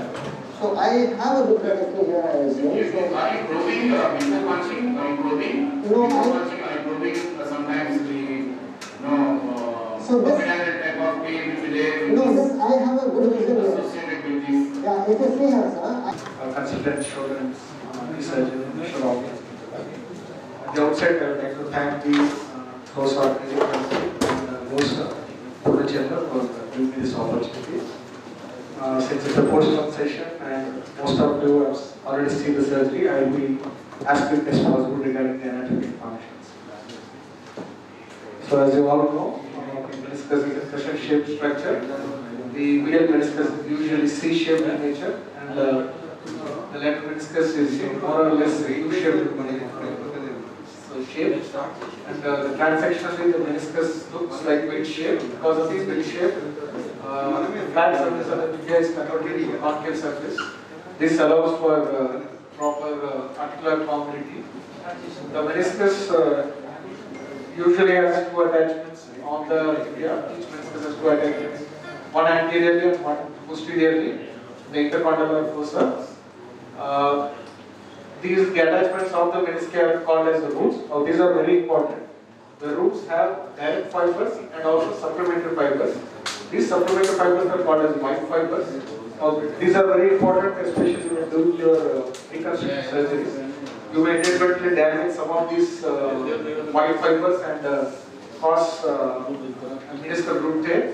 So I have a good trajectory here, I assume. So are you probing before punching? Are you probing? No, punching, are you probing? Sometimes we so this type of pain will be there. No, this I have a good vision here. Associated with this. Yeah, if you see here, sir. Consultant Shogun, surgeon, Shogun. At the outset, I would like to thank the host organization and most potential for giving me this opportunity. Since it's a post-op session and most of you have already seen the surgery, I will be as quick as possible regarding the anatomic functions. So as you all know, we discuss the cushion-shaped structure. The medial meniscus is usually C-shaped in nature, and the lateral meniscus is more or less U-shaped. So shape, and the transactionally the meniscus looks like wedge shape. Because of this wedge shape, the flat surface of the tibia is converted into concave surface. This allows for proper articular congruity. The meniscus usually has two attachments on the tibia. Each meniscus has two attachments, one anteriorly and one posteriorly, the intercondylar fossa. These attachments of the menisci are called as the roots. Now these are very important. The roots have direct fibers and also supplementary fibers. These supplementary fibers are called as microfibers. Now these are very important, especially when doing your reconstruction surgeries. You may inadvertently damage some of these microfibers and cause meniscal root tear.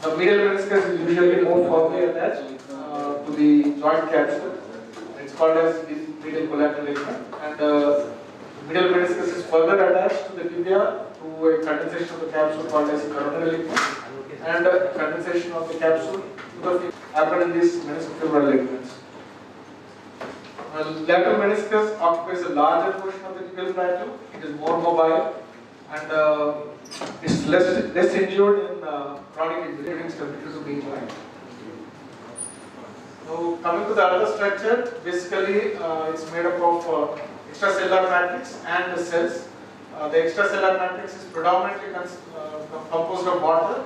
The medial meniscus is usually more firmly attached to the joint capsule. It's called as medial collateral ligament, and medial meniscus is further attached to the tibia to a condensation of the capsule called as coronary ligament, and condensation of the capsule to the femur happen in these meniscofemoral ligaments. Lateral meniscus occupies a larger portion of the tibial plateau. It is more mobile and it's less injured in chronic injury and stability to the joint. Now, coming to the other structure, basically it's made up of extracellular matrix and the cells. The extracellular matrix is predominantly composed of water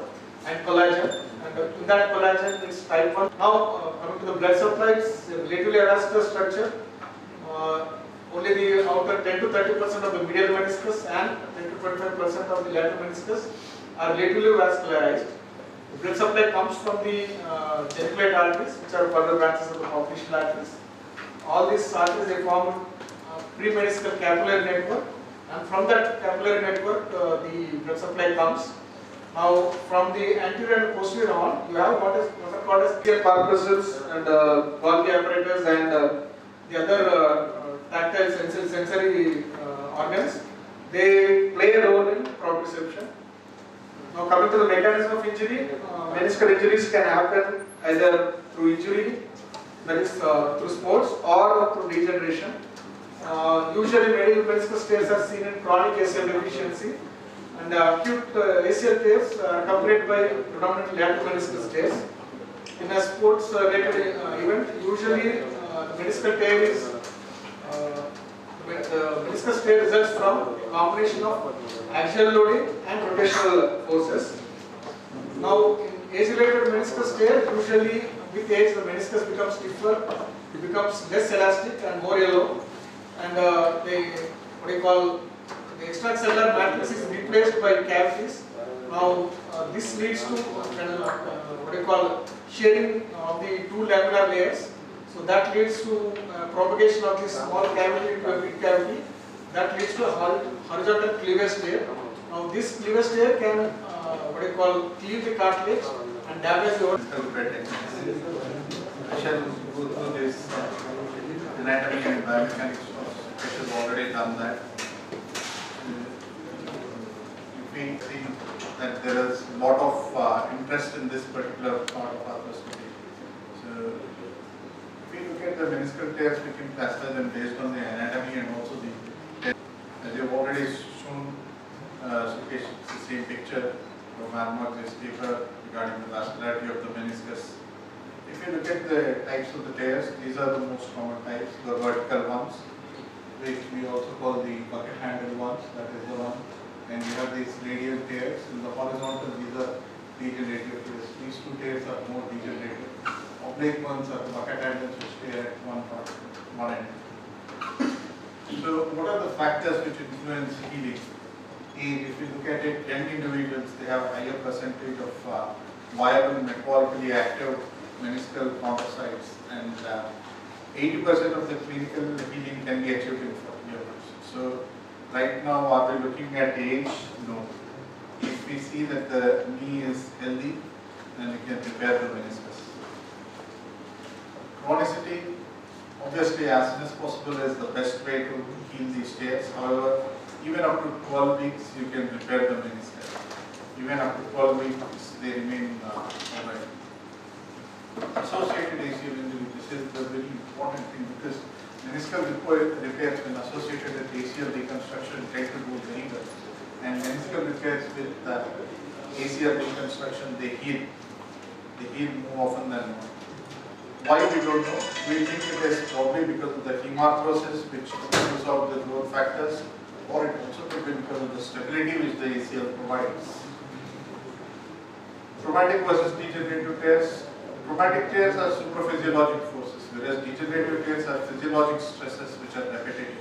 and collagen, and in that collagen is type 1. Now, coming to the blood supply, it's relatively avascular structure. Only the outer 10 to 30% of the medial meniscus and 10 to 25% of the lateral meniscus are relatively vascularized. The blood supply comes from the geniculate arteries, which are further branches of the popliteal arteries. All these arteries they form pre-meniscal capillary network, and from that capillary network the blood supply comes. Now, from the anterior and posterior on, you have what are called as corpuscles and Golgi apparatus and the other tactile sensory organs. They play a role in proprioception. Now, coming to the mechanism of injury, meniscal injuries can happen either through injury, that is through sports, or through degeneration. Usually, medial meniscus tears are seen in chronic ACL deficiency, and acute ACL tears are accompanied by predominantly lateral meniscus tears. In a sports related event, usually the meniscal tear is the meniscus tear results from a combination of axial loading and rotational forces. Now, in age-related meniscus tear, usually with age the meniscus becomes stiffer, it becomes less elastic and more yellow, and the extracellular matrix is replaced by cavities. Now, this leads to shearing of the two lamellar layers. So that leads to propagation of this small cavity to a big cavity. That leads to a horizontal cleavage tear. Now this cleavage tear can cleave the cartilage and damage the I shall go through this anatomy and biomechanics. I have already done that. If we think that there is a lot of interest in this particular part of arthroscopy. So, if we look at the meniscal tears, we can classify them based on the anatomy and also the, as you have already shown, Sukesh, it's the same picture from Almar's paper regarding the vascularity of the meniscus. If you look at the types of the tears, these are the most common types, the vertical ones, which we also call the bucket handle ones, that is the one. And we have these radial tears. In the horizontal, these are degenerative tears. These two tears are more degenerative. Oblique ones are the bucket handles which tear at one end. So, what are the factors which influence healing? If you look at it, young individuals, they have a higher percentage of viable, metabolically active meniscal chondrocytes, and 80% of the clinical healing can be achieved in 40 years. So, right now, are we looking at age? No. If we see that the knee is healthy, then we can repair the meniscus. Chronicity, obviously, as soon as possible is the best way to heal these tears. However, even up to 12 weeks, you can repair the meniscus. Even up to 12 weeks, they remain alright. Associated ACL injury, this is the very important thing because meniscal repairs when associated with ACL reconstruction tend to do very well. And meniscal repairs with ACL reconstruction, they heal. They heal more often than not. Why we don't know? We think it is probably because of the hemarthrosis, which brings out the growth factors, or it also could be because of the stability which the ACL provides. Traumatic versus degenerative tears. Traumatic tears are supraphysiologic forces, whereas degenerative tears are physiologic stresses which are repetitive.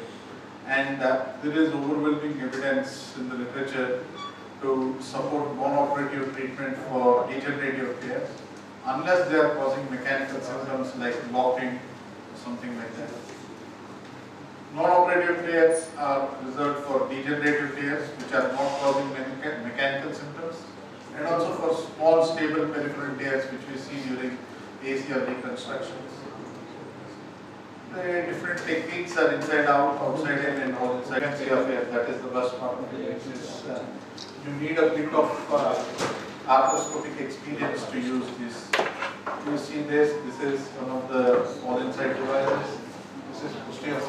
And there is overwhelming evidence in the literature to support non-operative treatment for degenerative tears, unless they are causing mechanical symptoms like locking or something like that. Non-operative tears are reserved for degenerative tears, which are not causing mechanical symptoms, and also for small stable peripheral tears, which we see during ACL reconstructions. The different techniques are inside out, outside in, and all inside. You can see up here, that is the worst part of it. You need a bit of arthroscopic experience to use this. You see this is one of the all inside devices. This is posterior.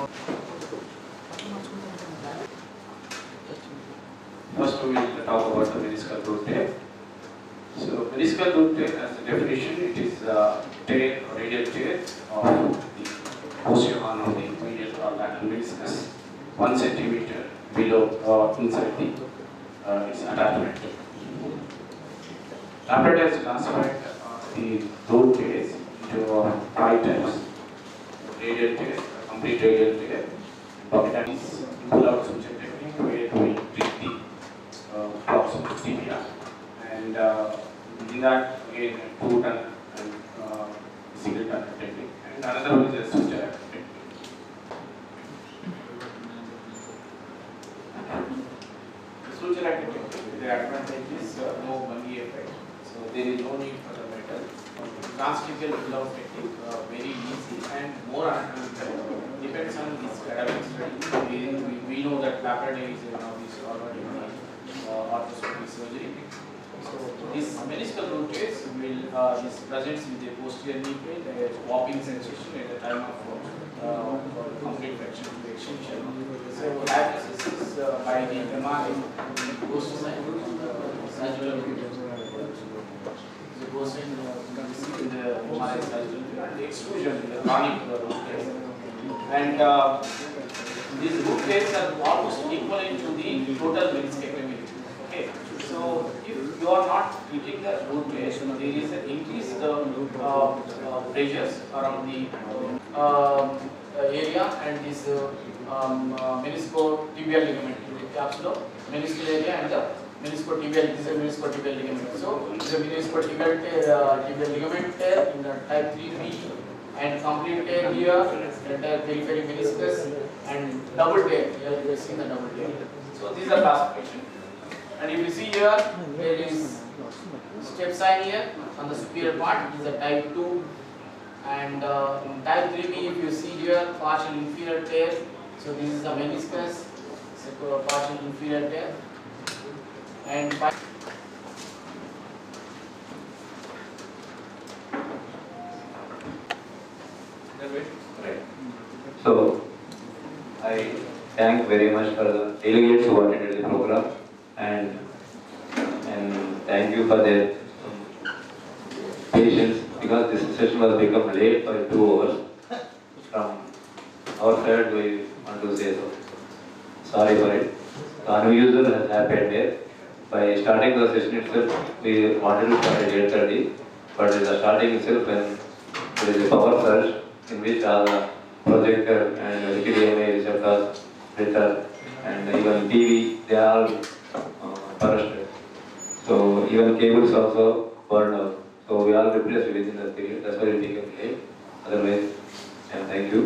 First we will talk about the meniscal root tear. So meniscal root tear, as a definition, it is a tear or radial tear of the posterior horn of the medial or lateral meniscus, 1 centimeter below or inside the its attachment. Laboratory has classified the root tears into 5 types: radial tear, complete radial tear, pocket is pull-out suture technique, where we treat the proximal tibia, and in that again 2-ton and single-ton technique, and another one is a suture technique. The suture technique, the advantage is no money effect, so there is no need for the metal. Transtibial pull-out technique, very easy and more anatomical. Depends on this academic study. We know that laparoscopy is one of these already arthroscopic surgery. So this meniscal root tears will this presents with a posterior knee pain, a popping sensation at the time of complete flexion to extension. So diagnosis is by the MRI goes to sagittal goes in the MRI sagittal and the extrusion, the chronic root tears. And these root tears are almost equivalent to the total meniscectomy. Okay, so if you are not treating the root tears, there is an increased pressures around the area, and this meniscotibial ligament, capsular meniscal area and the meniscotibial. This is a meniscotibial ligament. So this is a meniscotibial tibial ligament tear in the type 3B, and complete tear here, entire periphery meniscus, and double tear. Here you are seeing the double tear. So these are classification. And if you see here, there is step sign here on the superior part. It is a type 2, and in type 3B, if you see here, partial inferior tear. So this is the meniscus, so partial inferior tear, and right. So I thank very much for the delegates who attended the program, and thank you for their patience, because this session was become late by 2 hours. From our side, we want to say so. Sorry for it. The unusual has happened here. By starting the session itself, we wanted to start at 8:30, but in the starting itself, when there is a power surge in which all the projector and HDMI receptors, printer, and even TV, they are all bursted. So even cables also burned out. So we all replaced within the period. That's why we became late. Otherwise, and thank you.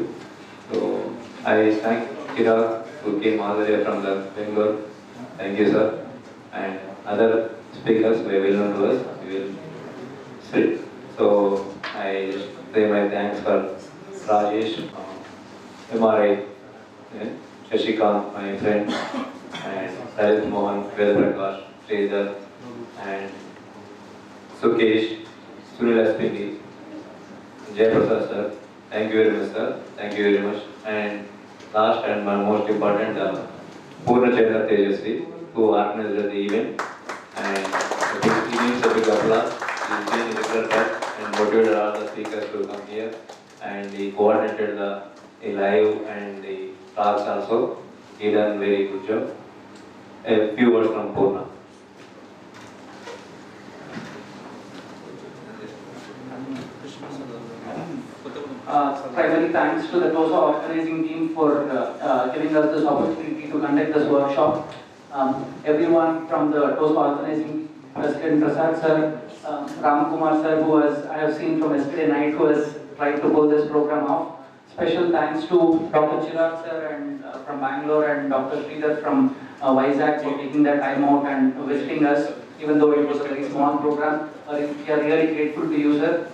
So I thank Kira, who came all the way from the Bangalore. Thank you, sir. And other speakers who are well known to us, we will speak. So I say my thanks for Rajesh, MRI, Shashikant, my friend, and Sarit Mohan, Vedaprakash, Sridhar, and Sukesh, Sunil Aspindi, Jay Prasad, sir. Thank you very much, sir. Thank you very much. and last and most important, Purna Chandra Tejasvi, who organized the event, and he needs a big applause. He's been in regular touch and motivated all the speakers to come here, and he coordinated the live and the talks also. He done very good job. A few words from Purna. Primary thanks to the TOSA organizing team for giving us this opportunity to conduct this workshop. Everyone from the TOSA organizing, President Prasad sir, Ram Kumar sir, who I have seen from yesterday night, who has tried to pull this program off. Special thanks to Dr. Chirag sir and from Bangalore, and Dr. Sridhar from Vizag for taking their time out and visiting us, even though it was a very small program. We are really grateful to you, sir.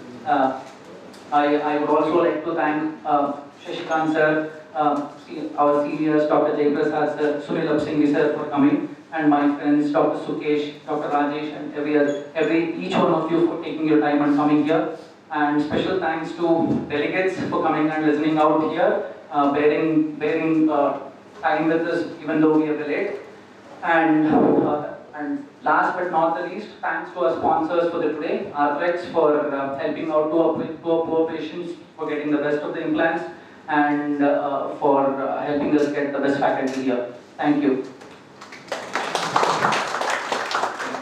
I would also like to thank Shashikant sir, our seniors, Dr. Jaiprasad sir, Sunil Absinghi sir for coming, and my friends Dr. Sukesh, Dr. Rajesh, and each one of you for taking your time and coming here. And special thanks to delegates for coming and listening out here, bearing time with us even though we are late. And last but not the least, thanks to our sponsors for the today, Arthrex, for helping out to our poor patients for getting the best of the implants, and for helping us get the best faculty here. Thank you.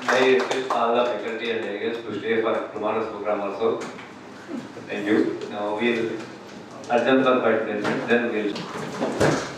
I request all the faculty and delegates to stay for tomorrow's program also. Thank you. Now we'll adjourn for 5 minutes, then we'll.